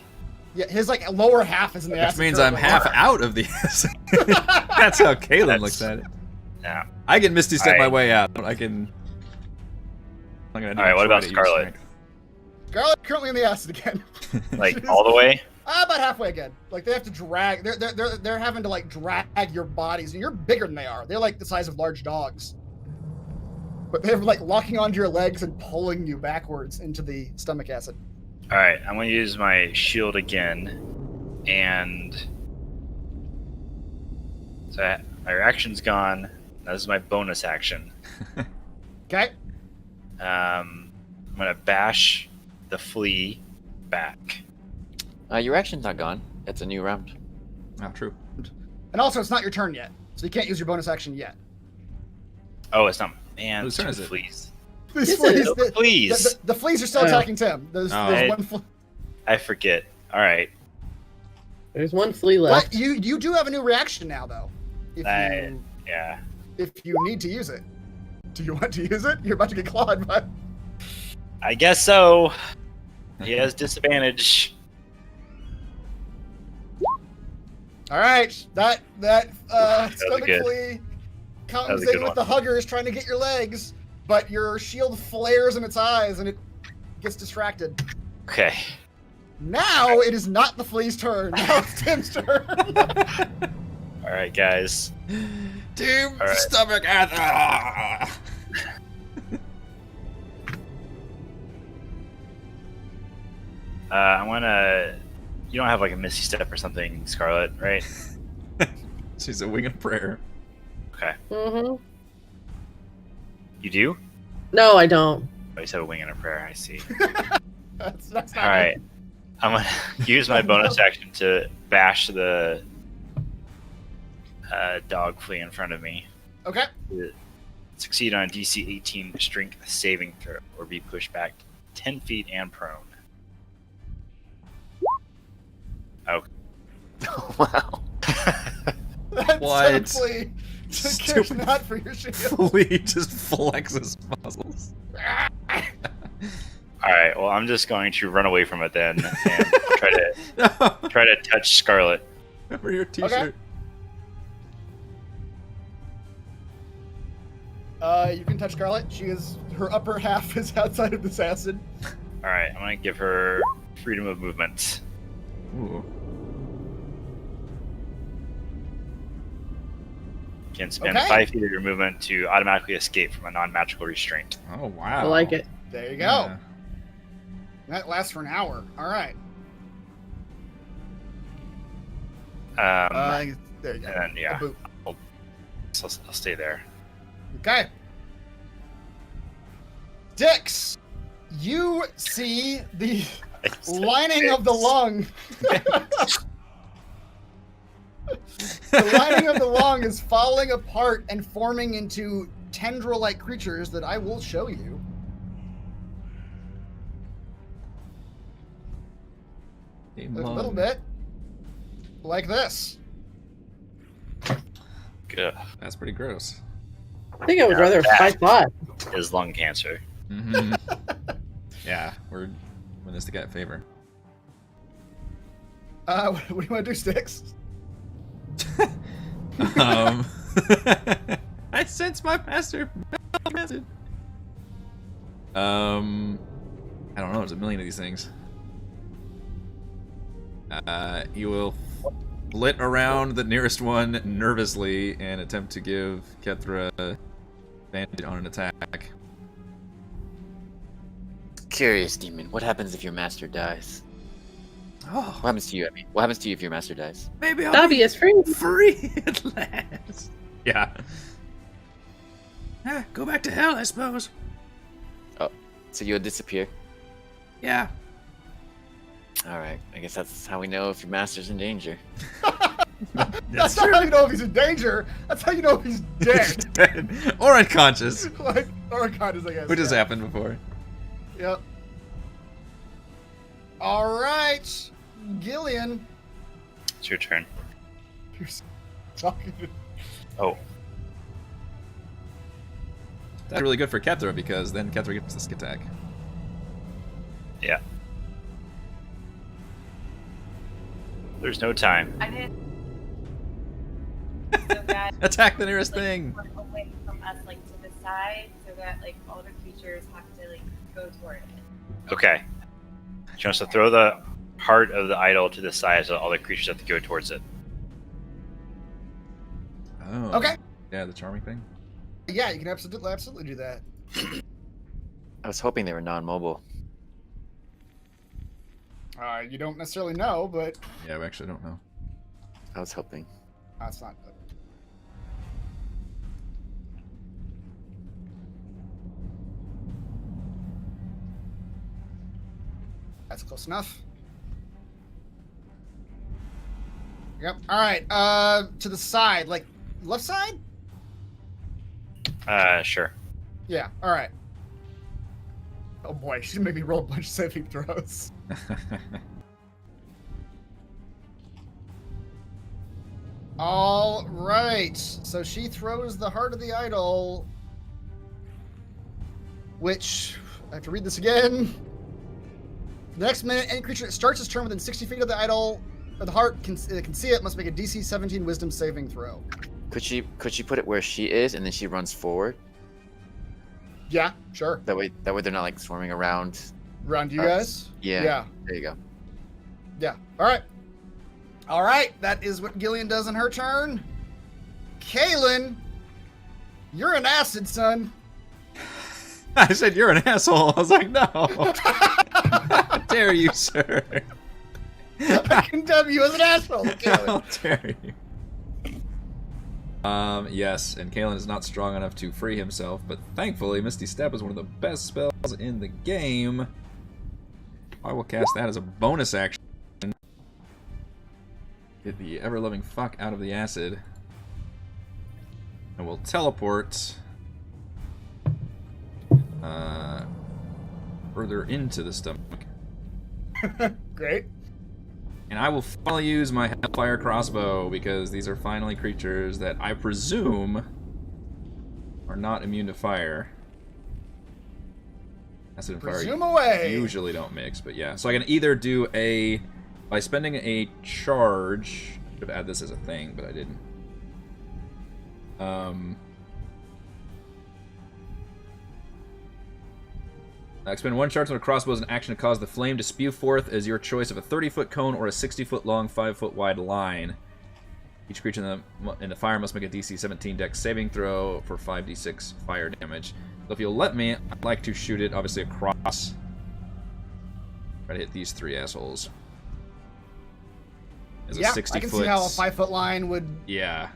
S1: Yeah, his like lower half is in the
S3: Which
S1: acid.
S3: means I'm
S1: currently.
S3: half out of the acid. That's how Kaylin
S4: That's-
S3: looks at it.
S4: Yeah.
S3: I can Misty Step my
S4: Alright.
S3: way out. I can. I'm gonna
S4: Alright, what
S3: try
S4: about
S3: to use
S4: Scarlet?
S3: strength.
S1: Scarlet currently in the acid again.
S4: Like all the way.
S1: About halfway again. Like they have to drag. They're having to like drag your bodies. And you're bigger than they are. They're like the size of large dogs. But they're like locking onto your legs and pulling you backwards into the stomach acid.
S4: All right, I'm going to use my shield again, and so my reaction's gone. Now this is my bonus action.
S1: Okay.
S4: I'm going to bash the flea back.
S5: Your action's not gone. It's a new round.
S3: Oh, true.
S1: And also, it's not your turn yet, so you can't use your bonus action yet.
S4: Oh, it's not. Man,
S3: Whose turn
S4: two
S3: is it?
S4: fleas.
S1: These
S2: Yes,
S1: fleas,
S2: it is.
S4: Please,
S1: the fleas are still
S2: Oh.
S1: attacking Tim. There's
S3: Oh.
S1: one flea.
S4: I forget. All right.
S2: There's one flea left.
S1: But you do have a new reaction now, though. If
S4: Yeah.
S1: you need to use it. Do you want to use it? You're about to get clawed, but
S4: I guess so. He has disadvantage.
S1: all right. That
S4: was
S1: stomach
S4: good.
S1: flea comes
S4: That was a
S1: in
S4: good
S1: with the huggers trying to get your legs, but your shield flares in its eyes and it gets distracted.
S4: Okay.
S1: Now it is not the flea's turn. Now it's Tim's turn.
S4: All right, guys.
S3: Team
S4: All right.
S3: stomach acid.
S4: I'm gonna. You don't have like a Misty Step or something, Scarlet, right?
S3: She's a wing of prayer.
S4: Okay.
S2: Mm-hmm.
S4: You do?
S2: No, I don't.
S4: Oh, you said a wing and a prayer. I see.
S1: that's not
S4: All right. I'm gonna use my bonus action to bash the dog flea in front of me.
S1: Okay.
S4: Succeed on a DC 18 strength saving throw, or be pushed back 10 feet and prone. Oh.
S5: Wow.
S1: That's
S3: What?
S1: so flea. Cares
S3: Stupid
S1: not for your shield.
S3: flea just flexes muscles.
S4: All right. Well, I'm just going to run away from it then and
S3: No.
S4: try to touch Scarlet.
S3: Remember your T-shirt.
S1: You can touch Scarlet. Her upper half is outside of this acid.
S4: All right. I'm gonna give her freedom of movement.
S3: Ooh.
S4: Can spend
S1: Okay.
S4: 5 feet of your movement to automatically escape from a non-magical restraint.
S3: Oh wow.
S2: I like it.
S1: There you go.
S3: Yeah.
S1: That lasts for an hour. All right. There you go.
S4: And then, yeah,
S1: A boot.
S4: I'll stay there.
S1: Okay. Dix, you see the lining of the lung. The lining of the lung is falling apart and forming into tendril-like creatures that I will show you. Looks a little bit like this.
S4: Good.
S3: That's pretty gross.
S2: I think I would
S4: Now
S2: rather
S4: that
S2: fight that.
S4: is lung cancer.
S3: Mm-hmm. Yeah, we're in this to get favor.
S1: What do you want to do, Sticks?
S3: I sense my master method. I don't know. There's a million of these things. You will flit around the nearest one nervously and attempt to give Kethra advantage on an attack.
S5: Curious, demon. What happens if your master dies?
S3: Oh,
S5: What happens to you? I mean, what happens to you if your master dies?
S3: maybe I'll
S2: Dobby
S3: be
S2: is free.
S3: free at last. Yeah. Go back to hell, I suppose.
S5: So you'll disappear.
S3: Yeah.
S5: All right. I guess that's how we know if your master's in danger.
S1: That's not how you know if he's in danger. That's how you know if he's dead.
S3: Dead. Or unconscious,
S1: Like, or unconscious, I guess.
S3: which has
S1: yeah.
S3: happened before.
S1: Yep. All right, Gillian.
S4: It's your turn.
S1: You're talking to...
S4: Oh,
S3: That's really good for Kethra because then Kethra gets this attack.
S4: yeah. There's no time.
S9: I didn't. So that
S3: Attack the nearest thing.
S9: went away from us, like to the side, so that like all the creatures have to like go toward it.
S4: Okay. She wants to throw the heart of the idol to the side so all the creatures have to go towards it.
S3: Oh.
S1: Okay.
S3: Yeah, the charming thing.
S1: Yeah, you can absolutely do that.
S5: I was hoping they were non-mobile.
S1: You don't necessarily know, but
S3: Yeah, we actually don't know.
S5: I was hoping.
S1: that's not good. That's close enough. Yep. All right. To the side, like left side.
S4: Sure.
S1: Yeah. All right. Oh boy, she's gonna make me roll a bunch of saving throws. All right. So she throws the heart of the idol, which I have to read this again. The next minute, any creature that starts its turn within 60 feet of the idol or the heart can see it must make a DC 17 Wisdom saving throw.
S5: Could she put it where she is and then she runs forward?
S1: Yeah, sure.
S5: That way they're not like swarming around.
S1: Around you
S5: us.
S1: guys.
S5: Yeah.
S1: Yeah.
S5: There you go.
S1: Yeah. All right. All right. That is what Gillian does in her turn. Kaylin, you're an acid, son.
S3: I said you're an asshole. I was like, no. How dare you, sir?
S1: I condemn you as an asshole,
S3: How
S1: Kaylin.
S3: dare you? Yes, and Kalen is not strong enough to free himself, but thankfully Misty Step is one of the best spells in the game. I will cast that as a bonus action. Get the ever-loving fuck out of the acid. And we'll teleport further into the stomach.
S1: Great.
S3: And I will finally use my Hellfire Crossbow, because these are finally creatures that I presume are not immune to fire. Acid and
S1: Presume
S3: fire
S1: away.
S3: usually don't mix, but yeah. So I can either do by spending a charge, I should have added this as a thing, but I didn't. Expend one charge on a crossbow as an action to cause the flame to spew forth as your choice of a 30-foot cone or a 60-foot long, 5-foot wide line. Each creature in the fire must make a DC 17 Dex saving throw for 5d6 fire damage. So if you'll let me, I'd like to shoot it, obviously, across. Try to hit these three assholes. is a
S1: Yeah,
S3: 60
S1: I can
S3: foot.
S1: see how a 5-foot line would.
S3: Yeah.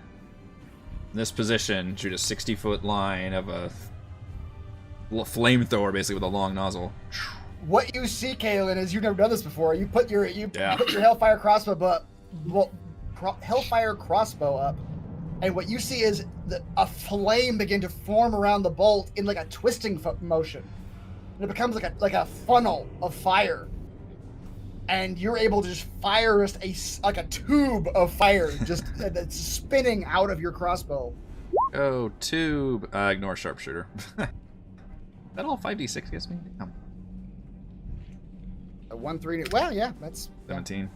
S3: In this position, shoot a 60-foot line of a flamethrower, basically with a long nozzle.
S1: What you see, Kaylin, is you've never done this before. You put your
S3: Yeah.
S1: put your Hellfire crossbow up, Hellfire crossbow up, and what you see is a flame begin to form around the bolt in like a twisting motion, and it becomes like a funnel of fire, and you're able to just fire just a tube of fire just that's spinning out of your crossbow.
S3: Oh, tube. Ignore sharpshooter. That all 5d6 gets me? Damn.
S1: A 1, 3. Well, yeah, that's
S3: 17.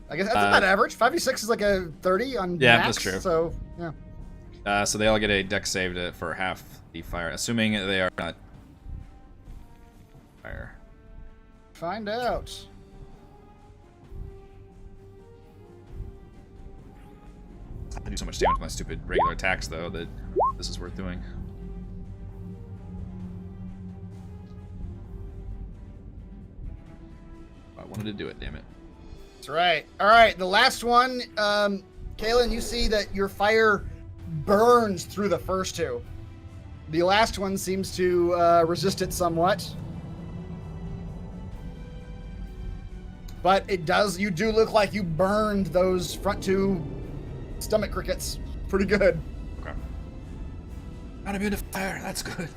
S1: I guess that's about average. 5d6 is like a 30 on
S3: Yeah,
S1: max,
S3: that's true.
S1: So yeah.
S3: So they all get a dex save for half the fire, assuming they are not fire.
S1: Find out.
S3: I do so much damage with my stupid regular attacks, though, that this is worth doing. I wanted to do it, damn it.
S1: That's right. All right, the last one, Kaylin, you see that your fire burns through the first two. The last one seems to resist it somewhat. But it does, you do look like you burned those front two stomach crickets pretty good.
S3: Okay. Not immune to fire, that's good.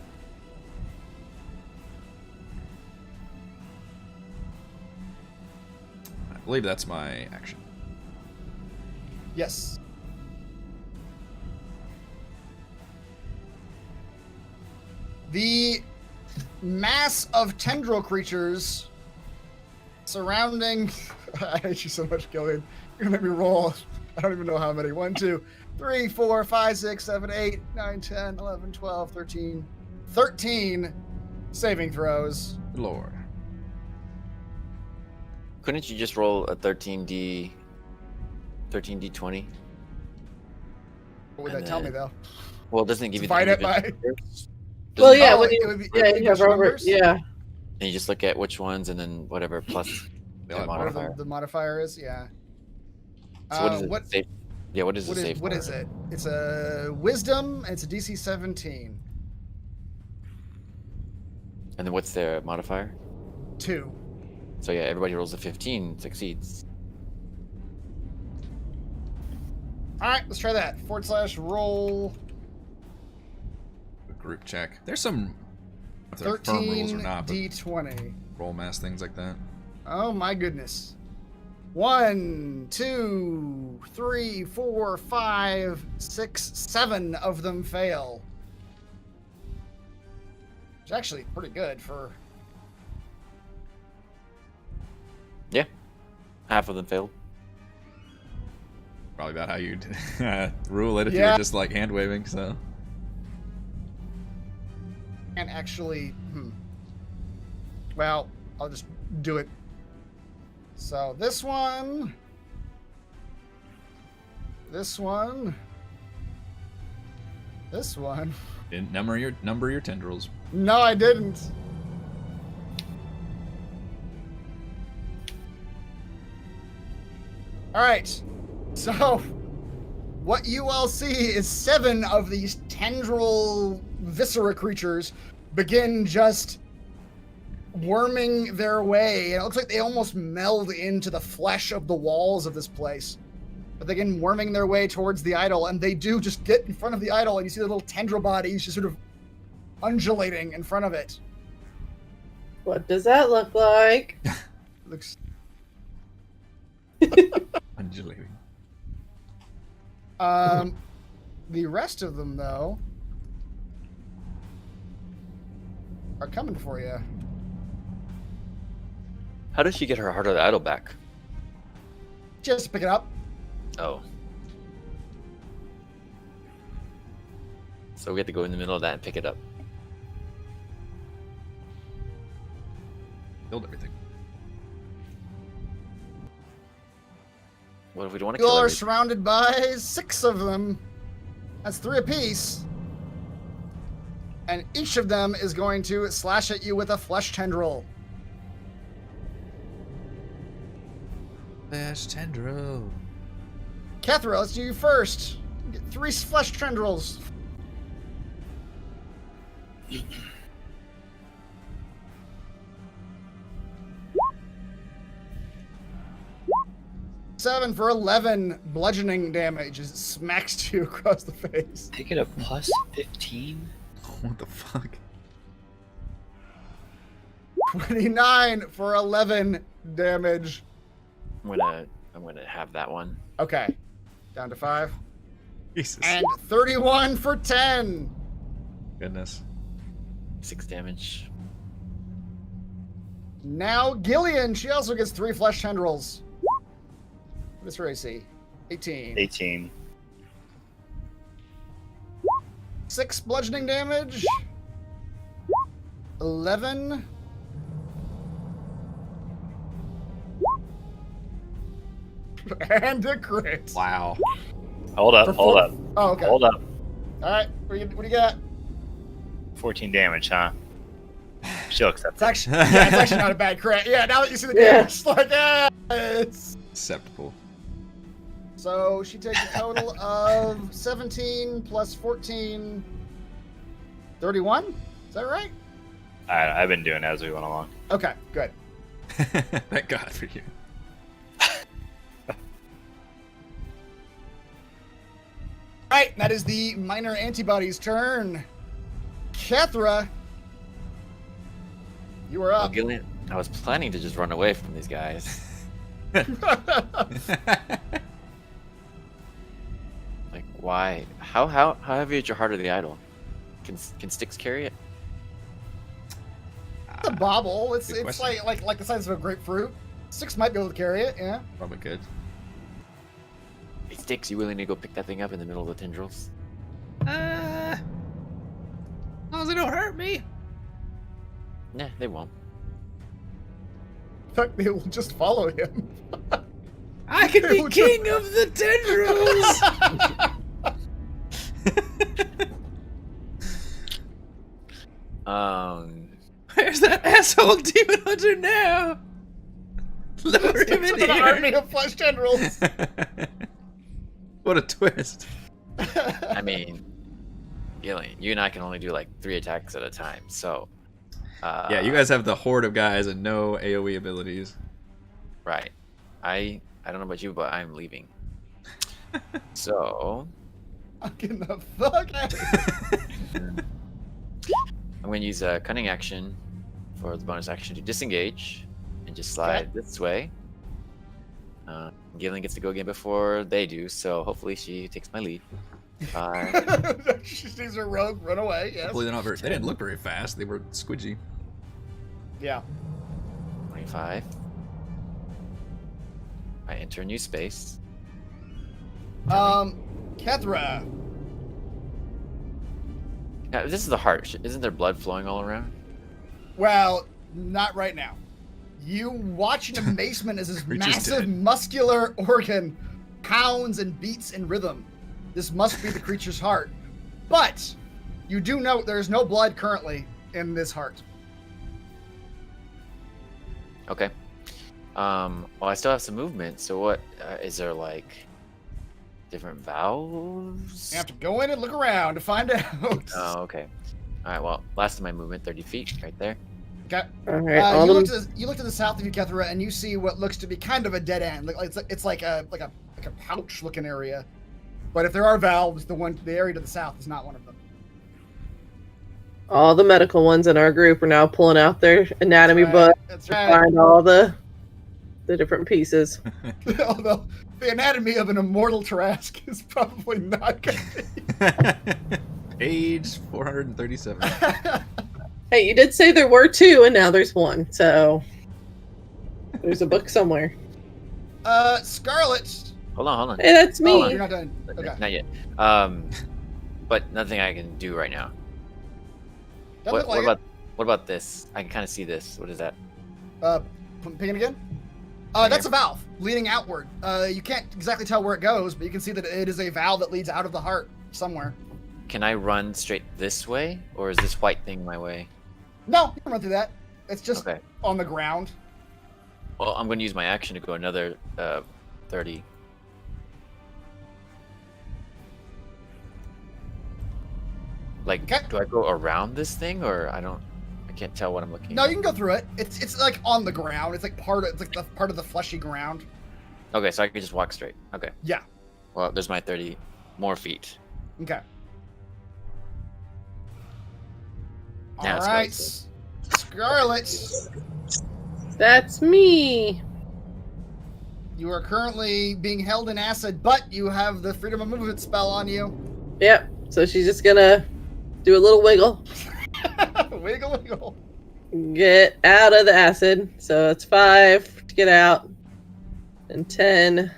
S3: I believe that's my action.
S1: Yes. The mass of tendril creatures surrounding. I hate you so much, Gillian. You're gonna make me roll. I don't even know how many. 1, 2, 3, 4, 5, 6, 7, 8, 9, 10, 11, 12, 13. 13 saving throws.
S3: Good lord.
S5: Couldn't you just roll a 13d20?
S1: What would that tell me, though?
S5: Well, doesn't it give you
S1: Divide
S5: the
S1: it by.
S5: individual numbers?
S2: Well,
S5: Doesn't it-
S2: yeah,
S1: Oh,
S2: when
S1: it
S2: you,
S1: would be-
S2: yeah,
S1: it would
S2: you have
S1: be
S2: over,
S1: numbers?
S2: yeah.
S5: And you just look at which ones and then whatever plus
S3: They
S5: their
S3: all have
S1: Whatever
S5: modifier.
S1: the modifier is, yeah.
S5: So what is it?
S1: What
S5: Save? Yeah, what is the save?
S1: what
S5: for?
S1: is it? It's a wisdom, and it's a DC 17.
S5: And then what's their modifier?
S1: 2.
S5: So yeah, everybody rolls a 15, succeeds.
S1: All right, let's try that. /roll
S3: A group check. There's some if they're firm rules or
S1: 13
S3: not, but
S1: D20.
S3: roll mass things like that.
S1: Oh my goodness. 1, 2, 3, 4, 5, 6, 7 of them fail. It's actually pretty good for.
S5: Yeah, half of them failed.
S3: Probably about how you'd rule it if you
S1: Yeah.
S3: were just like hand waving, so.
S1: And actually, well, I'll just do it. So this one, this one, this one.
S3: Didn't number your tendrils.
S1: No, I didn't. All right. So, what you all see is 7 of these tendril viscera creatures begin just worming their way. And it looks like they almost meld into the flesh of the walls of this place. But they begin worming their way towards the idol, and they do just get in front of the idol, and you see the little tendril bodies just sort of undulating in front of it.
S2: What does that look like?
S1: Looks.
S3: Undulating.
S1: The rest of them, though, are coming for you.
S5: How does she get her Heart of the Idol back?
S1: Just pick it up.
S5: Oh. So we have to go in the middle of that and pick it up.
S3: Build everything.
S5: What if we don't want to
S1: You
S5: kill
S1: all are
S5: everything?
S1: surrounded by 6 of them. That's 3 apiece. And each of them is going to slash at you with a flesh tendril.
S3: Flesh tendril.
S1: Kethra, let's do you first. Get 3 flesh tendrils. Seven for 11 bludgeoning damage as it smacks you across the face.
S4: Take it a plus 15.
S3: What the fuck?
S1: 29 for 11 damage.
S5: I'm gonna have that one.
S1: Okay, down to 5.
S3: Jesus.
S1: And 31 for 10.
S3: Goodness.
S5: 6 damage.
S1: Now Gillian, she also gets 3 flesh tendrils. What is her AC? 18.
S4: 18.
S1: 6 bludgeoning damage. 11. And a crit.
S3: Wow.
S4: Hold up,
S1: For
S4: hold
S1: four-
S4: up,
S1: Oh, okay.
S4: hold up.
S1: All right, what do you got?
S4: 14 damage, huh? She'll accept
S1: It's
S4: it.
S1: actually not a bad crit. Yeah, now that you see the
S2: Yeah.
S1: damage, it's like, it's...
S3: Acceptable.
S1: So she takes a total of 17 plus 14, 31? Is that right?
S4: I've been doing it as we went along.
S1: Okay, good.
S3: Thank God for you.
S1: All right, that is the minor antibodies' turn. Kethra, you are
S5: Well,
S1: up.
S5: Gillian, I was planning to just run away from these guys. Like, why? How heavy is your heart of the idol? Can sticks carry it?
S1: It's a bobble. It's
S3: Good question.
S1: like the size of a grapefruit. 6 might be able to carry it, yeah.
S3: Probably could.
S5: Hey, Sticks, you willing to go pick that thing up in the middle of the tendrils?
S10: As long as it don't hurt me.
S5: Nah, they won't.
S1: In fact, they will just follow him.
S10: I can be
S1: Ew,
S10: king of the tendrils. Where's that asshole demon hunter now? Lure him in
S1: An army
S10: here.
S1: of flesh tendrils.
S3: What a twist.
S5: I mean, Gillian, you and I can only do like 3 attacks at a time, so.
S3: Yeah, you guys have the horde of guys and no AoE abilities.
S5: Right. I don't know about you, but I'm leaving. So
S1: I'm getting the fuck out of here.
S5: I'm going to use a cunning action for the bonus action to disengage and just slide this way. Gillian gets to go again before they do, so hopefully she takes my lead.
S1: She sees her rogue run away, yes.
S3: Hopefully they're not very. They didn't look very fast. They were squidgy.
S1: Yeah.
S5: 25. I enter a new space.
S1: Kethra.
S5: Now, this is the heart. Isn't there blood flowing all around?
S1: Well, not right now. You watch in amazement as this
S3: Creature's
S1: massive
S3: dead.
S1: muscular organ pounds and beats in rhythm. This must be the creature's heart. But you do note there's no blood currently in this heart.
S5: Okay. Well, I still have some movement, so what, is there like different valves?
S1: You have to go in and look around to find out.
S5: Oh, okay. Alright, well, last of my movement, 30 feet, right there.
S1: Okay.
S2: All right.
S1: You look to the south of you, Kethra, and you see what looks to be kind of a dead end. It's like a pouch-looking area. But if there are valves, the area to the south is not one of them.
S2: All the medical ones in our group are now pulling out their anatomy book
S1: That's
S2: to
S1: right.
S2: find all the different pieces.
S1: Although the anatomy of an immortal Tarask is probably not going to be.
S3: Age 437.
S2: Hey, you did say there were 2, and now there's 1. So there's a book somewhere.
S1: Scarlet.
S5: Hold on.
S2: Hey, that's me.
S1: Oh, you're not done. Okay.
S5: Not yet. But nothing I can do right now.
S1: Doesn't look like
S5: What about this? I can kind of see this. What is that?
S1: Pick it again. That's a valve leading outward. You can't exactly tell where it goes, but you can see that it is a valve that leads out of the heart somewhere.
S5: Can I run straight this way, or is this white thing my way?
S1: No, you can run through that. It's just
S5: Okay.
S1: on the ground.
S5: Well, I'm going to use my action to go another 30. Like,
S1: Okay.
S5: do I go around this thing, or I can't tell what I'm looking
S1: No,
S5: at.
S1: you can go through it. It's like on the ground. It's like the part of the fleshy ground.
S5: Okay, so I can just walk straight. Okay.
S1: Yeah.
S5: Well, there's my 30 more feet.
S1: Okay.
S5: Now
S1: All
S5: it's
S1: right,
S5: going
S1: Scarlet.
S2: That's me.
S1: You are currently being held in acid, but you have the freedom of movement spell on you.
S2: Yep. So she's just gonna do a little wiggle,
S1: Wiggle, wiggle.
S2: get out of the acid. So it's 5 to get out, and 10.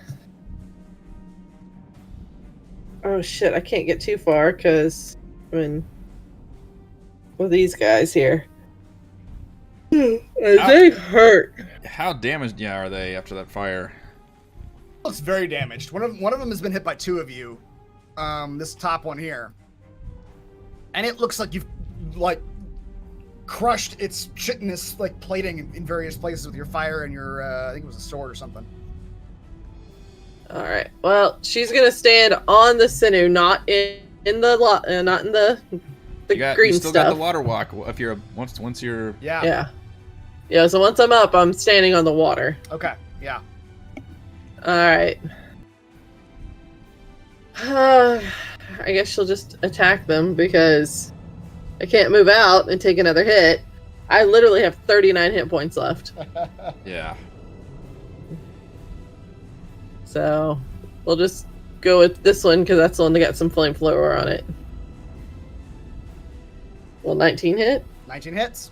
S2: Oh shit! I can't get too far because I'm in with these guys here. They hurt.
S3: How damaged are they after that fire?
S1: Looks very damaged. One of them has been hit by 2 of you. This top one here, and it looks like you've like crushed its chitinous like plating in various places with your fire and your I think it was a sword or something.
S2: All right. Well, she's gonna stand on the sinew, not in the green
S3: You still
S2: stuff.
S3: got the water walk. If you're once you're
S1: Yeah.
S2: Yeah. So once I'm up, I'm standing on the water.
S1: Okay. Yeah.
S2: All right. I guess she'll just attack them because I can't move out and take another hit. I literally have 39 hit points left.
S3: yeah.
S2: So we'll just go with this one because that's the one that got some flame thrower on it. Will 19 hit?
S1: 19 hits.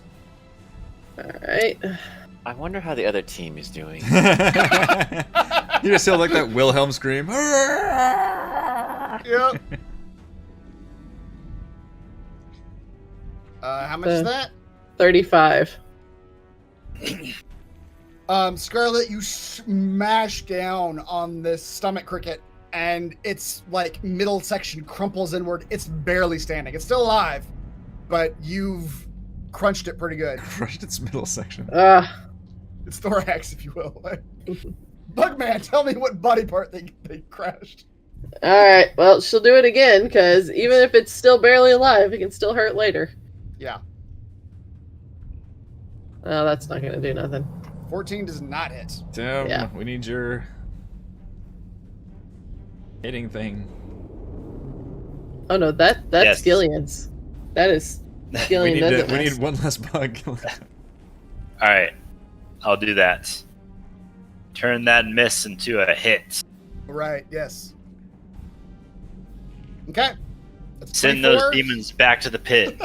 S2: All right.
S5: I wonder how the other team is doing.
S3: You just sound like that Wilhelm scream.
S1: Yep. How much is that?
S2: 35.
S1: Scarlet, you smash down on this stomach cricket, and its like middle section crumples inward. It's barely standing. It's still alive, but you've crunched it pretty good.
S3: Crushed its middle section.
S1: It's thorax, if you will. Bugman, tell me what body part they crashed.
S2: Alright, well, she'll do it again, because even if it's still barely alive, it can still hurt later.
S1: Yeah.
S2: Oh, that's not going to do nothing.
S1: 14 does not hit.
S3: Tim,
S2: Yeah.
S3: we need your hitting thing.
S2: Oh no, that's
S4: Yes.
S2: Gillian's. That is Gillian doesn't
S3: we
S2: miss.
S3: need one less bug.
S4: All right, I'll do that. Turn that miss into a hit.
S1: Right, yes. Okay. That's
S4: Send
S1: 24.
S4: those demons back to the pit.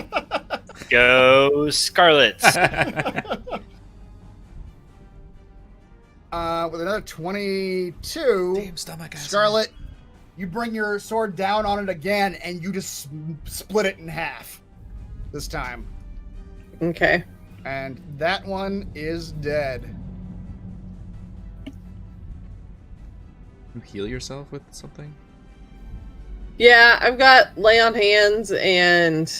S4: Go Scarlet.
S1: With another 22,
S3: Damn stomach acid.
S1: Scarlet, you bring your sword down on it again, and you just split it in half this time.
S2: Okay.
S1: And that one is dead.
S3: You heal yourself with something?
S2: Yeah, I've got lay on hands and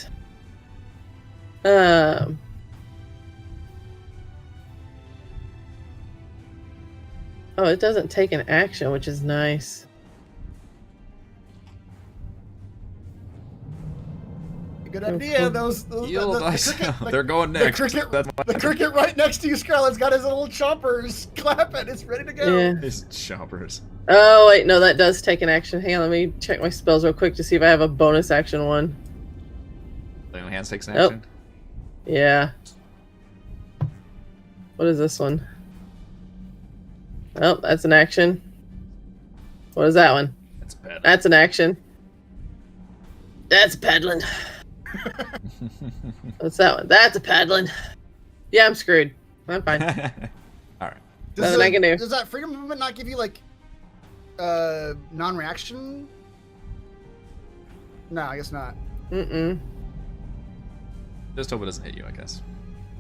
S2: oh, it doesn't take an action, which is nice.
S1: Good idea. Those
S3: Heal
S1: the
S3: thyself.
S1: cricket,
S3: They're going
S1: the
S3: next.
S1: cricket,
S3: That's
S1: the cricket right next to you, Scarlet's got his little chompers clapping. It's ready to go.
S2: Yeah.
S3: His choppers.
S2: Oh wait, no, that does take an action. Hang on, let me check my spells real quick to see if I have a bonus action one.
S3: Lay on hands takes an
S2: Nope.
S3: action.
S2: Yeah. What is this one? Oh, that's an action. What is that one?
S3: That's bad.
S2: That's an action. That's paddling. What's that one? That's a paddling. Yeah, I'm screwed. I'm fine.
S3: Alright.
S2: Nothing I can do.
S1: Does that freedom movement not give you like non-reaction? No, I guess not.
S2: Mm-mm.
S3: Just hope it doesn't hit you, I guess.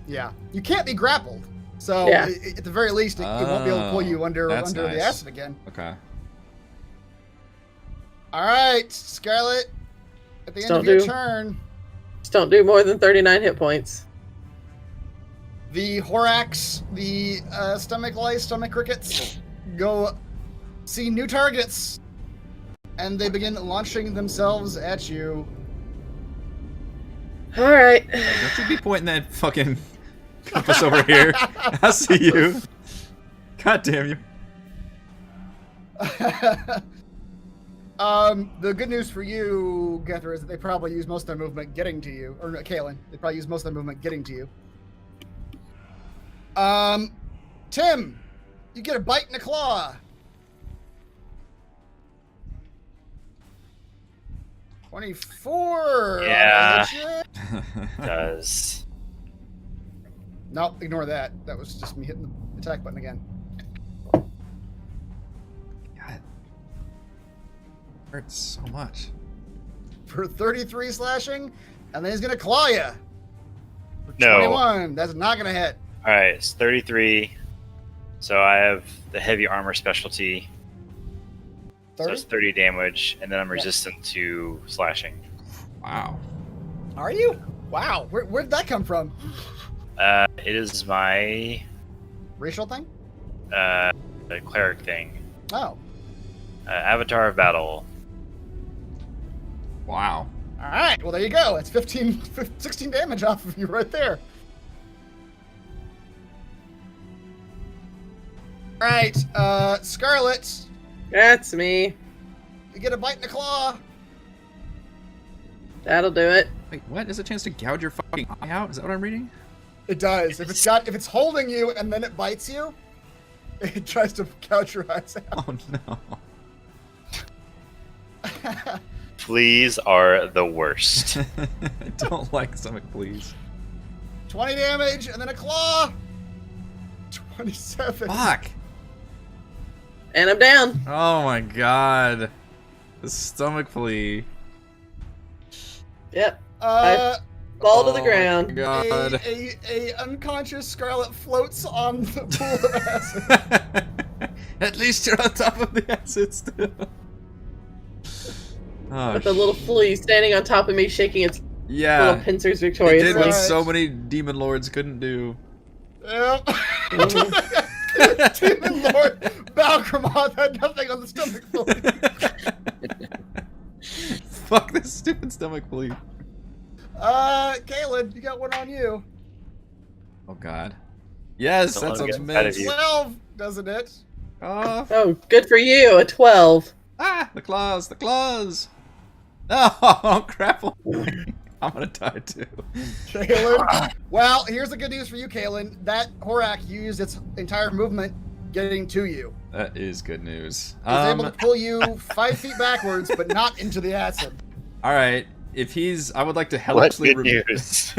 S1: Yeah, you can't be grappled, so
S2: Yeah.
S1: at the very least, it won't be able to pull you under
S3: that's
S1: the
S3: nice.
S1: acid again.
S3: Okay.
S1: All right, Scarlet. At the end
S2: Don't
S1: of your
S2: do-
S1: turn,
S2: Just don't do more than 39 hit points.
S1: the Horax, the stomach lice, stomach crickets, go see new targets, and they begin launching themselves at you.
S2: All right.
S3: Don't you be pointing that fucking compass over here. I see you. God damn you.
S1: The good news for you, Gether, is that they probably use most of their movement getting to you. Or Kaelin, they probably use most of their movement getting to you. Tim, you get a bite and a claw. 24.
S4: Yeah.
S1: Shit.
S4: Does.
S1: No, ignore that. That was just me hitting the attack button again.
S3: God. Hurts so much.
S1: For 33 slashing, and then he's gonna claw you.
S4: No.
S1: 21. That's not gonna hit.
S4: All right, it's 33. So I have the heavy armor specialty.
S1: 30?
S4: So it's 30 damage, and then I'm
S1: Yeah.
S4: resistant to slashing.
S3: Wow.
S1: Are you? Wow. Where'd that come from?
S4: It is my
S1: Racial thing?
S4: the cleric thing.
S1: Oh.
S4: Avatar of Battle.
S3: Wow.
S1: All right. Well, there you go. That's 16 damage off of you right there. All right. Scarlet,
S2: That's me.
S1: you get a bite and a claw.
S2: That'll do it.
S3: Wait, what? There's a chance to gouge your fucking eye out? Is that what I'm reading?
S1: It does. If it's holding you and then it bites you, it tries to gouge your eyes out.
S3: Oh no.
S4: Fleas are the worst.
S3: I don't like stomach please.
S1: 20 damage and then a claw. 27.
S3: Fuck.
S2: And I'm down.
S3: Oh my god. The stomach flea.
S2: Yep.
S1: Oh
S2: Fall to the ground.
S3: My god.
S1: A unconscious Scarlet floats on the pool of acid.
S3: At least you're on top of the acid still. Oh,
S2: With the little flea standing on top of me, shaking its
S3: yeah.
S2: little pincers
S3: It
S2: victoriously.
S3: did what
S1: Right.
S3: so many demon lords couldn't do.
S1: Yep. Demon Lord Balgramoth had nothing on the stomach flea.
S3: Fuck this stupid stomach flea.
S1: Kaelin, you got one on you.
S3: Oh god. Yes,
S4: Don't
S3: that
S4: let him
S3: sounds
S4: get inside of
S3: miss.
S4: you.
S1: 12, doesn't it?
S3: Oh,
S2: Oh, good for you. A 12.
S3: the claws, the claws. Oh, crap. I'm gonna die too.
S1: Kaelin. Well, here's the good news for you, Kaelin. That Horak used its entire movement getting to you.
S3: That is good news.
S1: It was able to pull you 5 feet backwards, but not into the acid.
S3: All right. If he's, I would like to
S4: What
S3: hellishly
S4: good news?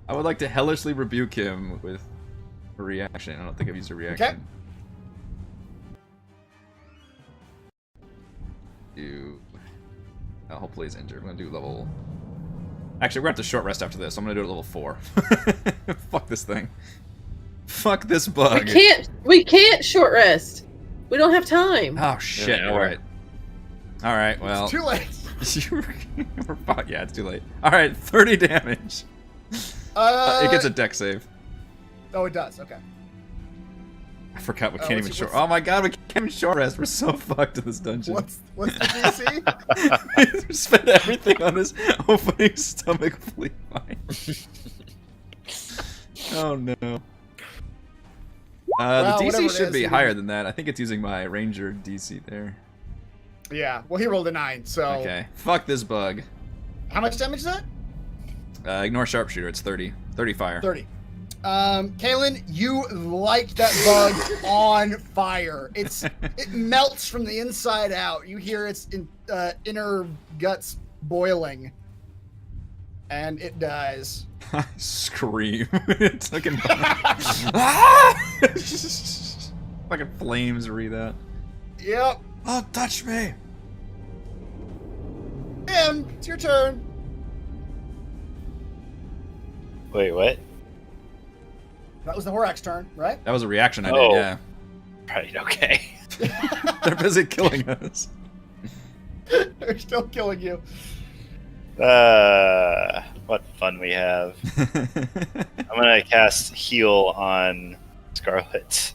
S3: I would like to hellishly rebuke him with a reaction. I don't think I've used a reaction. Hopefully he's injured. I'm gonna do level. Actually, we're gonna have to short rest after this. I'm gonna do it at level 4. Fuck this thing. Fuck this bug.
S2: We can't short rest. We don't have time.
S3: Oh shit!
S4: Yeah,
S3: All right. All right. Well.
S1: It's too late.
S3: Yeah, it's too late. All right, 30 damage. It gets a deck save.
S1: Oh, it does. Okay.
S3: I forgot we
S1: Oh,
S3: can't
S1: what's-
S3: even short.
S1: what's-
S3: Oh my god, we can't even short rest. We're so fucked in this dungeon.
S1: What's the DC?
S3: We spent everything on this opening stomach flea fight. Oh no.
S1: Wow,
S3: The
S1: whatever
S3: DC
S1: it
S3: should
S1: is,
S3: be
S1: you-
S3: higher than that. I think it's using my ranger DC there.
S1: Yeah. Well, he rolled a 9. So.
S3: Okay. Fuck this bug.
S1: How much damage is that?
S3: Ignore sharpshooter. It's 30. 30 fire.
S1: 30. Kaelin, you light that bug on fire. It melts from the inside out. You hear its inner guts boiling, and it dies.
S3: I scream. It's fucking. Ah! Fucking flames read that.
S1: Yep.
S3: Oh, touch me.
S1: And it's your turn.
S4: Wait, what?
S1: That was the Horak's turn, right?
S3: That was a reaction I
S4: Oh.
S3: did, yeah.
S4: Right, okay.
S3: They're busy killing us.
S1: They're still killing you.
S4: What fun we have. I'm gonna cast heal on Scarlet.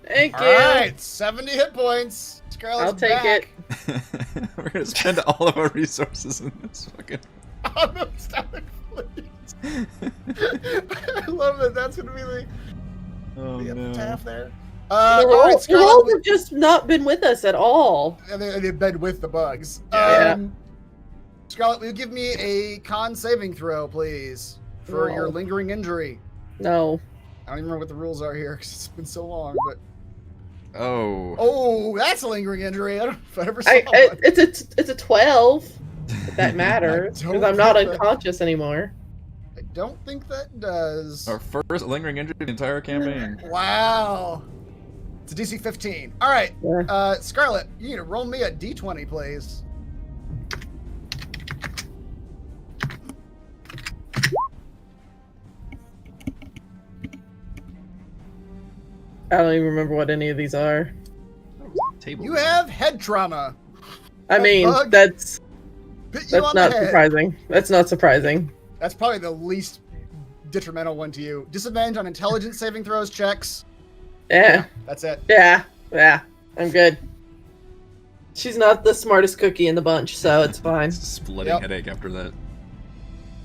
S2: Thank
S1: All
S2: you.
S1: right, 70 hit points. Scarlet's
S2: I'll take
S1: back.
S2: it.
S3: We're gonna spend all of our resources in this fucking.
S1: On the stomach, please. I love that. That's gonna be the epitaph there.
S2: The
S1: All right,
S2: rolls
S1: Scarlet.
S2: have just not been with us at all.
S1: They've been with the bugs.
S2: Yeah.
S1: Scarlet, will you give me a con saving throw, please, for your lingering injury?
S2: No.
S1: I don't even remember what the rules are here because it's been so long. But
S3: Oh,
S1: that's a lingering injury. I don't know if I ever saw one.
S2: It's a 12. If that matters,
S1: don't
S2: because I'm not
S1: think that-
S2: unconscious anymore.
S1: I don't think that does.
S3: our first lingering injury of the entire campaign.
S1: Wow. It's a DC 15. All right,
S2: Yeah.
S1: Scarlet, you need to roll me a D20, please.
S2: I don't even remember what any of these are.
S3: Table.
S1: You have head trauma.
S2: I
S1: That
S2: mean,
S1: bug
S2: that's
S1: Bit you on
S2: not
S1: the head.
S2: surprising. That's not surprising.
S1: That's probably the least detrimental one to you. Disadvantage on intelligence saving throws checks.
S2: Yeah.
S1: That's it.
S2: Yeah. I'm good. She's not the smartest cookie in the bunch, so it's fine.
S3: It's a splitting
S1: Yep.
S3: headache after that.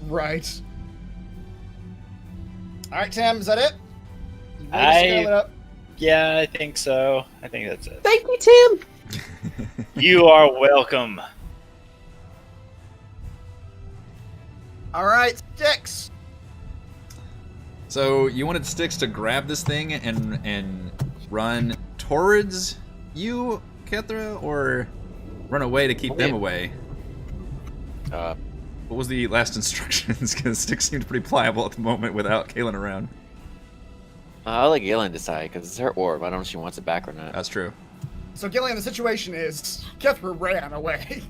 S1: Right. All right, Tam, is that it? You ready to
S4: I-
S1: scale it up?
S4: Yeah, I think so. I think that's it.
S2: Thank you, Tim.
S4: You are welcome.
S1: All right, Sticks.
S3: So you wanted Styx to grab this thing and run towards you, Kethra, or run away to keep them away? What was the last instructions? Because Styx seemed pretty pliable at the moment without Kaelin around.
S5: I'll let Galen decide because it's her orb. I don't know if she wants it back or not.
S3: That's true.
S1: So, Gillian, the situation is Kethra ran away.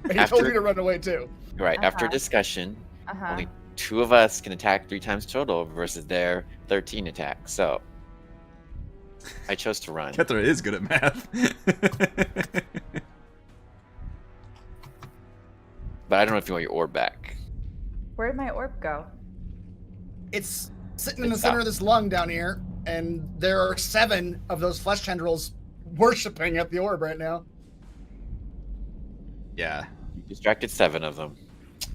S1: And he
S5: After-
S1: told you to run away, too.
S5: Right. After
S9: Uh-huh.
S5: discussion,
S9: Uh-huh.
S5: only 2 of us can attack 3 times total versus their 13 attacks. So I chose to run.
S3: Kethra is good at math.
S5: But I don't know if you want your orb back.
S9: Where'd my orb go?
S1: It's sitting in the
S5: It's
S1: center
S5: out.
S1: of this lung down here, and there are 7 of those flesh tendrils worshipping at the orb right now.
S3: Yeah.
S5: You distracted 7 of them.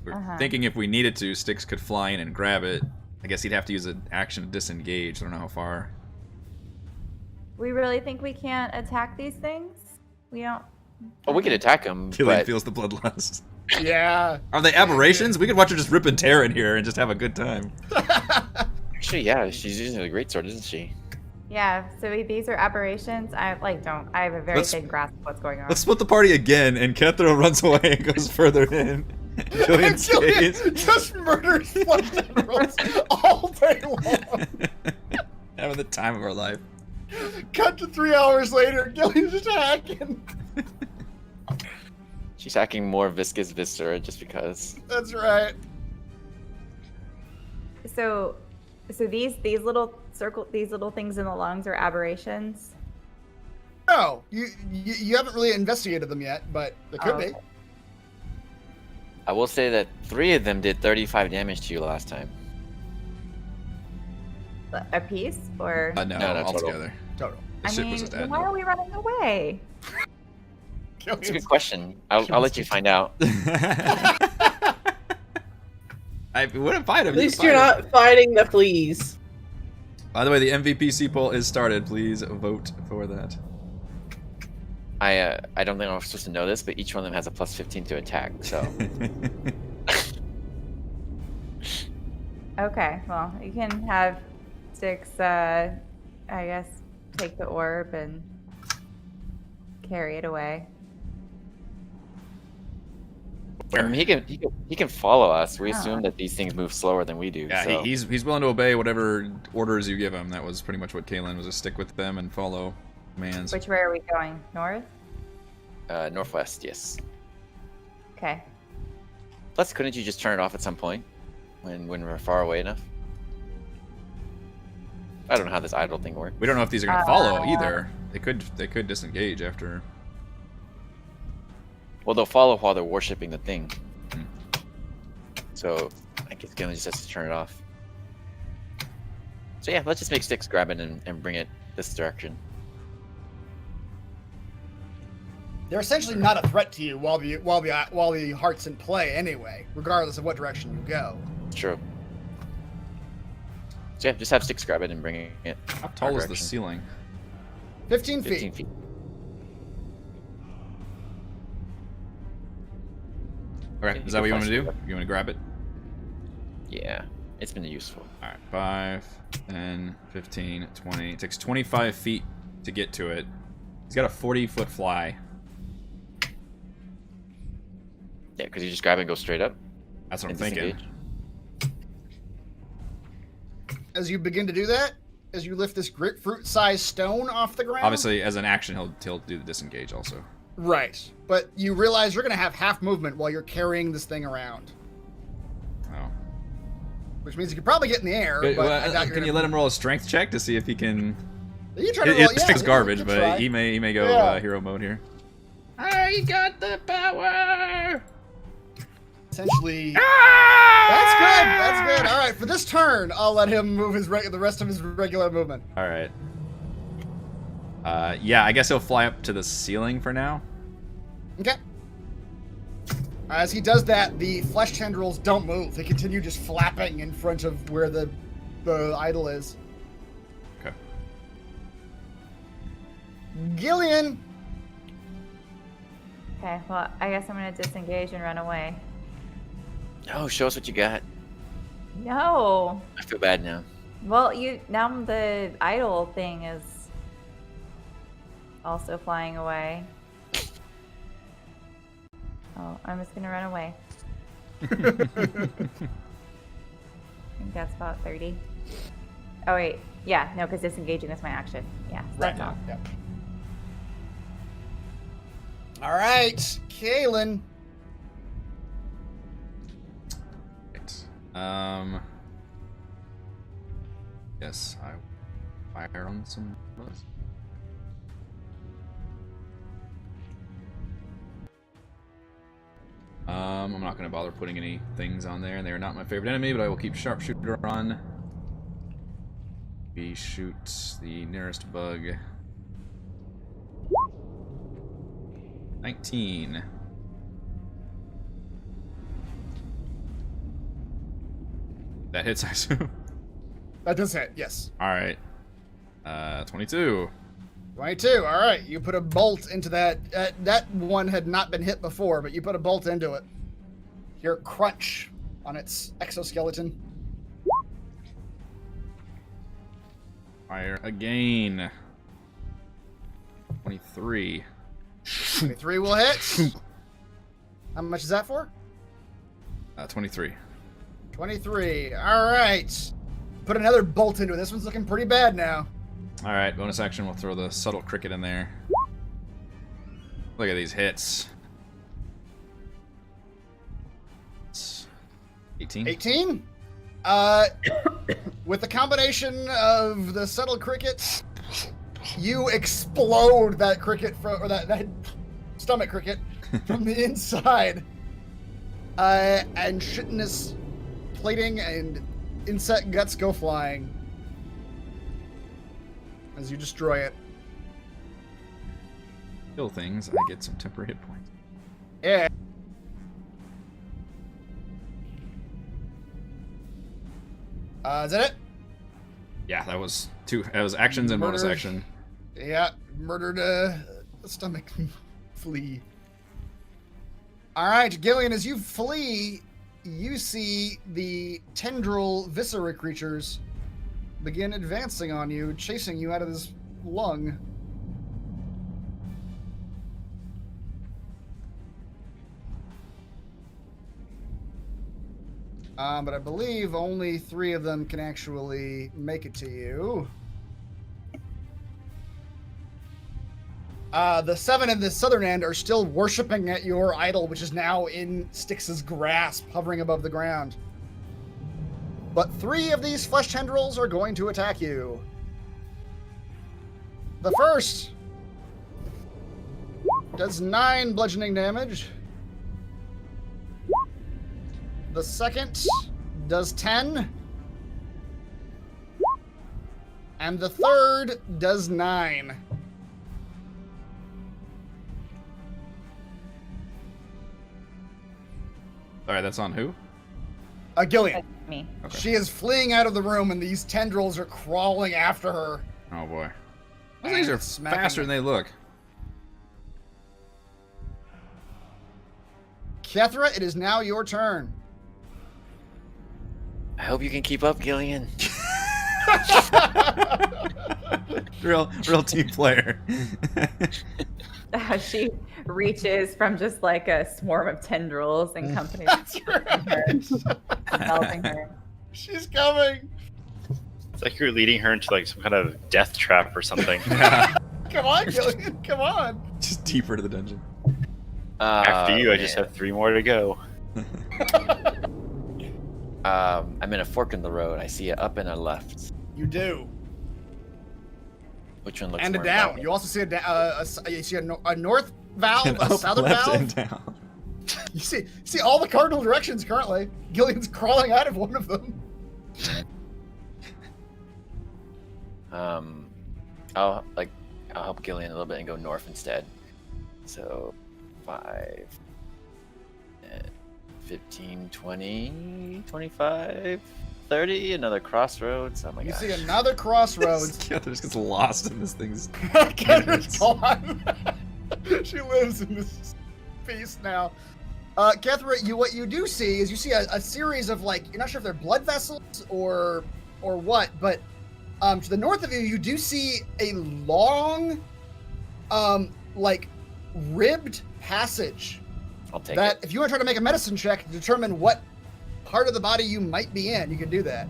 S3: We're
S9: Uh-huh.
S3: thinking if we needed to, Styx could fly in and grab it. I guess he'd have to use an action to disengage. I don't know how far.
S9: We really think we can't attack these things? We don't.
S5: Oh, we could attack them,
S3: Killian
S5: but
S3: feels the bloodlust.
S1: Yeah.
S3: Are they aberrations? We could watch her just rip and tear in here and just have a good time.
S5: actually, yeah, she's using a greatsword, isn't she?
S9: Yeah, so these are aberrations. I have a very
S3: Let's-
S9: thin grasp of what's going on.
S3: Let's split the party again, and Kethra runs away and goes further in. Killian
S1: Gillian
S3: stays.
S1: just murders flesh tendrils all day long.
S3: Having the time of our life.
S1: Cut to 3 hours later, Gillian's just hacking.
S5: She's hacking more viscous viscera just because.
S1: That's right.
S9: So these little things in the lungs are aberrations.
S1: No, you haven't really investigated them yet, but they could be.
S9: Okay.
S5: I will say that 3 of them did 35 damage to you last time.
S9: A piece, or
S3: No,
S5: No,
S3: all
S5: total.
S3: together.
S1: Total.
S3: The
S9: I
S3: ship
S9: mean,
S3: was just
S9: then
S3: adding
S9: why
S3: up.
S9: are we running away?
S5: That's a good question. I'll let you find out.
S3: I wouldn't fight him.
S2: At least you're not fighting the fleas.
S3: By the way, the MVPC poll is started. Please vote for that.
S5: I don't think I'm supposed to know this, but each one of them has a plus 15 to attack. So
S9: Okay, well, you can have Styx, I guess, take the orb and carry it away.
S5: I mean, he can follow us. We
S9: Oh.
S5: assume that these things move slower than we do.
S3: Yeah,
S5: so.
S3: he's willing to obey whatever orders you give him. That was pretty much what Kaelin was, to stick with them and follow commands.
S9: Which way are we going? North?
S5: Northwest, yes.
S9: Okay.
S5: Plus, couldn't you just turn it off at some point when we're far away enough? I don't know how this idle thing works.
S3: We don't know if these are gonna follow either. They could disengage after.
S5: Well, they'll follow while they're worshipping the thing.
S3: Hmm.
S5: So I guess Galen just has to turn it off. So yeah, let's just make Styx grab it and bring it this direction.
S1: They're essentially not a threat to you while the heart's in play anyway, regardless of what direction you go.
S5: True. So yeah, just have Sticks grab it and bring it.
S3: How tall is the ceiling?
S1: 15 feet.
S5: 15 feet.
S3: Okay, is that what you want to do? You want to grab it?
S5: Yeah, it's been useful.
S3: All right, 5, 10, 15, 20. It takes 25 feet to get to it. He's got a 40-foot fly.
S5: Yeah, because you just grab it and go straight up.
S3: That's what I'm
S5: and
S3: thinking.
S5: disengage.
S1: As you begin to do that, as you lift this grapefruit-sized stone off the ground.
S3: Obviously, as an action, he'll do the disengage also.
S1: Right, but you realize you're going to have half movement while you're carrying this thing around.
S3: Oh.
S1: Which means you could probably get in the air.
S3: But,
S1: but I doubt you're
S3: can you let him roll a strength check to see if he can?
S1: You try to roll,
S3: His strength's garbage,
S1: you
S3: but
S1: try.
S3: he may go hero mode here.
S10: I got the power.
S1: Essentially, that's good. That's good. All right, for this turn, I'll let him move the rest of his regular movement.
S3: All right. Yeah, I guess he'll fly up to the ceiling for now.
S1: Okay. As he does that, the flesh tendrils don't move. They continue just flapping in front of where the idol is.
S3: Okay.
S1: Gillian.
S9: Okay, well, I guess I'm gonna disengage and run away.
S5: Oh, show us what you got.
S9: No.
S5: I feel bad now.
S9: Well, now the idol thing is also flying away. Oh, I'm just gonna run away. I think that's about 30. Oh wait, yeah, no, because disengaging is my action. Yeah, so that's all.
S1: Yep. All right, Kaylin.
S3: Right. Yes, I fire on some of those. I'm not going to bother putting any things on there, and they are not my favorite enemy, but I will keep sharpshooter on. We shoot the nearest bug. 19. That hits, I assume.
S1: That does hit, yes.
S3: Alright. 22.
S1: 22, all right. You put a bolt into that. That one had not been hit before, but you put a bolt into it. Hear it crunch on its exoskeleton.
S3: Fire again. 23.
S1: 23 will hit. How much is that for?
S3: 23.
S1: 23. All right. Put another bolt into it. This one's looking pretty bad now.
S3: Alright, bonus action, we'll throw the subtle cricket in there. Look at these hits. 18?
S1: 18. With the combination of the subtle cricket, you explode that cricket or that stomach cricket from the inside. And chitinous plating and insect guts go flying as you destroy it.
S3: Kill things, I get some temporary hit points.
S1: Yeah. Is that it?
S3: Yeah, that was two. That was actions and bonus action.
S1: Yeah, murdered a stomach flea. All right, Gillian, as you flee, you see the tendril viscera creatures begin advancing on you, chasing you out of this lung. But I believe only 3 of them can actually make it to you. The 7 in the southern end are still worshiping at your idol, which is now in Styx's grasp, hovering above the ground. But 3 of these flesh tendrils are going to attack you. The first does 9 bludgeoning damage. The second does 10. And the third does 9.
S3: right, that's on who?
S1: Gillian.
S9: Me.
S3: Okay.
S1: She is fleeing out of the room, and these tendrils are crawling after her.
S3: Oh boy. Those things are
S1: Smacking
S3: faster
S1: it.
S3: than they look.
S1: Kethra, it is now your turn.
S5: I hope you can keep up, Gillian.
S3: real team player.
S9: She reaches from just like a swarm of tendrils and companies
S1: That's right.
S9: enveloping her.
S1: She's coming.
S4: It's like you're leading her into like some kind of death trap or something.
S3: Yeah.
S1: Come on, Gillian. Come on.
S3: Just deeper to the dungeon.
S4: After you, I just
S5: man.
S4: have 3 more to go.
S5: I'm in a fork in the road. I see a up and a left.
S1: You do.
S5: Which one looks
S1: And a
S5: more
S1: down.
S5: inviting?
S1: You also see you see a north valve,
S3: And
S1: a
S3: up,
S1: southern
S3: left,
S1: valve.
S3: and down.
S1: You see all the cardinal directions currently. Gillian's crawling out of one of them.
S5: I'll help Gillian a little bit and go north instead. So 5, 15, 20, 25, 30, another crossroads. Oh my
S1: You
S5: gosh.
S1: see another crossroads.
S3: Kethra just gets lost in this thing's.
S1: Ketra's gone. She lives in this feast now. Kethra, what you do see is you see a series of, like, you're not sure if they're blood vessels or what, but to the north of you, you do see a long, like, ribbed passage
S5: I'll take
S1: that
S5: it.
S1: if you want to try to make a medicine check to determine what part of the body you might be in, you can do that.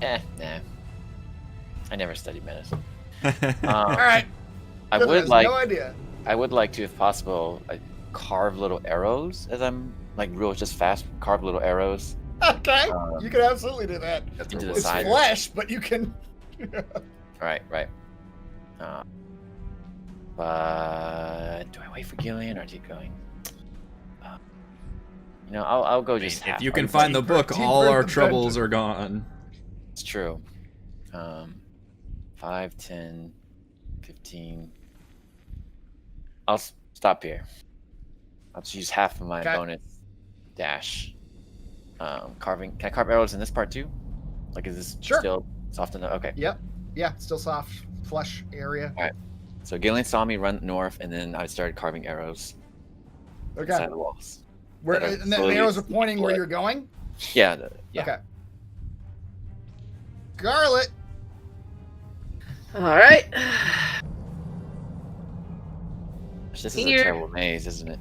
S5: Nah. I never studied medicine.
S1: All right.
S5: I
S1: Kethra
S5: would
S1: has
S5: like.
S1: no idea.
S5: I would like to, if possible, carve little arrows as I'm like real just fast. Carve little arrows
S1: Okay, you can absolutely do that.
S5: into the
S1: It's
S5: side.
S1: flesh, but you can.
S5: Right. But do I wait for Gillian or keep going? I'll go just half.
S3: If you can
S5: I'll go
S3: find the
S5: deeper.
S3: book, all
S1: deeper
S3: our
S1: in the
S3: troubles
S1: dungeon.
S3: are gone.
S5: It's true. 5, 10, 15. I'll stop here. I'll just use half of my
S1: Okay.
S5: bonus dash. Carving. Can I carve arrows in this part too? Like, is this
S1: Sure.
S5: still soft enough? Okay.
S1: Yep. Yeah, still soft flesh area.
S5: So Gillian saw me run north, and then I started carving arrows
S1: Okay.
S5: inside the walls.
S1: Where
S5: that are
S1: and the
S5: slowly
S1: arrows are pointing where
S5: split.
S1: you're going?
S5: Yeah. Yeah.
S1: Okay. Garlet.
S2: All right.
S5: This is
S2: Here.
S5: a terrible maze, isn't it?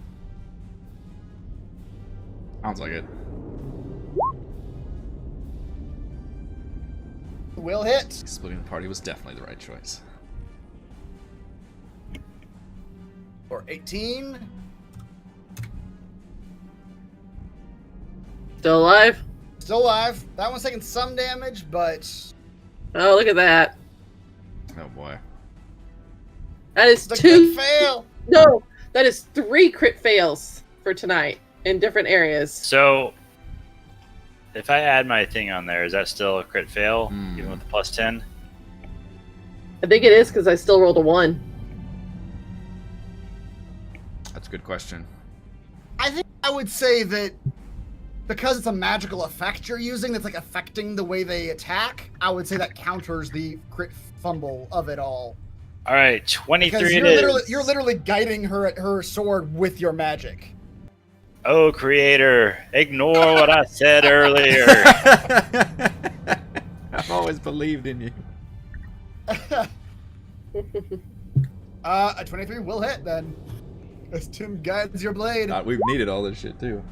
S3: Sounds like it.
S1: Will hit.
S3: Splitting the party was definitely the right choice.
S1: For 18.
S2: Still alive?
S1: Still alive. That one's taking some damage, but
S2: Oh, look at that.
S3: Oh boy.
S2: That is
S1: the
S2: 2.
S1: crit fail.
S2: No, that is 3 crit fails for tonight in different areas.
S4: So, if I add my thing on there, is that still a crit fail,
S3: Hmm.
S4: even with the plus 10?
S2: I think it is because I still rolled a 1.
S3: That's a good question.
S1: I think I would say that because it's a magical effect you're using that's like affecting the way they attack, I would say that counters the crit fumble of it all.
S4: All right,
S1: Because
S4: 23
S1: you're literally guiding her at her sword with your magic.
S4: Oh, creator, ignore what I said earlier.
S3: I've always believed in you.
S1: A 23 will hit then. As Tim guides your blade.
S3: We've needed all this shit too.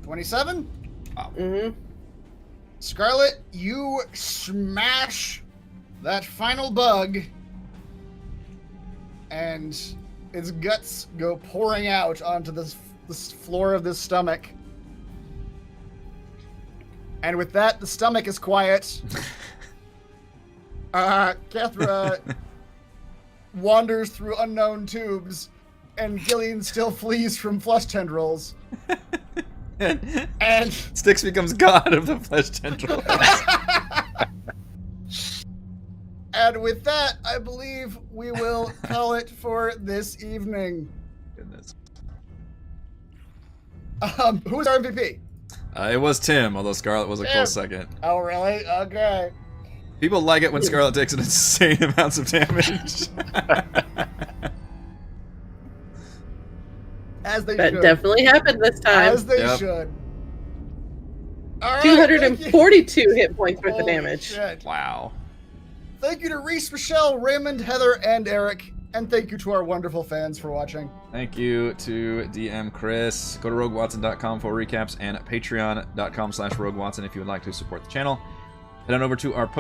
S1: 27.
S2: Mm-hmm.
S1: Scarlet, you smash that final bug, and its guts go pouring out onto this floor of this stomach. And with that, the stomach is quiet. Kethra wanders through unknown tubes, and Gillian still flees from flesh tendrils. And
S3: Styx becomes god of the flesh tendrils.
S1: And with that, I believe we will call it for this evening.
S3: Goodness.
S1: Who was our MVP?
S3: It was Tim, although Scarlet was a close second.
S1: Oh, really? Okay.
S3: People like it when Scarlet takes an insane amounts of damage.
S1: As they
S2: That
S1: should.
S2: definitely happened this time.
S1: As they
S3: Yep.
S1: should. All right, thank you.
S2: 242 hit points worth of
S1: Holy
S2: damage.
S1: shit.
S3: Wow.
S1: Thank you to Reese, Michelle, Raymond, Heather, and Eric. And thank you to our wonderful fans for watching.
S3: Thank you to DM Chris. Go to roguewatson.com for recaps and patreon.com/roguewatson if you would like to support the channel. Head on over to our